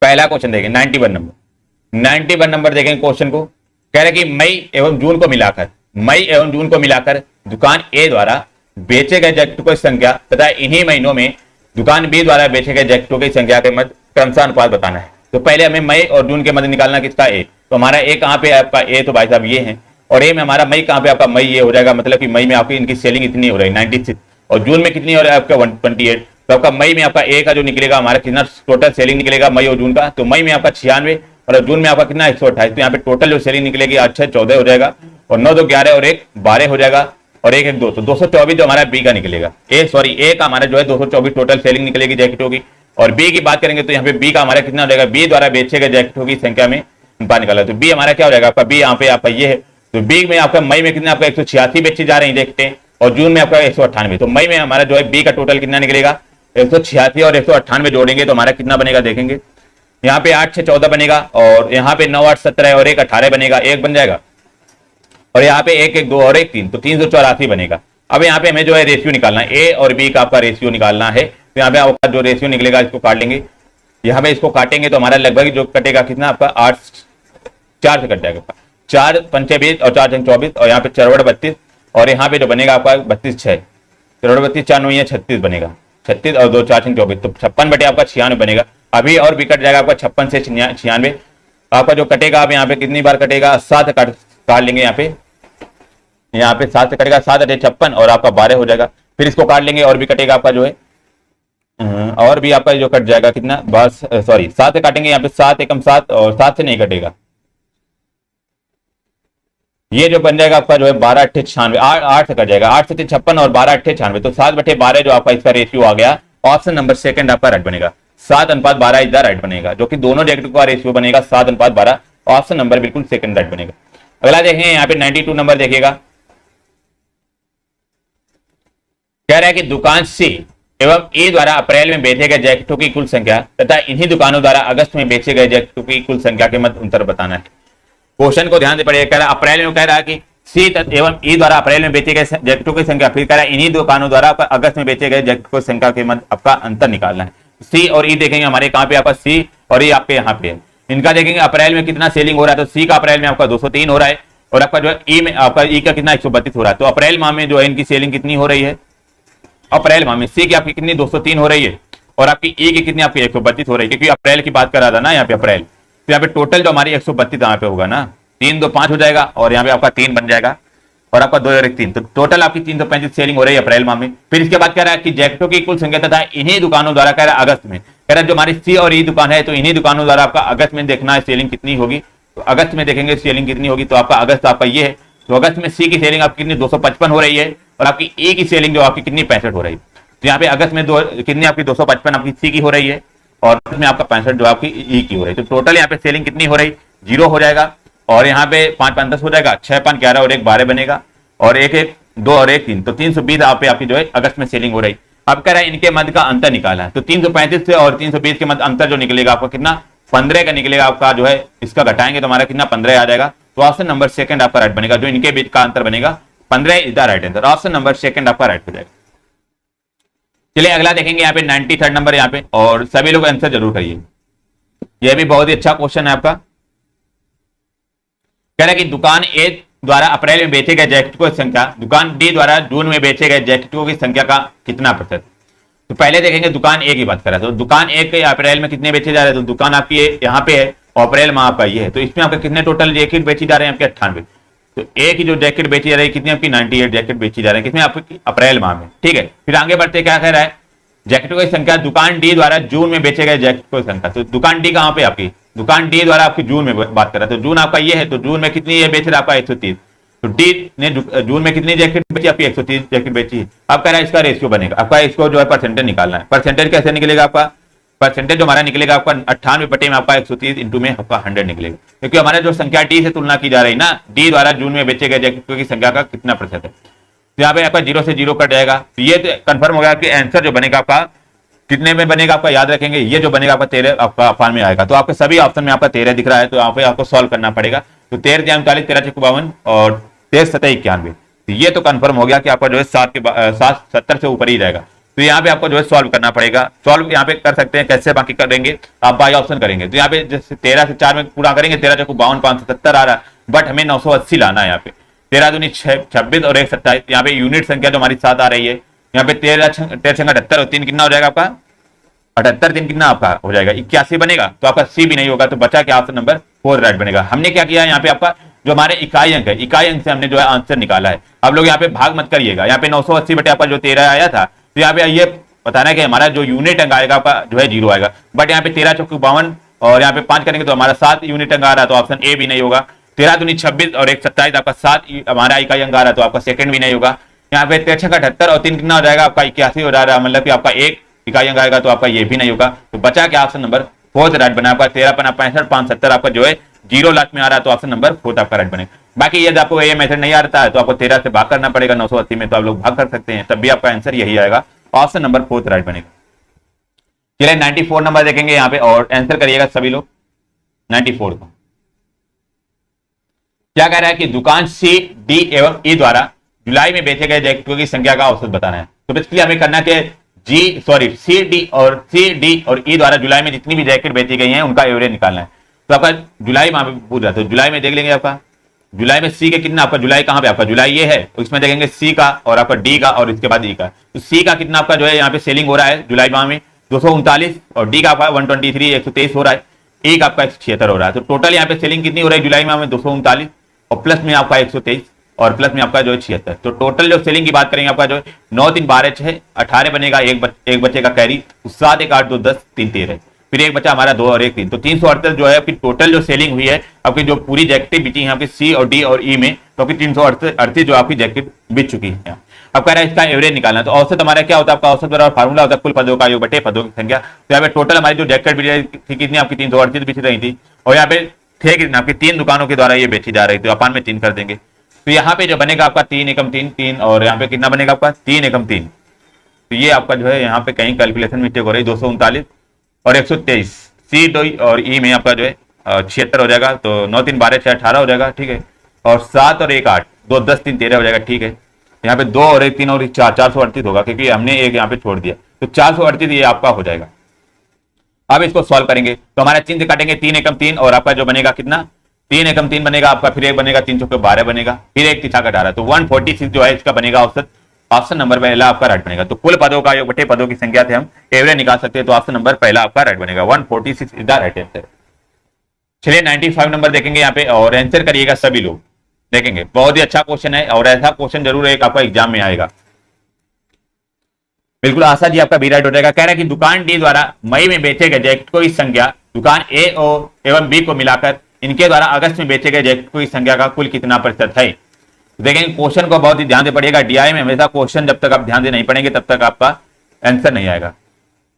B: पहला क्वेश्चन देखेंगे 91 नंबर देखेंगे क्वेश्चन को। कह रहा है कि मई एवं जून को मिलाकर दुकान ए द्वारा बेचे गए जैकेटों की संख्या तथा इन्हीं महीनों में दुकान बी द्वारा बेचे गए जैकेटों की संख्या के मध्य क्रमशः अनुपात बताना है। तो पहले हमें मई और जून के मध्य निकालना किसका ए, तो हमारा ए कहाँ पे आपका ए, तो भाई साहब ये है, और ए में हमारा मई कहाँ पे आपका मई ये हो जाएगा, मतलब कि मई में आपकी इनकी सेलिंग इतनी हो रही है 96, और जून में कितनी हो रहा है आपका 128। तो आपका मई में आपका ए का जो निकलेगा हमारा कितना टोटल सेलिंग निकलेगा मई और जून का, तो मई में आपका 96 और जून में आपका कितना 128। तो यहाँ पे टोटल जो सेलिंग निकलेगी 14 हो जाएगा, और 9 2 11 और 1 12 हो जाएगा, और 1 1 2, तो 224 जो हमारा बी का निकलेगा। ए का हमारा जो है 224 टोटल सेलिंग निकलेगी जैकेटों की। और बी की बात करेंगे तो यहाँ पे बी का हमारा कितना हो जाएगा, बी द्वारा बेचे गए जैकेटों की संख्या में अनुपात निकाला। तो बी हमारा क्या हो जाएगा आपका, बी यहाँ पे आपका ये है। तो बी में आपका मई में कितना आपका 186 बेची जा रही है जैकेटें, और जून में आपका 198। तो मई में हमारा जो है बी का टोटल कितना निकलेगा 186 और 198 जोड़ेंगे तो हमारा कितना बनेगा देखेंगे। यहाँ पे 8 6 14 बनेगा, और यहाँ पे 9 8 17 और 1 18 बनेगा, 1 बन जाएगा, और यहाँ पे 1 1 2 और 1 3, तो 384 बनेगा। अब यहाँ पे हमें जो है रेशियो निकालना है, ए और बी का आपका रेशियो निकालना है। तो यहाँ पे आपका जो रेशियो निकलेगा इसको काट लेंगे, यहाँ पे इसको काटेंगे तो हमारा लगभग जो कटेगा कितना आपका 8 4 से कट जाएगा, 4 पंचे 20 और 4 24, और यहाँ पे 4 32, और यहाँ पे जो बनेगा आपका 32 6, 32 4 9 36 बनेगा, 36 और 2 4 24, तो 56 बटे आपका 96 बनेगा। अभी और भी कट जाएगा आपका 56 से 96, आपका जो कटेगा आप यहाँ पे कितनी बार कटेगा 7 काट लेंगे, यहाँ पे 7 से कटेगा, 7 8 56 और आपका 12 हो जाएगा। फिर इसको काट लेंगे और भी कटेगा आपका जो है, और भी आपका जो कट जाएगा कितना, बस 7 से काटेंगे, यहाँ पे 7 एकम 7, और 7 से नहीं कटेगा, ये जो बन जाएगा आपका जो है 12 8 96, 8 से कट जाएगा, 8 से 56 और 12 8 96, तो 7 बटे 12 जो आपका इसका रेशियो आ गया, ऑप्शन नंबर सेकंड आपका राइट बनेगा, 7:12 इज द राइट बनेगा, जो कि दोनों जैकेटों का रेशियो बनेगा 7:12, ऑप्शन नंबर बिल्कुल सेकंड राइट बनेगा। अगला देखेंगे यहाँ पे 92 नंबर देखिएगा। कह रहा है कि दुकान सी एवं ए द्वारा अप्रैल में बेचे गए जैकेटों की कुल संख्या तथा इन्हीं दुकानों द्वारा अगस्त में बेचे गए जैकेटों की कुल संख्या के मध्य अंतर बताना है। क्वेश्चन को ध्यान से पढ़िए। कह रहा है अप्रैल में, कह रहा है कि सी एवं ई द्वारा अप्रैल में बेचे गए जैकेटों की संख्या, फिर कह रहा है इन्हीं दुकानों द्वारा अगस्त में बेचे गए जैकेटों की संख्या के मध्य आपका अंतर निकालना है। सी और ई देखेंगे हमारे कहाँ पे, आपका सी और ई आपके यहाँ पे है। इनका देखेंगे अप्रैल में कितना सेलिंग हो रहा है, तो सी का अप्रैल में आपका 203 हो रहा है, और आपका जो है ई में आपका ई का कितना 132 हो रहा है। तो अप्रैल माह में जो है इनकी सेलिंग कितनी हो रही है, अप्रैल माह में सी की आपकी कितनी 203 हो रही है, और आपकी ई की कितनी आपकी 132 हो रही है, क्योंकि अप्रैल की बात कर रहा था ना यहाँ पे अप्रैल। तो यहाँ पे टोटल जो हमारी 132 यहाँ पे होगा ना, 3 2 5 हो जाएगा और यहाँ पे आपका 3 बन जाएगा और आपका 2 और 1 3, तो टोटल आपकी 335 सेलिंग हो रही है अप्रैल माह में। फिर इसके बाद कह रहा है कि जैकेटों की कुल संख्या तथा इन्हीं दुकानों द्वारा, कह रहा है अगस्त में, कह रहा है जो हमारी सी और ई दुकान है तो इन्हीं दुकानों द्वारा आपका अगस्त में देखना है सेलिंग कितनी होगी। तो अगस्त में देखेंगे सेलिंग कितनी होगी, तो आपका अगस्त आपका ये है, तो अगस्त में सी की सेलिंग आपकी कितनी 255 हो रही है और आपकी ई की सेलिंग जो आपकी कितनी 65 हो रही है। तो यहाँ पे अगस्त में कितनी आपकी 255 आपकी सी की हो रही है और इसमें आपका 65 जो आपकी ई की हो रही है। तो टोटल यहाँ पे सेलिंग कितनी हो रही, 0 हो जाएगा और यहाँ पे 5 5 10 हो जाएगा, 6 5 11 और 1 12 बनेगा और 1 1 2 और 1 3, तो 320 आप पे आपकी जो है अगस्त में सेलिंग हो रही। अब कह रहा है इनके मध्य का अंतर निकाला है, तो 335 से और 320 के मध्य अंतर जो निकलेगा आपका कितना 15 का निकलेगा आपका, जो है इसका घटाएंगे तो हमारा कितना 15 आ जाएगा। तो ऑप्शन नंबर सेकंड आपका राइट बनेगा, जो इनके बीच का अंतर बनेगा 15 is the right answer. Option number second आपका राइट हो जाएगा। चलिए अगला देखेंगे यहाँ पे 93rd नंबर यहाँ पे, और सभी लोग आंसर जरूर करिए, यह भी बहुत ही अच्छा क्वेश्चन है आपका। कह रहा है कि दुकान ए द्वारा अप्रैल में बेचे गए जैकेटों की संख्या दुकान डी द्वारा जून में बेचे गए जैकेटों की संख्या का कितना प्रतिशत। तो पहले देखेंगे दुकान ए की बात करें तो दुकान ए के अप्रैल में कितने बेचे जा रहे हैं, तो दुकान आपकी यहाँ पे है और अप्रैल में आपका ये है, तो इसमें आपके कितने टोटल जैकेट बेची जा रहे हैं आपके 98। तो ए की जो जैकेट बेची जा रही है कितनी आपकी 98 जैकेट बेची जा रही है कितने आपकी अप्रैल माह में, ठीक है। फिर आगे बढ़ते क्या कह रहा है, जैकेटों की संख्या दुकान डी द्वारा जून में बेचे गए जैकेटों की संख्या। तो दुकान डी कहाँ पे आपकी, दुकान डी द्वारा आपकी जून में बात कर रहा है, तो जून आपका ये है, तो जून में कितनी बेच रहा है आपका 130, तो डी ने जून में कितनी जैकेट बेची आपकी 130 जैकेट बेची। अब कह रहा है इसका रेशियो बनेगा, आपका इसको जो है परसेंटेज निकालना है। परसेंटेज कैसे निकलेगा आपका, परसेंटेज जो हमारा निकलेगा आपका 98 बटे में आपका 130 इंटू में आपका 100 निकलेगा, क्योंकि हमारा जो संख्या डी से तुलना की जा रही है ना, डी द्वारा जून में बेचे गए जैकेटों की संख्या का कितना प्रतिशत है। तो यहाँ पे आपका 0 से 0 कट जाएगा, तो ये कंफर्म हो गया कि आंसर जो बनेगा आपका कितने में बनेगा आपका, याद रखेंगे ये जो बनेगा आपका 13 आपका अफान में आएगा। तो आपके सभी ऑप्शन में आपका 13 दिख रहा है, तो यहाँ पे आपको सॉल्व करना पड़ेगा। तो 13 3 39 13 6 52 और 13 7 91, तो ये तो कंफर्म हो गया कि आपका जो है 70 से ऊपर ही जाएगा। तो यहाँ पे आपको जो है सॉल्व करना पड़ेगा। सॉल्व यहाँ पे कर सकते हैं, कैसे बाकी करेंगे आप बाई ऑप्शन करेंगे। तो यहाँ पे जैसे 13 से 4 में पूरा करेंगे, 13 6 52 570 आ रहा है, बट हमें 980 लाना है। यहाँ पे 13 दूनी 26 और 1 27, यहाँ पे यूनिट संख्या जो हमारी 7 आ रही है, यहाँ पे 13 78 और 3 कितना हो जाएगा आपका 78, 3 कितना आपका हो जाएगा 81 बनेगा। तो आपका सी भी नहीं होगा, तो बचा क्या ऑप्शन नंबर 4 राइट बनेगा। हमने क्या किया यहाँ पे आपका जो हमारे इकाई अंक है, इकाई अंक से हमने जो है आंसर निकाला है। आप लोग यहाँ पे भाग मत करिएगा, यहाँ पे 980 बटे आपका जो 13 आया था, तो यहाँ पे ये बताना है कि हमारा जो यूनिट अंक आएगा आपका जो है 0 आएगा, बट यहाँ पे 13 चौक 52 और यहाँ पे 5 करेंगे तो हमारा 7 यूनिट अंक आ रहा है, तो ऑप्शन ए भी नहीं होगा। 13 दूनी 26 और 1 27 आपका 7 हमारा इकाई अंक आ रहा है, तो आपका सेकंड भी नहीं होगा। यहाँ पे 13 78 और 3 कितना हो जाएगा आपका 81 हो जा रहा है, मतलब कि आपका 1 इकाई अंक आएगा, तो आपका ये भी नहीं होगा। तो बचा क्या ऑप्शन नंबर 4 राइट बना आपका। 13 पना 65 570 आपका जो है 0 लाख में आ रहा है, तो ऑप्शन नंबर 4 आपका राइट बनेगा। बाकी यदि आपको ये मेथड नहीं आता है तो आपको 13 से भाग करना पड़ेगा 980 में, तो आप लोग भाग कर सकते हैं, तब भी आपका आंसर यही आएगा, ऑप्शन नंबर 4 राइट बनेगा। चलिए 94 नंबर देखेंगे यहाँ पे और आंसर करिएगा सभी लोग 94 को। क्या कह रहा है कि दुकान सी डी एवं ई द्वारा जुलाई में बेचे गए जैकेटों की संख्या का औसत बताना है। तो बेसिकली हमें करना है सी डी और ई द्वारा जुलाई में जितनी भी जैकेट बेची गई हैं उनका एवरेज निकालना है। तो आपका जुलाई में पूछ रहा, तो जुलाई में देख लेंगे आपका जुलाई में सी के कितना, आपका जुलाई कहां पे आपका जुलाई ये है, तो इसमें देखेंगे सी का और आपका डी का और इसके बाद ई का। तो सी का कितना आपका जो है यहाँ पे सेलिंग हो रहा है जुलाई माह में 239 और डी का आपका 123 123 हो रहा है, ई का आपका 176 हो रहा है। तो टोटल यहाँ पे सेलिंग कितनी हो रही है जुलाई माह में 239 और प्लस में आपका 123 और प्लस में आपका जो है 76। तो टोटल जो सेलिंग की बात करेंगे आपका जो है 9 3 12 6 18 बनेगा, एक बच्चे का कैरी 7 1 8 2 10 3 13, फिर एक बचा हमारा 2 और 1 3, तो 338 जो है आपकी टोटल जो सेलिंग हुई है आपकी जो पूरी जैकेटें बिची हैं आपकी सी और डी और ई में, तो आपकी 338 जो आपकी जैकेट बिक चुकी है। अब कह रहा है इसका एवरेज निकालना, तो औसत हमारा क्या होता है आपका औसत बराबर फार्मूला होता है कुल पदों का योग बटे पदों की संख्या। तो यहाँ पे टोटल हमारी जो जैकेट बिची कितनी आपकी 338 बिच रही थी, और यहाँ पे थे कितने आपकी 3 दुकानों के द्वारा ये बेची जा रही थी, अपान में 3 कर देंगे। तो यहाँ पे जो बनेगा आपका 3 एकम 3 3 और यहाँ पे कितना बनेगा आपका 3 एकम 3, तो ये आपका जो है यहाँ पे कहीं कैलकुलेशन मिस्टेक हो रही 239 और 123 सी डी और ई में आपका जो है 76 हो जाएगा, तो 9 3 12 6 18 हो जाएगा, ठीक है, और 7 और 1 8 2 10 3 13 हो जाएगा, ठीक है। यहाँ पे 2 और 1 3 और 4 438 होगा, क्योंकि हमने एक यहाँ पे छोड़ दिया, तो 438 ये आपका हो जाएगा। अब इसको सॉल्व करेंगे तो हमारा चिन्ह काटेंगे 3 एकम 3 और आपका जो बनेगा कितना 3 एकम 3 बनेगा आपका, फिर एक बनेगा 3 चौके 12 बनेगा, फिर एक 3 18, तो 146 जो है इसका बनेगा औसत, ऑप्शन नंबर पहला आपका राइट बनेगा। तो कुल पदों का योग बटे पदों की संख्या से हम एवरेज निकाल सकते हैं, तो ऑप्शन नंबर पहला आपका राइट बनेगा 146 इज द राइट आंसर। चलिए 95 नंबर देखेंगे यहाँ पे और आंसर करिएगा सभी लोग। देखेंगे बहुत ही अच्छा क्वेश्चन है और ऐसा क्वेश्चन जरूर एक आपका एग्जाम में आएगा। बिल्कुल आशा जी आपका भी राइट हो जाएगा। कह रहा है कि दुकान डी द्वारा मई में बेचे गए जैकेटों की संख्या दुकान ए एवं बी को मिलाकर इनके द्वारा अगस्त में बेचे गए जैकेटों की संख्या का कुल कितना प्रतिशत है। देखेंगे क्वेश्चन को बहुत ही ध्यान से पढ़िएगा। डीआई में हमेशा क्वेश्चन जब तक आप ध्यान से नहीं पढ़ेंगे तब तक आपका आंसर नहीं आएगा।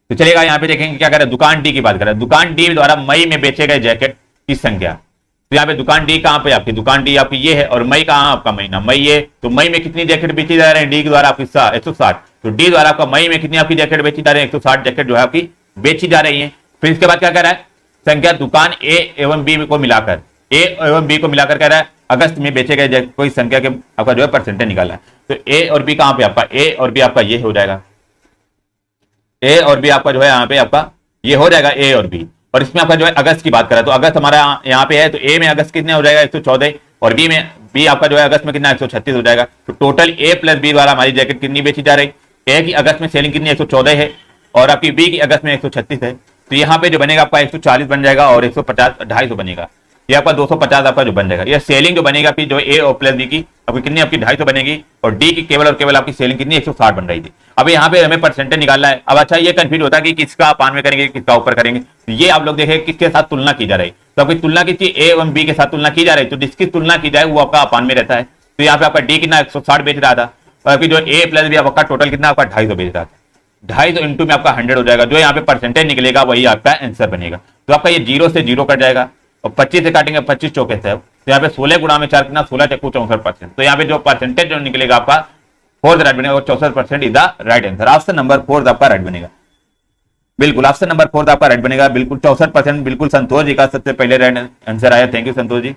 B: तो चलिएगा यहाँ पे देखेंगे क्या करें, दुकान डी की बात करें। दुकान डी द्वारा मई में बेचे गए जैकेट की संख्या, तो यहाँ पे दुकान डी कहाँ पे आपकी, दुकान डी आपकी ये है और मई कहाँ आपका महीना मई ये, तो मई में कितनी जैकेट बेची जा रहे हैं डी के द्वारा आपकी 160, तो डी द्वारा आपका मई में कितनी आपकी जैकेट बेची जा रही है 160 जैकेट जो है आपकी बेची जा रही है। फिर इसके बाद क्या कह रहा है, संख्या दुकान ए एवं बी को मिलाकर, ए एवं बी को मिलाकर कह रहा है अगस्त में बेचे गए कोई संख्या के आपका जो है परसेंटेज निकाला है। तो ए और बी कहाँ पे आपका, ए और बी आपका ये हो जाएगा, ए और बी आपका जो है यहाँ पे आपका ये हो जाएगा ए और बी। और इसमें आपका जो है अगस्त की बात करें तो अगस्त हमारा यहाँ पे है, तो ए में अगस्त कितने हो जाएगा 114 और बी आपका जो है अगस्त में कितना 136 हो जाएगा। तो टोटल ए प्लस बी द्वारा हमारी जैकेट कितनी बेची जा रही, ए की अगस्त में सेलिंग कितनी 114 है और आपकी बी की अगस्त में 136 है। तो यहाँ पे जो बनेगा आपका 140 बन जाएगा और 150 250 बनेगा, ये आपका 250 आपका जो बन जाएगा। ये सेलिंग जो बनेगा आपकी जो ए और प्लस बी की आपकी कितनी आपकी 250 बनेगी और डी की केवल और केवल आपकी सेलिंग कितनी 160 बन रही थी। अब यहाँ पे हमें परसेंटेज निकालना है। अब अच्छा ये कंफ्यूज होता है कि किसका पान में करेंगे किसका ऊपर करेंगे, तो ये आप लोग देखें किसके साथ तुलना की जा रही, तो आपकी तुलना किसकी ए एवं बी के साथ तुलना की जा रही, तो जिसकी तुलना की जाए वो आपका अपान में रहता है। तो यहाँ पे आपका डी कितना 160 बेच रहा था और आपकी जो ए प्लस बी आपका टोटल कितना आपका 250 बेच रहा था, 250 इंटू में आपका 100 हो जाएगा। जो यहाँ पे परसेंटेज निकलेगा वही आपका आंसर बनेगा। तो आपका ये 0 से 0 कट जाएगा और 25 से काटेंगे 25 चौके से, तो यहाँ पे 16 गुणा में 4 कितना 16 चक्कू 64%। तो यहाँ पे जो परसेंटेज जो निकलेगा आपका 4 राइट बनेगा और 64% is the right answer. Option number 4 आपका राइट बनेगा। बिल्कुल ऑप्शन नंबर 4 आपका राइट बनेगा। बिल्कुल 64%, बिल्कुल संतोष जी का सबसे पहले राइट आंसर आया। थैंक यू संतोष जी।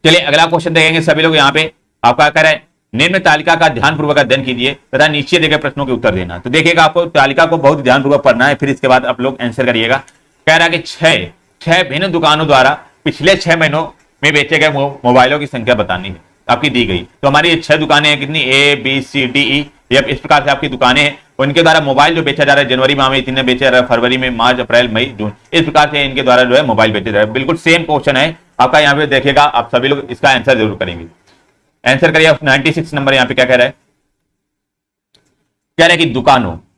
B: चलिए अगला क्वेश्चन देखेंगे सभी लोग। यहाँ पे आपका कह रहा है निम्न तालिका का ध्यानपूर्वक अध्ययन कीजिए तथा नीचे दिए गए प्रश्नों के उत्तर देना। तो देखिएगा आपको तालिका को बहुत ध्यानपूर्वक पढ़ना है, फिर इसके बाद आप लोग आंसर करिएगा। कह रहा है कि छह भिन्न दुकानों द्वारा पिछले 6 महीनों में बेचे गए मोबाइलों की संख्या बतानी है, आपकी दी गई। तो हमारी ये 6 दुकानें हैं, कितनी A B C D E, ये इस प्रकार से आपकी दुकानें हैं और इनके द्वारा मोबाइल जो बेचा जा रहा है जनवरी माह में इतने बेचा जा रहा है, फरवरी में, मार्च, अप्रैल, मई, जून, इस प्रकार से इनके द्वारा जो है मोबाइल बेचे जा रहे हैं। बिल्कुल सेम क्वेश्चन है आपका, यहाँ पे देखिएगा आप सभी लोग इसका आंसर जरूर करेंगे। आंसर करिए 96 नंबर। यहाँ पे क्या कह रहा है, कह रहा है कि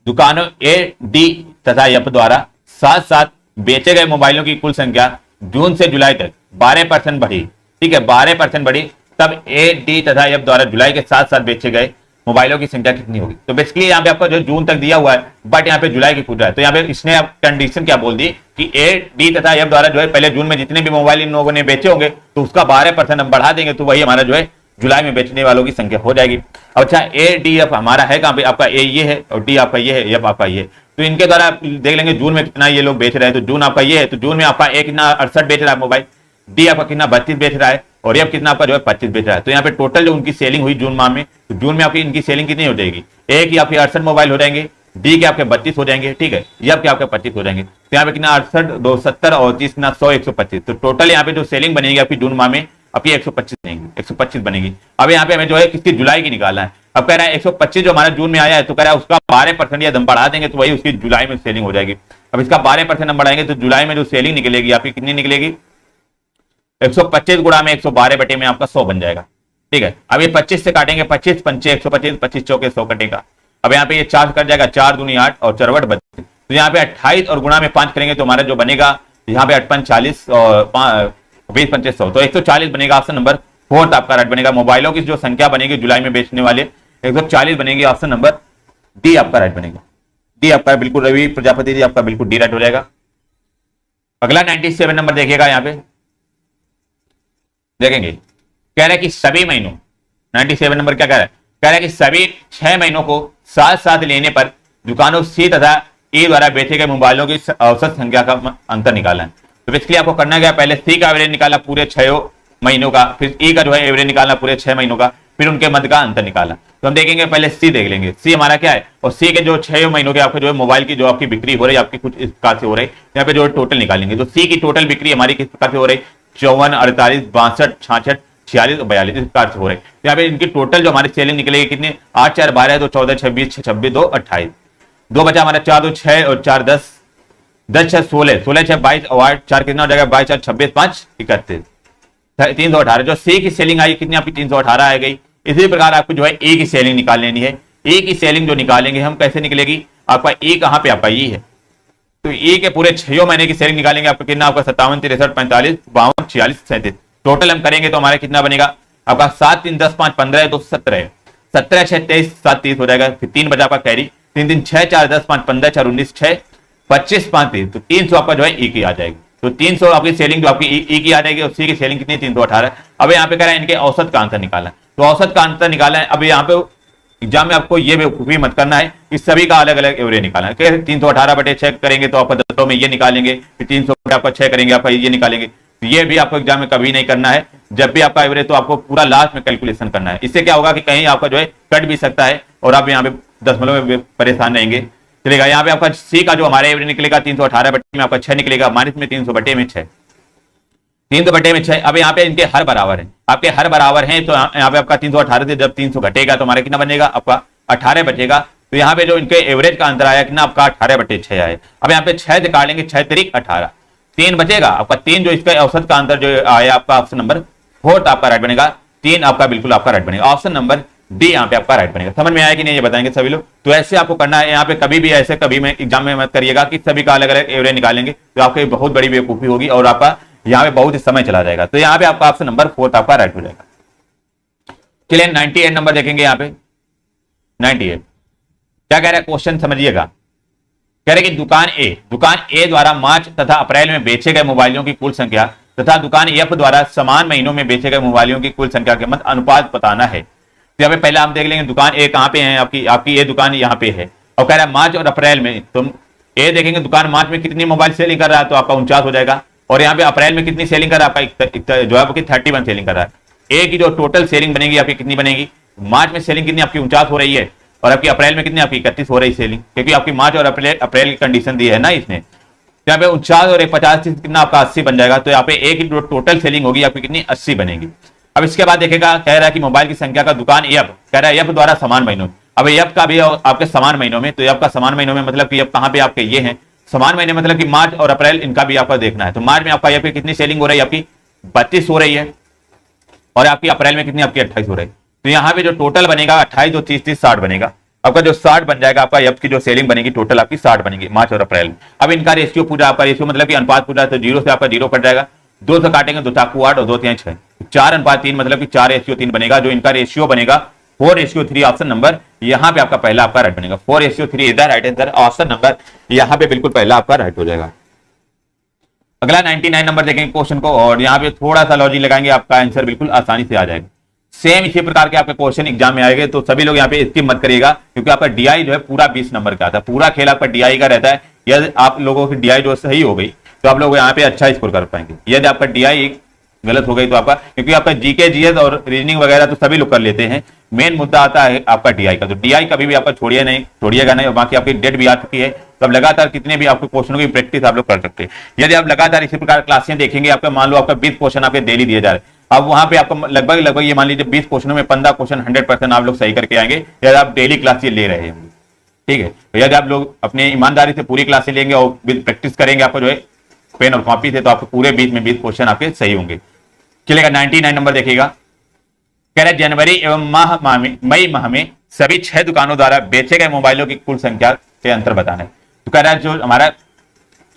B: दुकानों ए डी तथा एफ द्वारा साथ साथ बेचे गए मोबाइलों की कुल संख्या जून से जुलाई तक 12% बढ़ी। ठीक है, 12% बढ़ी, तब ए डी तथा एफ द्वारा जुलाई के साथ साथ बेचे गए मोबाइलों की संख्या कितनी होगी। तो बेसिकली यहाँ पे आपका जो जून तक दिया हुआ है बट यहाँ पे जुलाई की पूछ रहा है, तो यहाँ पे इसने कंडीशन क्या बोल दी कि ए डी तथा एफ द्वारा जो है पहले जून में जितने भी मोबाइल इन लोगों ने बेचे होंगे तो उसका 12% हम बढ़ा देंगे, तो वही हमारा जो है जुलाई में बेचने वालों की संख्या हो जाएगी। अच्छा ए डी एफ हमारा है कहाँ पे, आपका ए ये है और डी आपका ये है, एफ आपका ये, तो इनके द्वारा आप देख लेंगे जून में कितना ये लोग बेच रहे हैं। तो जून आपका ये है, तो जून में आपका ए कितना 68 बेच रहा है मोबाइल, डी आपका कितना 32 बेच रहा है और एफ कितना आपका जो है 25 बेच रहा है। तो यहाँ पे टोटल जो उनकी सेलिंग हुई जून माह में, तो जून में आपकी इनकी सेलिंग कितनी हो जाएगी, ए की आपके 68 मोबाइल हो जाएंगे, डी के आपके 32 हो जाएंगे, ठीक है, एफ के आपके 25 हो जाएंगे। तो यहाँ पे कितना 68 270 और 30 कितना 100 125, तो टोटल यहाँ पे जो सेलिंग बनेगी आपकी जून माह में आपकी 125 बनेगी। अब यहाँ पे हमें जो है किसकी जुलाई की निकालना है। अब कह रहा है 125 जो हमारा जून में आया है, तो कह रहा है उसका 12% या हम बढ़ा देंगे तो वही उसकी जुलाई में सेलिंग हो जाएगी। अब इसका 12% हम बढ़ाएंगे तो जुलाई में जो सेलिंग निकलेगी आपकी कितनी निकलेगी, 125 गुणा में 112 बटे में आपका 100 बन जाएगा। ठीक है, अब ये 25 से काटेंगे, 25 पंचे 125, 25 चौके 100 कटेगा। अब यहाँ पे ये 4 कट जाएगा, 4 दूनी 8 और 4 बचे, तो यहाँ पे 28 और गुणा में 5 करेंगे तो हमारा जो बनेगा यहाँ पे 58 40 और 20 पंचे 100, तो 140 बनेगा। ऑप्शन नंबर 4 आपका राइट बनेगा। मोबाइलों की जो संख्या बनेगी जुलाई में बेचने वाले 140 बनेगी। ऑप्शन नंबर डी आपका राइट बनेगा। डी आपका बिल्कुल, रवि प्रजापति जी आपका बिल्कुल डी राइट हो जाएगा। अगला 97 नंबर देखिएगा। यहाँ पे देखेंगे कह रहा है कि सभी महीनों, 97 नंबर क्या कह रहा है, कह रहा है कि सभी 6 महीनों को साथ साथ लेने पर दुकानों सी तथा ई द्वारा बेचे गए मोबाइलों की औसत संख्या का अंतर निकालना है। तो बेसिकली आपको करना क्या, पहले सी का एवरेज निकाला पूरे 6 महीनों का, फिर ई का जो है एवरेज निकालना पूरे 6 महीनों का, फिर उनके मध्य का अंतर निकालना। तो हम देखेंगे पहले सी देख लेंगे, सी हमारा क्या है, और सी के जो 6 महीनों के आपके जो है मोबाइल की जो आपकी बिक्री हो रही है आपकी कुछ इस प्रकार से हो रही है। यहाँ पे जो टोटल निकालेंगे तो सी की टोटल बिक्री हमारी किस प्रकार से हो रही है, 54 48 62 66 46 और 42 इस प्रकार से हो रही है। तो यहाँ पे इनकी टोटल जो हमारी सेलिंग निकलेगी कितनी, 8 4 12 2 14 26 26 2 28, 2 बचा हमारा 4 2 6 और 4 10 10 6 16, 16 6 22 और 8 4 कितना हो जाएगा, 22 4 26 5 31, 318। जो सी की सेलिंग आई कितनी आपकी 318 आ गई। इसी प्रकार आपको जो है ए की सेलिंग निकाल लेनी है। ए की सेलिंग जो निकालेंगे हम कैसे निकलेगी, आपका ए कहां पे आपका ये है, तो ए के पूरे 6 महीने की सेलिंग निकालेंगे आपका कितना, आपका 57 63 45 52 46 37, टोटल हम करेंगे तो हमारा कितना बनेगा आपका 7 3 10 5 15 तो 17, 17 6 23 7 30 हो जाएगा। फिर 3 बजा आपका कैरी, 3 3 6 4 10 5 15 4 19 6 25 5 30, तो 300 आपका जो है ए की आ जाएगी। तो 300 आपकी सेलिंग जो आपकी ई की आ जाएगी और सी की सेलिंग कितनी 318। अब यहाँ पे कह रहा है इनके औसत का आंसर निकालना है, तो औसत का आंसर निकालना है। अब यहाँ पे एग्जाम में आपको ये बेवकूफी मत करना है कि सभी का अलग अलग एवरेज निकालना है। 318 बटे 6 करेंगे तो आपका 10 में ये निकालेंगे, फिर 300 बटे आपका 6 करेंगे आपका ये निकालेंगे। तो ये भी आपको एग्जाम में कभी नहीं करना है। जब भी आपका एवरेज तो आपको पूरा लास्ट में कैलकुलेशन करना है। इससे क्या होगा कि कहीं आपका जो है कट भी सकता है और आप यहाँ पे दशमलव में परेशान रहेंगे। चलेगा यहाँ पे आपका सी का जो हमारे एवरेज निकलेगा 318 बटे में आपका 6 निकलेगा, माइनस में 300 बटे में 6, 300 बटे में 6। अब यहाँ पे इनके हर बराबर है, आपके हर बराबर हैं तो यहाँ पे आपका 318 से जब 300 घटेगा तो हमारा कितना बनेगा आपका 18 बचेगा। तो यहाँ पे जो इनके एवरेज का अंतर आया कितना आपका 18 बटे 6 आए। अब यहाँ पे 6 से काट लेंगे, 6 तरीक 18, 3 बचेगा आपका 3 जो इसका औसत का अंतर जो आया आपका ऑप्शन नंबर 4 आपका राइट बनेगा। 3 आपका बिल्कुल आपका राइट बनेगा, ऑप्शन नंबर डी यहाँ पे आपका राइट बनेगा। समझ में आया कि नहीं ये बताएंगे सभी लोग। तो ऐसे आपको करना है, यहाँ पे कभी भी ऐसे कभी में एग्जाम में मत करिएगा कि सभी का अलग अलग एवरेज निकालेंगे, तो आपकी बहुत बड़ी बेवकूफी होगी और आपका यहाँ पे बहुत ही समय चला जाएगा। तो यहाँ पे आपका ऑप्शन नंबर 4 आपका राइट हो जाएगा। चलिए 98 नंबर देखेंगे यहाँ पे। 98 क्या कह रहा है क्वेश्चन समझिएगा। कह रहे कि दुकान ए द्वारा मार्च तथा अप्रैल में बेचे गए मोबाइलों की कुल संख्या तथा दुकान एफ द्वारा समान महीनों में बेचे गए मोबाइलों की कुल संख्या के मध्य अनुपात बताना है। तो यहाँ पे पहले हम देख लेंगे दुकान ए कहाँ पे है, आपकी ये दुकान यहाँ पे है और कह रहा है मार्च और अप्रैल में। तुम ए देखेंगे दुकान मार्च में कितनी मोबाइल सेलिंग कर रहा है तो आपका 49 हो जाएगा, और यहाँ पे अप्रैल में कितनी सेलिंग कर रहा है आपका जो है आपकी 31 सेलिंग कर रहा है। ए की जो टोटल सेलिंग बनेगी आपकी कितनी बनेगी, मार्च में सेलिंग कितनी आपकी 49 हो रही है और आपकी अप्रैल में कितनी आपकी 31 हो रही सेलिंग, क्योंकि आपकी मार्च और अप्रैल की कंडीशन दी है ना इसने। तो यहाँ पे 49 और 50 कितना आपका 80 बन जाएगा। तो यहाँ पे ए की जो टोटल सेलिंग होगी आपकी कितनी 80 बनेगी। अब इसके बाद देखेगा कह रहा है कि मोबाइल की संख्या का दुकान एफ, कह रहा है एफ द्वारा समान महीनों। अब एफ का भी आपके समान महीनों में, तो एफ का समान महीनों में मतलब कि एफ कहाँ पे आपके ये हैं समान महीने, मतलब कि मार्च और अप्रैल इनका भी आपका देखना है। तो मार्च में आपका एफ की कितनी सेलिंग हो रही है आपकी 32 हो रही है और आपकी अप्रैल में कितनी आपकी 28 हो रही है। तो यहाँ पे जो टोटल बनेगा 28 2 30 30 60 बनेगा। आपका जो 60 बन जाएगा आपका एफ की जो सेलिंग बनेगी टोटल आपकी 60 बनेगी मार्च और अप्रैल में। अब इनका रेशियो पूरा आपका रेशियो मतलब कि अनुपात पूरा, तो 0 से आपका 0 कट जाएगा, 2 से काटेंगे 2 चाकू 8 और 2 3 6, 4:3 मतलब कि 4:3 बनेगा। जो इनका रेशियो बनेगा 4:3, ऑप्शन नंबर यहाँ पे आपका पहला आपका राइट बनेगा। 4:3 इधर राइट आंसर, ऑप्शन नंबर यहाँ पे बिल्कुल पहला आपका राइट हो जाएगा। अगला 99 नंबर देखेंगे क्वेश्चन को, और यहाँ पे थोड़ा सा लॉजिक लगाएंगे, आपका आंसर बिल्कुल आसानी से आ जाएगा। सेम इसी प्रकार के आपके क्वेश्चन एग्जाम में आएंगे, तो सभी लोग यहाँ पे स्किप मत करिएगा, क्योंकि आपका डीआई जो है पूरा 20 नंबर का आता है। पूरा खेल आपका डीआई का रहता है। यदि आप लोगों की डीआई जो सही हो गई तो आप लोग यहाँ पे अच्छा स्कोर कर पाएंगे। यदि आपका डीआई गलत हो गई तो आपका, क्योंकि आपका जीके जीएस और रीजनिंग वगैरह तो सभी लोग कर लेते हैं, मेन मुद्दा आता है आपका डीआई का। तो डीआई कभी भी आपका छोड़िएगा नहीं, और बाकी आपकी डेट भी आ चुकी है, तो अब लगातार कितने भी आपके क्वेश्चनों की प्रैक्टिस आप लोग कर सकते हैं। यदि आप लगातार इसी प्रकार क्लासें देखेंगे, आपका मान लो आपका 20 क्वेश्चन आपके डेली दिए जा रहे हैं, अब वहां पे आपको लगभग ये मान लीजिए 20 क्वेश्चनों में 15 क्वेश्चन 100% आप लोग सही करके आएंगे, यदि आप डेली क्लासें ले रहे हैं। ठीक है, तो यदि आप लोग अपने ईमानदारी से पूरी क्लासें लेंगे और प्रैक्टिस करेंगे आपको जो है पेन और कॉपी से, तो आपको पूरे 20 में 20 क्वेश्चन आपके सही होंगे। चलेगा 99 नंबर देखिएगा। कह रहा है जनवरी एवं मई माह में सभी 6 दुकानों द्वारा बेचे गए मोबाइलों की कुल संख्या से अंतर बताना है। तो कह रहा है जो हमारा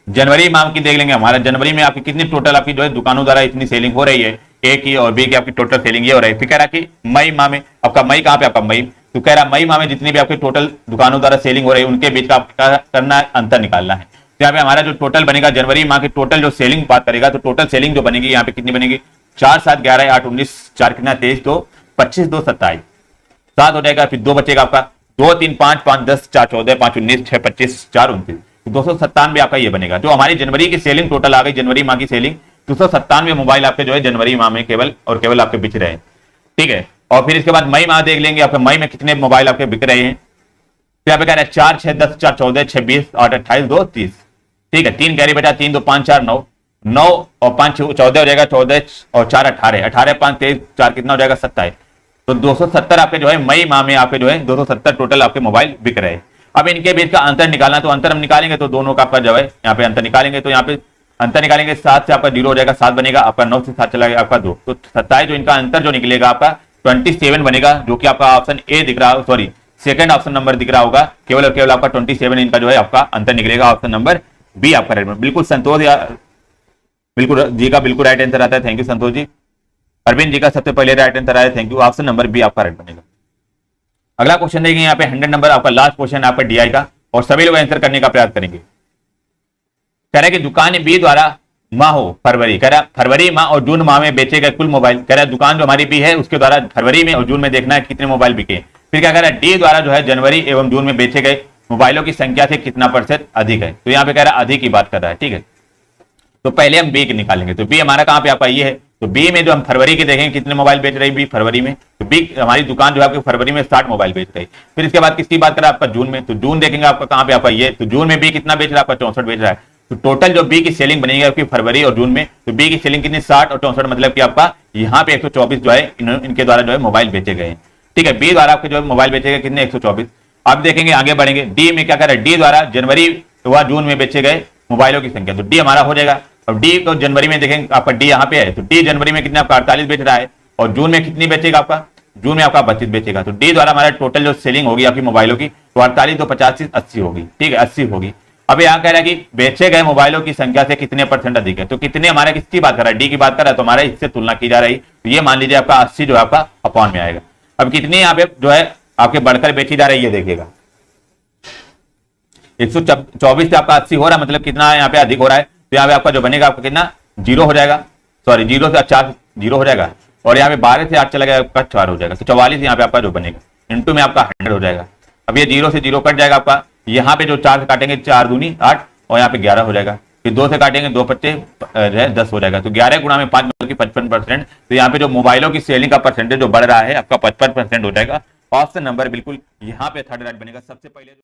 B: जनवरी माह की देख लेंगे, हमारा जनवरी में आपकी कितनी टोटल आपकी जो है दुकानों द्वारा इतनी सेलिंग हो रही है, ए की और बी की आपकी टोटल सेलिंग ये हो रही है। फिर कह रहा है कि मई माह में आपका मई कहाँ पे आपका मई, तो कह रहा है मई माह में जितनी भी आपकी टोटल दुकानों द्वारा सेलिंग हो रही है उनके बीच का आपका करना है, अंतर निकालना है। तो यहाँ पे हमारा जो टोटल बनेगा जनवरी माह की टोटल जो सेलिंग बात करेगा, तो टोटल सेलिंग जो बनेगी यहाँ पे कितनी बनेगी 4 7 11 8 19 4 कितना 23 2 25 2 27 7 हो जाएगा। फिर 2 बचेगा आपका 2 3 5 5 10 4 14 5 19 6 25 4 29, 297 आपका ये बनेगा। जो हमारी जनवरी की सेलिंग टोटल आ गई, जनवरी माह की सेलिंग 297 मोबाइल आपके जो है जनवरी माह में केवल और केवल आपके बिक रहे हैं। ठीक है, और फिर इसके बाद मई माह देख लेंगे, आपके मई में कितने मोबाइल आपके बिक रहे हैं। तो यहाँ पे कह रहा है 4 6 10 4 14 6 20 8 28 2 30। ठीक है, 3 कैरी बेटा 3 2 5 4 9 9 और 5 14 हो जाएगा, 14 और 4 18 18 5 23 4 कितना हो जाएगा 27। तो 270 आपके जो है मई माह में आपके जो है 270 टोटल आपके मोबाइल बिक रहे हैं। अब इनके बीच का अंतर निकालना, तो अंतर हम निकालेंगे तो दोनों का आपका जो है यहाँ पे अंतर निकालेंगे, तो यहाँ पे अंतर निकालेंगे 7 से आपका 0 हो जाएगा, 7 बनेगा आपका, 9 से 7 चला गया आपका 2, तो 27 जो इनका अंतर जो निकलेगा आपका 27 बनेगा, जो कि आपका ऑप्शन ए दिख रहा है, सॉरी सेकंड ऑप्शन नंबर दिख रहा होगा, केवल और केवल आपका 27 इनका जो है आपका अंतर निकलेगा, ऑप्शन नंबर बी आपका राइट। बिल्कुल संतोष बिल्कुल जी का बिल्कुल राइट आंसर आता है, थैंक यू संतोष जी। अरविंद जी का सबसे पहले राइट आंसर आया, thank you, option number B आपका राइट बनेगा। अगला क्वेश्चन देखेंगे यहाँ पे 100 नंबर आपका लास्ट क्वेश्चन आपका डीआई का, और सभी लोग आंसर करने का प्रयास करेंगे। कह रहा है कि दुकान बी द्वारा माह हो फरवरी, कह रहा फरवरी माह और जून माह में बेचे गए कुल मोबाइल, कह रहा है दुकान जो हमारी बी है उसके द्वारा फरवरी में और जून में देखना है कितने मोबाइल बिके। फिर क्या कह रहा है डी द्वारा जो है जनवरी एवं जून में बेचे गए मोबाइलों की संख्या से कितना % अधिक है, तो यहाँ पे कह रहा है अधिक की बात कर रहा है, ठीक है। तो पहले हम बी निकालेंगे, तो बी हमारा कहाँ पे आपका ये है, तो बी में जो हम फरवरी के देखेंगे कितने मोबाइल बेच रही बी फरवरी में, तो बी हमारी दुकान जो है आपकी फरवरी में 60 मोबाइल बेच रही। फिर इसके बाद किसकी बात कर रहा है आपका जून में, तो जून देखेंगे आपका कहाँ पे आपका ये, तो जून में बी कितना बेच रहा है आपका 64 बेच रहा है। तो टोटल जो बी की सेलिंग बनेगी आपकी फरवरी और जून में, तो बी की सेलिंग कितनी 60 और 64, मतलब कि आपका यहाँ पे 124 जो है इनके द्वारा जो है मोबाइल बेचे गए, ठीक है। बी द्वारा आपके जो मोबाइल बेचे गए कितने 124। अब देखेंगे आगे बढ़ेंगे, डी में क्या कर रहा है, डी द्वारा जनवरी व जून में बेचे गए मोबाइलों की संख्या, तो डी हमारा हो जाएगा। अब डी को जनवरी में देखेंगे आपका डी यहाँ पे है, तो डी जनवरी में कितने आपका 48 बेच रहा है, और जून में कितनी बेचेगा आपका, जून में आपका 32 बेचेगा। तो डी द्वारा हमारा टोटल जो सेलिंग होगी आपकी मोबाइलों की, तो 48 तो 50 80 होगी, ठीक है 80 होगी। अब यहाँ कह रहा है कि बेचे गए मोबाइलों की संख्या से कितने % अधिक है, तो कितने हमारे किसकी बात कर रहा है, डी की बात कर रहा है, तो हमारे इससे तुलना की जा रही, तो ये मान लीजिए आपका 80 जो है आपका अपॉन में आएगा। अब कितनी यहाँ पे जो है आपके बढ़कर बेची जा रही है, ये देखिएगा 124 से आपका 80 हो रहा है, मतलब कितना यहाँ पे अधिक हो रहा है, तो यहाँ पे आपका जो बनेगा आपका कितना 0 हो जाएगा, सॉरी 0 से 4 0 हो जाएगा, और यहाँ पे 12 से 8 चला गया आपका 4 हो जाएगा, तो 44 यहाँ पे आपका जो बनेगा, इंटू में आपका 100 हो जाएगा। अब ये 0 से 0 कट जाएगा आपका, यहाँ पे जो 4 से काटेंगे 4 दूनी 8, और यहाँ पे 11 हो जाएगा, फिर 2 से काटेंगे 2 पच्चे 10 हो जाएगा, तो 11 गुणा में 5 मतलब कि 55%। तो यहाँ पे जो मोबाइलों की सेलिंग का परसेंटेज जो बढ़ रहा है आपका 55% हो जाएगा। ऑप्शन नंबर बिल्कुल यहाँ पे थर्ड राइट बनेगा। सबसे पहले